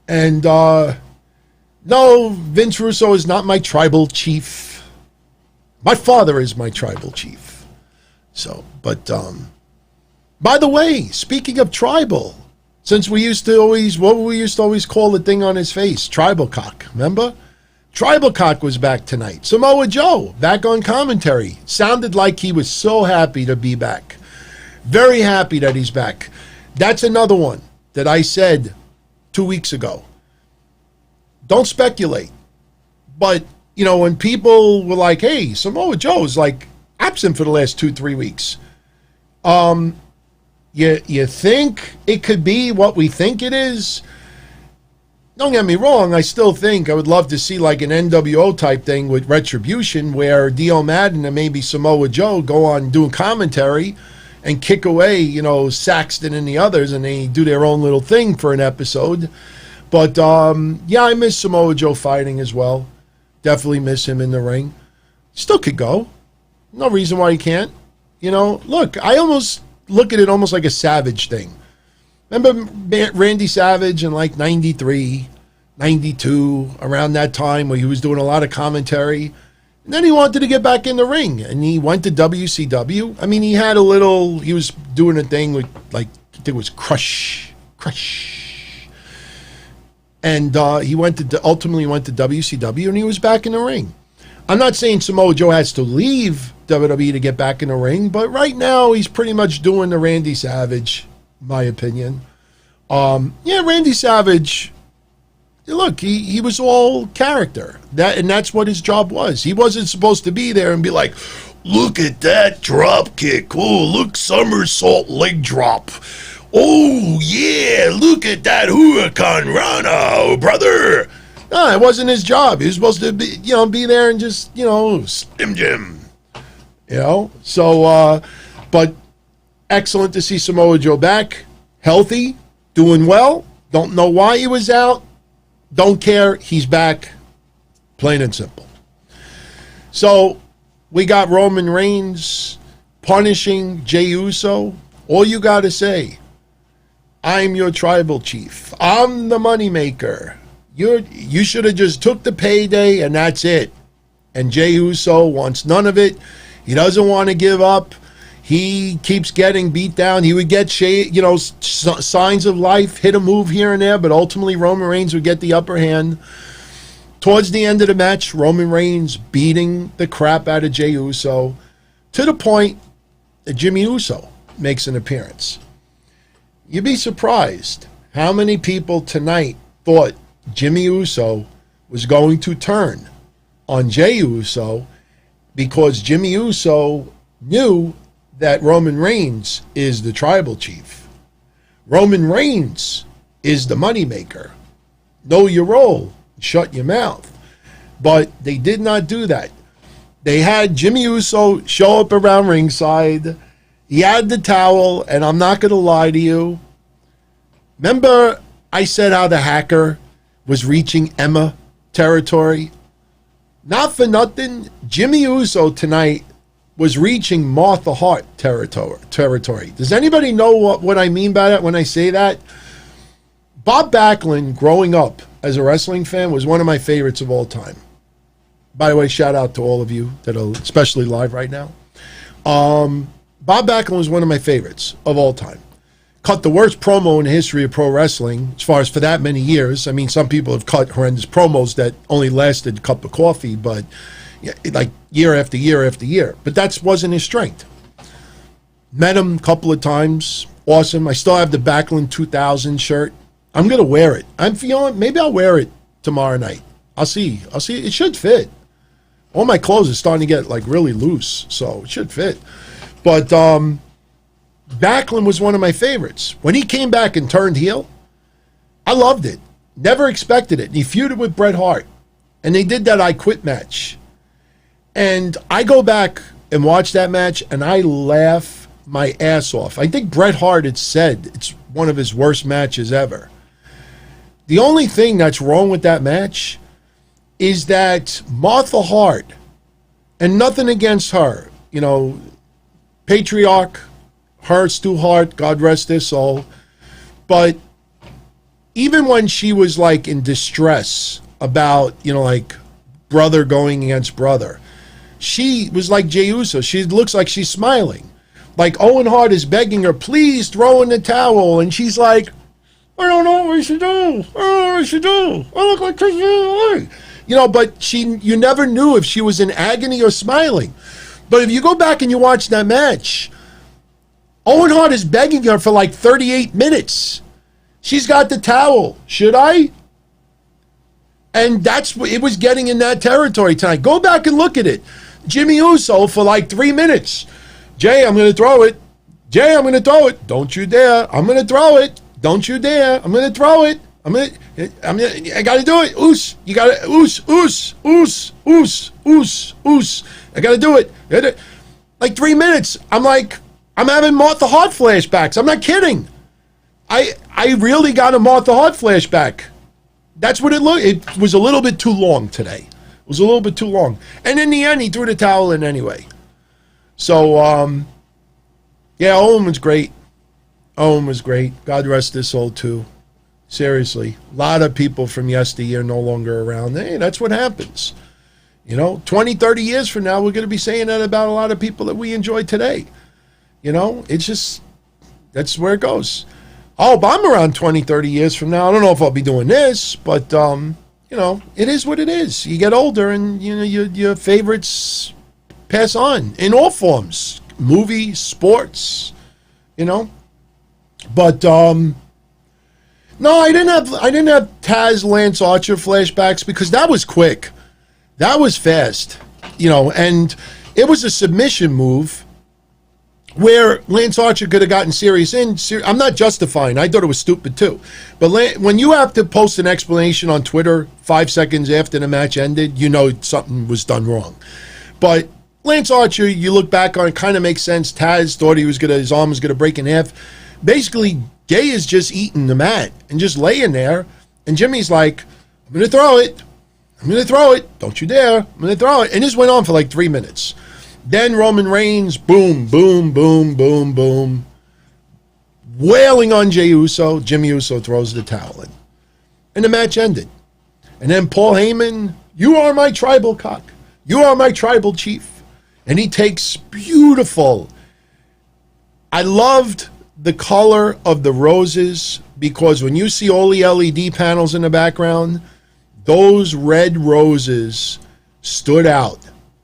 And no, Vince Russo is not my tribal chief. My father is my tribal chief. So, but by the way, speaking of tribal, since we used to always, what we used to always call the thing on his face, tribal cock, remember? Tribal cock was back tonight. Samoa Joe, back on commentary. Sounded like he was so happy to be back. Very happy that he's back. That's another one that I said 2 weeks ago. Don't speculate. But, you know, when people were like, hey, Samoa Joe's like absent for the last 2-3 weeks. You think it could be what we think it is? Don't get me wrong, I still think I would love to see like an NWO type thing with Retribution where Dio Madden and maybe Samoa Joe go on doing commentary and kick away, you know, Saxton and the others, and they do their own little thing for an episode. But, yeah, I miss Samoa Joe fighting as well. Definitely miss him in the ring. Still could go. No reason why he can't. You know, look, I almost look at it almost like a Savage thing. Remember Randy Savage in like 93, 92, around that time where he was doing a lot of commentary. And then he wanted to get back in the ring, and he went to WCW. I mean, he was doing a thing with, like, I think it was Crush. And he ultimately went to WCW, and he was back in the ring. I'm not saying Samoa Joe has to leave WWE to get back in the ring, but right now he's pretty much doing the Randy Savage, in my opinion. Yeah, Randy Savage, look, he was all character. And that's what his job was. He wasn't supposed to be there and be like, look at that drop kick. Oh, look, somersault leg drop. Oh, yeah, look at that Huracan Rana, brother. No, it wasn't his job. He was supposed to be there and just, Slim Jim. So, but excellent to see Samoa Joe back, healthy, doing well. Don't know why he was out. Don't care. He's back, plain and simple. So, we got Roman Reigns punishing Jey Uso. All you got to say, I'm your tribal chief. I'm the moneymaker. You should have just took the payday and that's it. And Jey Uso wants none of it. He doesn't want to give up. He keeps getting beat down. He would get signs of life, hit a move here and there, but ultimately Roman Reigns would get the upper hand. Towards the end of the match, Roman Reigns beating the crap out of Jey Uso to the point that Jimmy Uso makes an appearance. You'd be surprised how many people tonight thought Jimmy Uso was going to turn on Jey Uso because Jimmy Uso knew that Roman Reigns is the tribal chief. Roman Reigns is the moneymaker. Know your role. Shut your mouth. But they did not do that. They had Jimmy Uso show up around ringside. He had the towel, and I'm not going to lie to you. Remember I said how the hacker was reaching Emma territory? Not for nothing, Jimmy Uso tonight was reaching Martha Hart territory. Does anybody know what I mean by that when I say that? Bob Backlund, growing up as a wrestling fan, was one of my favorites of all time. By the way, shout out to all of you that are especially live right now. Bob Backlund was one of my favorites of all time. Cut the worst promo in the history of pro wrestling, as far as for that many years. I mean, some people have cut horrendous promos that only lasted a cup of coffee, but like year after year after year. But that wasn't his strength. Met him a couple of times. Awesome. I still have the Backlund 2000 shirt. I'm going to wear it. I'm feeling, maybe I'll wear it tomorrow night. I'll see. It should fit. All my clothes are starting to get like really loose, so it should fit. But Backlund was one of my favorites. When he came back and turned heel, I loved it. Never expected it. He feuded with Bret Hart, and they did that I Quit match. And I go back and watch that match, and I laugh my ass off. I think Bret Hart had said it's one of his worst matches ever. The only thing that's wrong with that match is that Martha Hart, and nothing against her, you know, patriarch, her, Stu Hart, God rest his soul, but even when she was like in distress about, you know, like brother going against brother, she was like Jey Uso. She looks like she's smiling. Like Owen Hart is begging her, please throw in the towel, and she's like, I don't know what I should do. I don't know what I should do. I look like Christian. You know, but you never knew if she was in agony or smiling. But if you go back and you watch that match, Owen Hart is begging her for like 38 minutes. She's got the towel. Should I? And that's what it was getting in that territory tonight. Go back and look at it. Jimmy Uso for like 3 minutes. Jay, I'm going to throw it. Jay, I'm going to throw it. Don't you dare. I'm going to throw it. Don't you dare. I'm going to throw it. I got to do it. Oos. You got to, oos. I got to do it. Like 3 minutes. I'm having Martha Hart flashbacks. I'm not kidding. I really got a Martha Hart flashback. That's what it looked. It was a little bit too long today. It was a little bit too long. And in the end, he threw the towel in anyway. So, yeah, Owen was great. Owen was great. God rest his soul, too. Seriously. A lot of people from yesteryear no longer around. Hey, that's what happens. You know, 20, 30 years from now, we're going to be saying that about a lot of people that we enjoy today. You know, it's just, that's where it goes. Oh, but I'm around 20, 30 years from now. I don't know if I'll be doing this, but, you know, it is what it is. You get older and, you know, your favorites pass on in all forms. Movies, sports, you know. But, no, I didn't have Taz Lance Archer flashbacks because that was quick. That was fast, you know, and it was a submission move where Lance Archer could have gotten serious in. I'm not justifying. I thought it was stupid too. But when you have to post an explanation on Twitter 5 seconds after the match ended, you know something was done wrong. But Lance Archer, you look back on it, kind of makes sense. Taz thought his arm was going to break in half. Basically, Gay is just eating the mat and just laying there. And Jimmy's like, I'm going to throw it. I'm going to throw it. Don't you dare. I'm going to throw it. And this went on for like 3 minutes. Then Roman Reigns, boom, boom, boom, boom, boom. Wailing on Jey Uso. Jimmy Uso throws the towel in. And the match ended. And then Paul Heyman, you are my tribal cock. You are my tribal chief. And he takes beautiful. I loved the color of the roses because when you see all the LED panels in the background, those red roses stood out.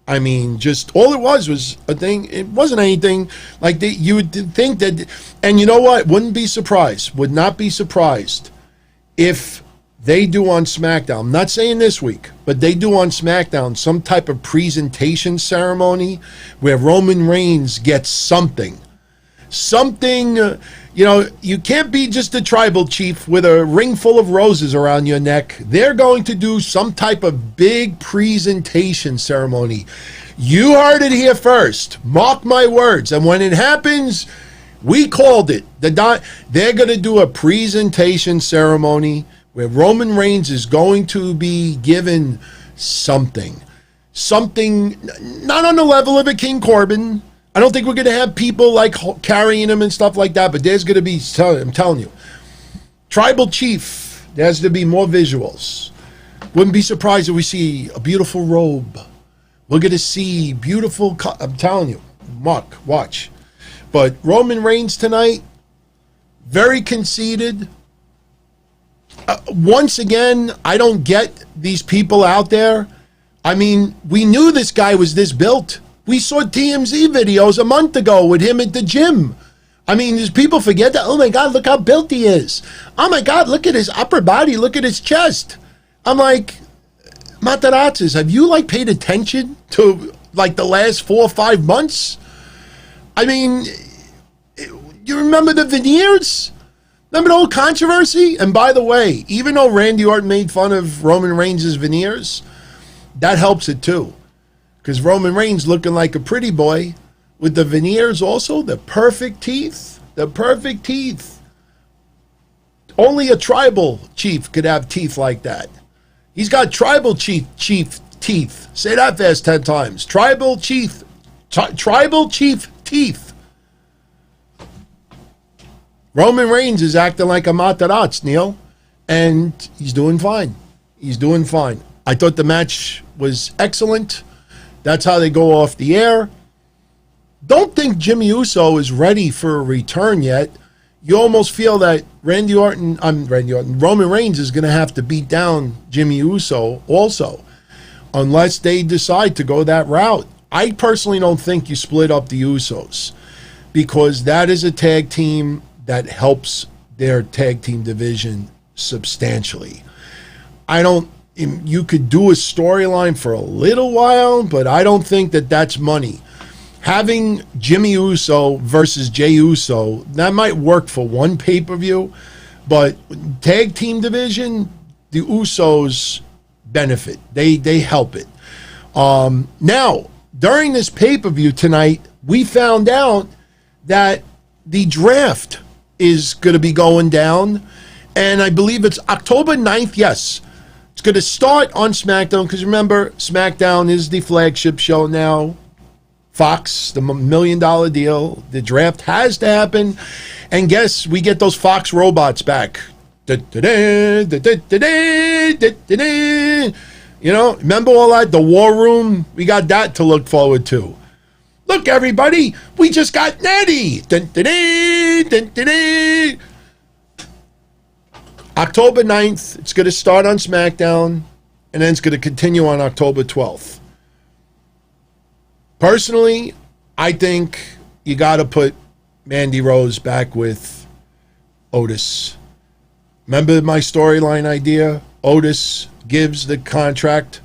I mean, just all it was a thing. It wasn't anything like you would think that. And you know what? Would not be surprised if they do on SmackDown. I'm not saying this week, but they do on SmackDown some type of presentation ceremony where Roman Reigns gets something. You know, you can't be just a tribal chief with a ring full of roses around your neck. They're going to do some type of big presentation ceremony. You heard it here first. Mark my words. And when it happens, we called it. They're going to do a presentation ceremony where Roman Reigns is going to be given something. something, not on the level of a King Corbin. I don't think we're going to have people like carrying him and stuff like that, but there's going to be, I'm telling you, Tribal Chief, there's going to be more visuals. Wouldn't be surprised if we see a beautiful robe. We're going to see beautiful, I'm telling you, Mark, watch. But Roman Reigns tonight, very conceited. Once again, I don't get these people out there. I mean, we knew this guy was this built. We saw TMZ videos a month ago with him at the gym. I mean, does people forget that? Oh my God, look how built he is. Oh my God, look at his upper body. Look at his chest. I'm like, Matarazzis, have you like paid attention to like the last 4 or 5 months? I mean, you remember the veneers? Remember the whole controversy? And by the way, even though Randy Orton made fun of Roman Reigns' veneers, that helps it too. Because Roman Reigns looking like a pretty boy with the veneers also, the perfect teeth. The perfect teeth. Only a tribal chief could have teeth like that. He's got tribal chief teeth. Say that fast 10 times. Tribal chief teeth. Roman Reigns is acting like a Matarazzi, Neil, and he's doing fine. He's doing fine. I thought the match was excellent. That's how they go off the air. Don't think Jimmy Uso is ready for a return yet. You almost feel that Roman Reigns is going to have to beat down Jimmy Uso also, unless they decide to go that route. I personally don't think you split up the Usos, because that is a tag team that helps their tag team division substantially. You could do a storyline for a little while, but I don't think that that's money. Having Jimmy Uso versus Jey Uso, that might work for one pay-per-view, but tag team division, the Usos benefit. They help it. Now, during this pay-per-view tonight, we found out that the draft is going to be going down, and I believe it's October 9th, yes. It's going to start on SmackDown, because remember, SmackDown is the flagship show now. Fox, the $1 million deal. The draft has to happen. And guess we get those Fox robots back. You know, remember all that? The War Room? We got that to look forward to. Look, everybody, we just got Natty. October 9th, it's going to start on SmackDown, and then it's going to continue on October 12th. Personally, I think you got to put Mandy Rose back with Otis. Remember my storyline idea? Otis gives the contract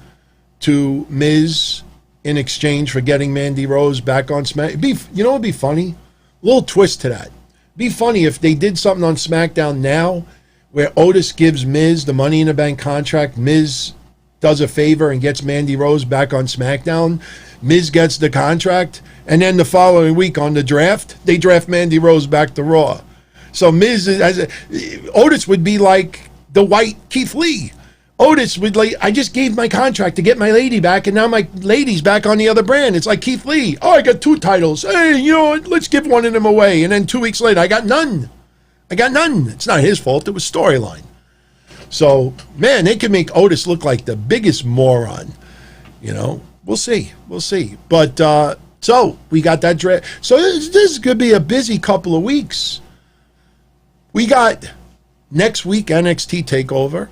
to Miz in exchange for getting Mandy Rose back on SmackDown. You know what would be funny? A little twist to that. Be funny if they did something on SmackDown now where Otis gives Miz the Money in the Bank contract. Miz does a favor and gets Mandy Rose back on SmackDown. Miz gets the contract, and then the following week on the draft, they draft Mandy Rose back to Raw. So Otis would be like the white Keith Lee. Otis would like, I just gave my contract to get my lady back, and now my lady's back on the other brand. It's like Keith Lee. Oh, I got 2 titles. Hey, you know what? Let's give one of them away. And then 2 weeks later, I got none. It's not his fault. It was storyline. So, man, they can make Otis look like the biggest moron. You know, we'll see. But, so, we got that draft. So, this is going to be a busy couple of weeks. We got next week NXT TakeOver.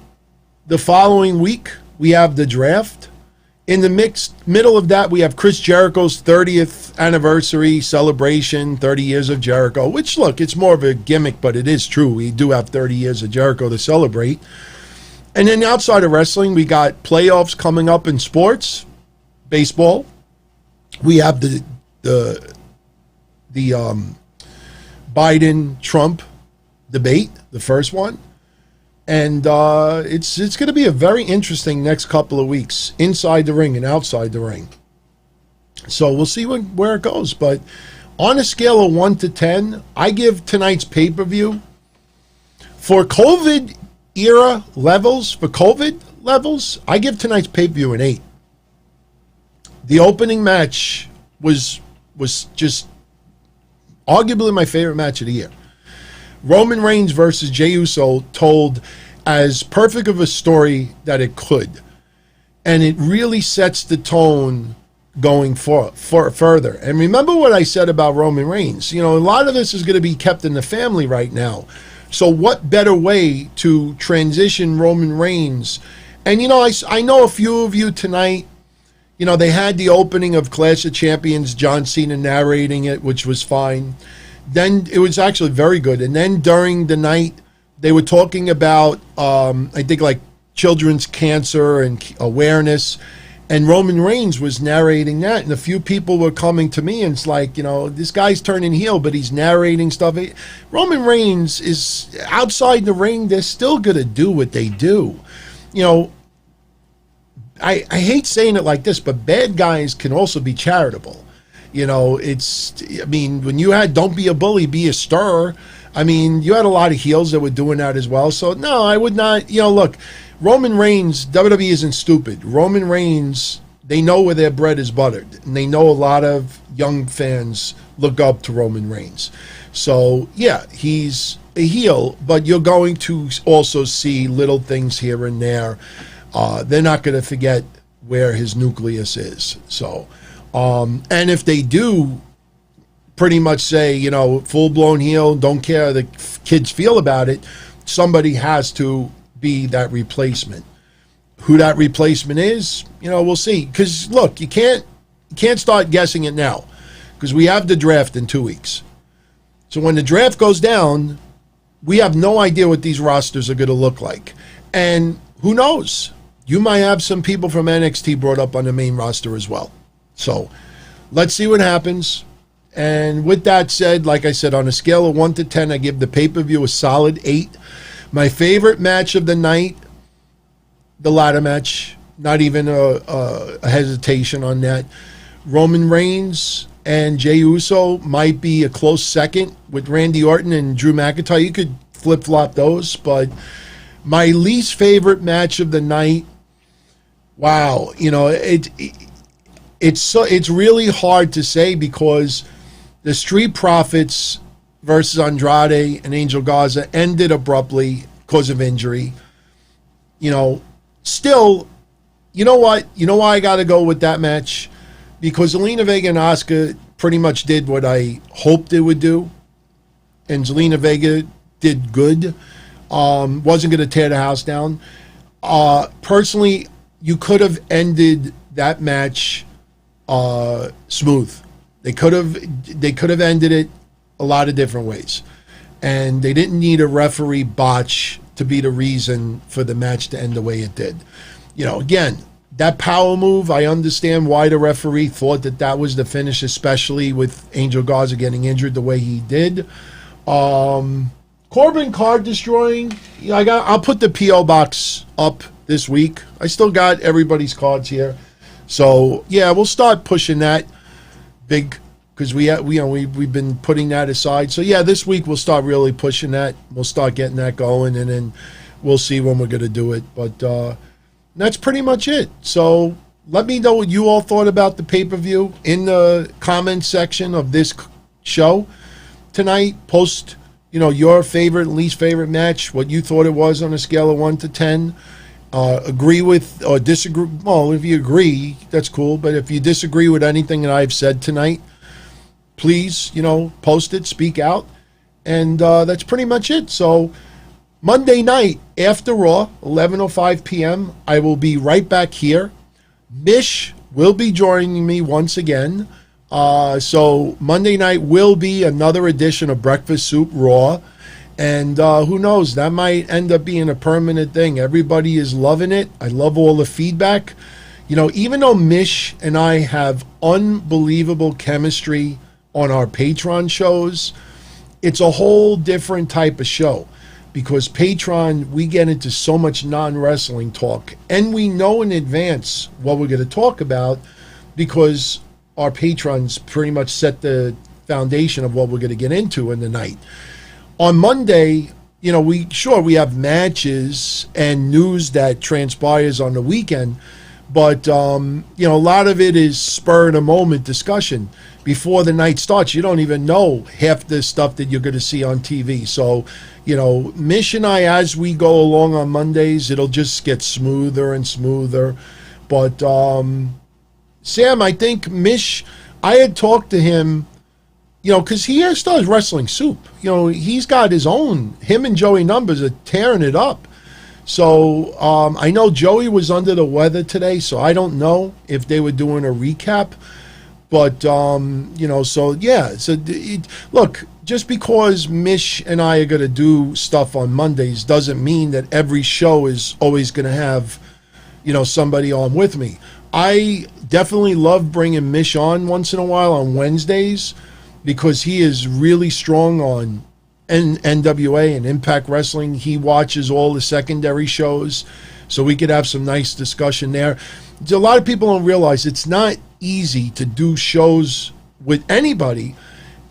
The following week, we have the draft. In the middle of that, we have Chris Jericho's 30th anniversary celebration, 30 years of Jericho, which, look, it's more of a gimmick, but it is true. We do have 30 years of Jericho to celebrate. And then outside of wrestling, we got playoffs coming up in sports, baseball. We have the Biden-Trump debate, the first one. And it's going to be a very interesting next couple of weeks, inside the ring and outside the ring. So we'll see where it goes. But on a scale of 1 to 10, I give tonight's pay-per-view, for COVID era levels, I give tonight's pay-per-view an 8. The opening match was just arguably my favorite match of the year. Roman Reigns versus Jey Uso told as perfect of a story that it could. And it really sets the tone going for further. And remember what I said about Roman Reigns. You know, a lot of this is going to be kept in the family right now. So what better way to transition Roman Reigns? And, you know, I know a few of you tonight, you know, they had the opening of Clash of Champions, John Cena narrating it, which was fine. Then it was actually very good. And then during the night, they were talking about, I think, like children's cancer and awareness. And Roman Reigns was narrating that. And a few people were coming to me, and it's like, you know, this guy's turning heel, but he's narrating stuff. Roman Reigns is outside the ring. They're still going to do what they do. You know, I hate saying it like this, but bad guys can also be charitable. You know, I mean, when you had Don't Be a Bully, Be a Stir, I mean, you had a lot of heels that were doing that as well. So, no, I would not, you know, look, Roman Reigns, WWE isn't stupid. Roman Reigns, they know where their bread is buttered. And they know a lot of young fans look up to Roman Reigns. So, yeah, he's a heel, but you're going to also see little things here and there. They're not going to forget where his nucleus is. So, and if they do pretty much say, you know, full-blown heel, don't care how the kids feel about it, somebody has to be that replacement. Who that replacement is, you know, we'll see. Because, look, you can't start guessing it now because we have the draft in 2 weeks. So when the draft goes down, we have no idea what these rosters are going to look like. And who knows? You might have some people from NXT brought up on the main roster as well. So let's see what happens. And with that said, like I said, on a scale of 1 to 10, I give the pay-per-view a solid 8. My favorite match of the night, the ladder match. Not even a hesitation on that. Roman Reigns and Jey Uso might be a close second with Randy Orton and Drew McIntyre. You could flip-flop those, but my least favorite match of the night, wow, you know, it's really hard to say because the Street Profits versus Andrade and Angel Garza ended abruptly because of injury. You know, still, you know what? You know why I got to go with that match? Because Zelina, Vega, and Asuka pretty much did what I hoped they would do. And Zelina Vega did good. Wasn't going to tear the house down. Personally, you could have ended that match smooth. They could have ended it a lot of different ways. And they didn't need a referee botch to be the reason for the match to end the way it did. You know, again, that power move, I understand why the referee thought that was the finish, especially with Angel Garza getting injured the way he did. Corbin card destroying. I'll put the P.O. box up this week. I still got everybody's cards here. So, yeah, we'll start pushing that big because we've been putting that aside. So, yeah, this week we'll start really pushing that. We'll start getting that going, and then we'll see when we're going to do it. But that's pretty much it. So let me know what you all thought about the pay-per-view in the comment section of this show tonight. Post, you know, your favorite and least favorite match, what you thought it was on a scale of 1 to 10. Agree with or disagree. Well, if you agree, that's cool. But if you disagree with anything that I've said tonight, please, you know, post it, speak out. And that's pretty much it. So Monday night after Raw, 11:05 p.m., I will be right back here. MISH will be joining me once again. So Monday night will be another edition of Breakfast Soup Raw. And who knows, that might end up being a permanent thing. Everybody is loving it. I love all the feedback. You know, even though MISH and I have unbelievable chemistry on our Patreon shows, it's a whole different type of show. Because Patreon, we get into so much non-wrestling talk. And we know in advance what we're going to talk about because our patrons pretty much set the foundation of what we're going to get into in the night. On Monday, you know, we have matches and news that transpires on the weekend. But, you know, a lot of it is spur of the moment discussion. Before the night starts, you don't even know half the stuff that you're going to see on TV. So, you know, Mish and I, as we go along on Mondays, it'll just get smoother and smoother. But, Sam, I think Mish, I had talked to him, you know, because he has started wrestling soup. You know, he's got his own, him and Joey Numbers are tearing it up. So I know Joey was under the weather today, so I don't know if they were doing a recap. But, you know, so, yeah. So, look, just because Mish and I are going to do stuff on Mondays doesn't mean that every show is always going to have, you know, somebody on with me. I definitely love bringing Mish on once in a while on Wednesdays because he is really strong on NWA and Impact Wrestling. He watches all the secondary shows, so we could have some nice discussion there. A lot of people don't realize it's not easy to do shows with anybody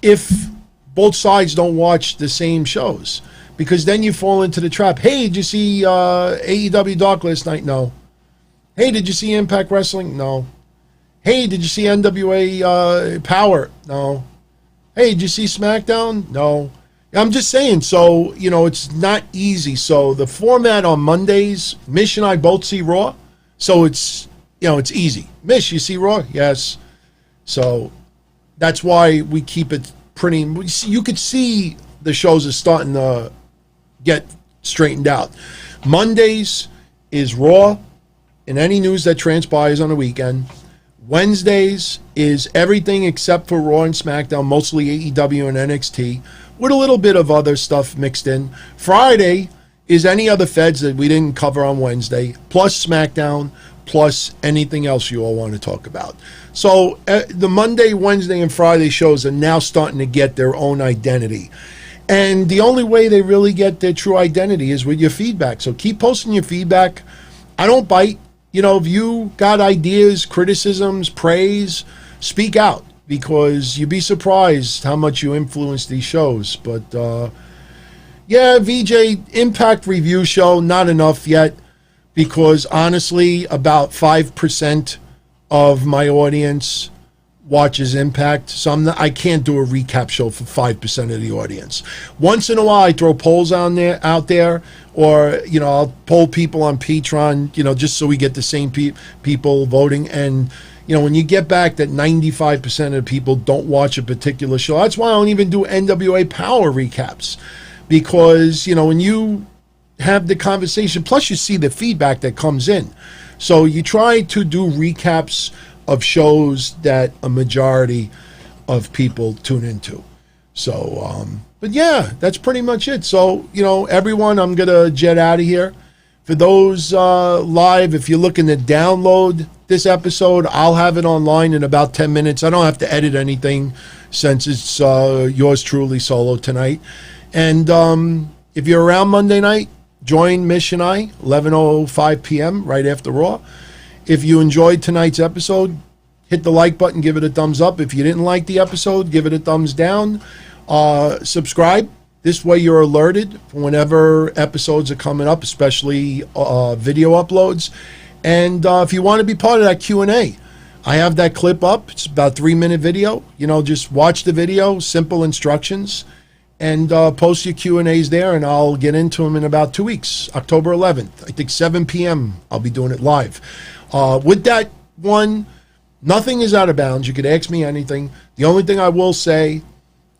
if both sides don't watch the same shows, because then you fall into the trap. Hey, did you see AEW Dark last night? No. Hey, did you see Impact Wrestling? No. Hey, did you see NWA Power? No. Hey, did you see Smackdown? No. I'm just saying, so, you know, it's not easy. So the format on Mondays, Mish and I both see Raw, so it's, you know, it's easy. Mish, you see Raw? Yes. So that's why we keep it pretty, you could see the shows are starting to get straightened out. Mondays is Raw and any news that transpires on the weekend. Wednesdays is everything except for Raw and SmackDown, mostly AEW and NXT, with a little bit of other stuff mixed in. Friday is any other feds that we didn't cover on Wednesday, plus SmackDown, plus anything else you all want to talk about. So the Monday, Wednesday, and Friday shows are now starting to get their own identity. And the only way they really get their true identity is with your feedback. So keep posting your feedback. I don't bite. You know, if you got ideas, criticisms, praise, speak out, because you'd be surprised how much you influence these shows. But, yeah, VJ, Impact review show, not enough yet, because honestly, about 5% of my audience watches Impact. So I can't do a recap show for 5% of the audience. Once in a while, I throw polls out there, or, you know, I'll poll people on Patreon, you know, just so we get the same people voting. And, you know, when you get back that 95% of people don't watch a particular show, that's why I don't even do NWA Power recaps. Because, you know, when you have the conversation, plus you see the feedback that comes in. So you try to do recaps of shows that a majority of people tune into. So, but yeah, that's pretty much it. So, you know, everyone, I'm going to jet out of here. For those live, if you're looking to download this episode, I'll have it online in about 10 minutes. I don't have to edit anything since it's yours truly solo tonight. And if you're around Monday night, join Mish and I, 11:05 p.m., right after Raw. If you enjoyed tonight's episode, hit the like button, give it a thumbs up. If you didn't like the episode, give it a thumbs down. Subscribe. This way you're alerted whenever episodes are coming up, especially video uploads. And if you want to be part of that Q&A, I have that clip up. It's about a 3-minute video. You know, just watch the video, simple instructions, and post your Q&As there, and I'll get into them in about 2 weeks, October 11th. I think 7 p.m. I'll be doing it live. With that one, nothing is out of bounds. You could ask me anything. The only thing I will say,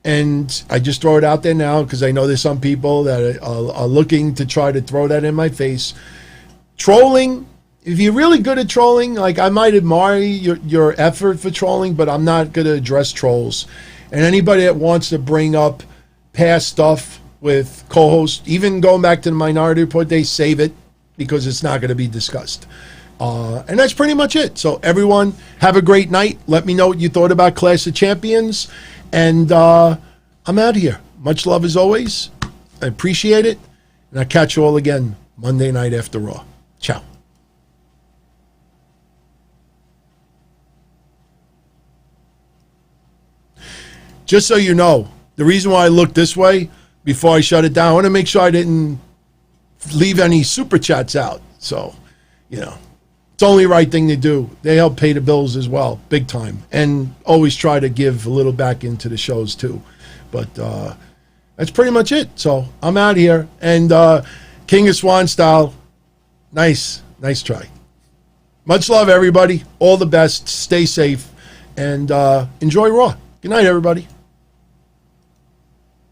and I just throw it out there now because I know there's some people that are looking to try to throw that in my face. Trolling, if you're really good at trolling, like I might admire your effort for trolling, but I'm not going to address trolls. And anybody that wants to bring up past stuff with co-hosts, even going back to the Minority Report, they save it because it's not going to be discussed. And that's pretty much it. So everyone, have a great night. Let me know what you thought about Clash of Champions. And I'm out of here. Much love as always. I appreciate it. And I'll catch you all again Monday night after Raw. Ciao. Just so you know, the reason why I looked this way before I shut it down, I want to make sure I didn't leave any super chats out. So, you know. It's the only right thing to do. They help pay the bills as well, big time. And always try to give a little back into the shows too. But that's pretty much it. So I'm out here. And King of Swan style, nice try. Much love, everybody. All the best. Stay safe. And enjoy Raw. Good night, everybody.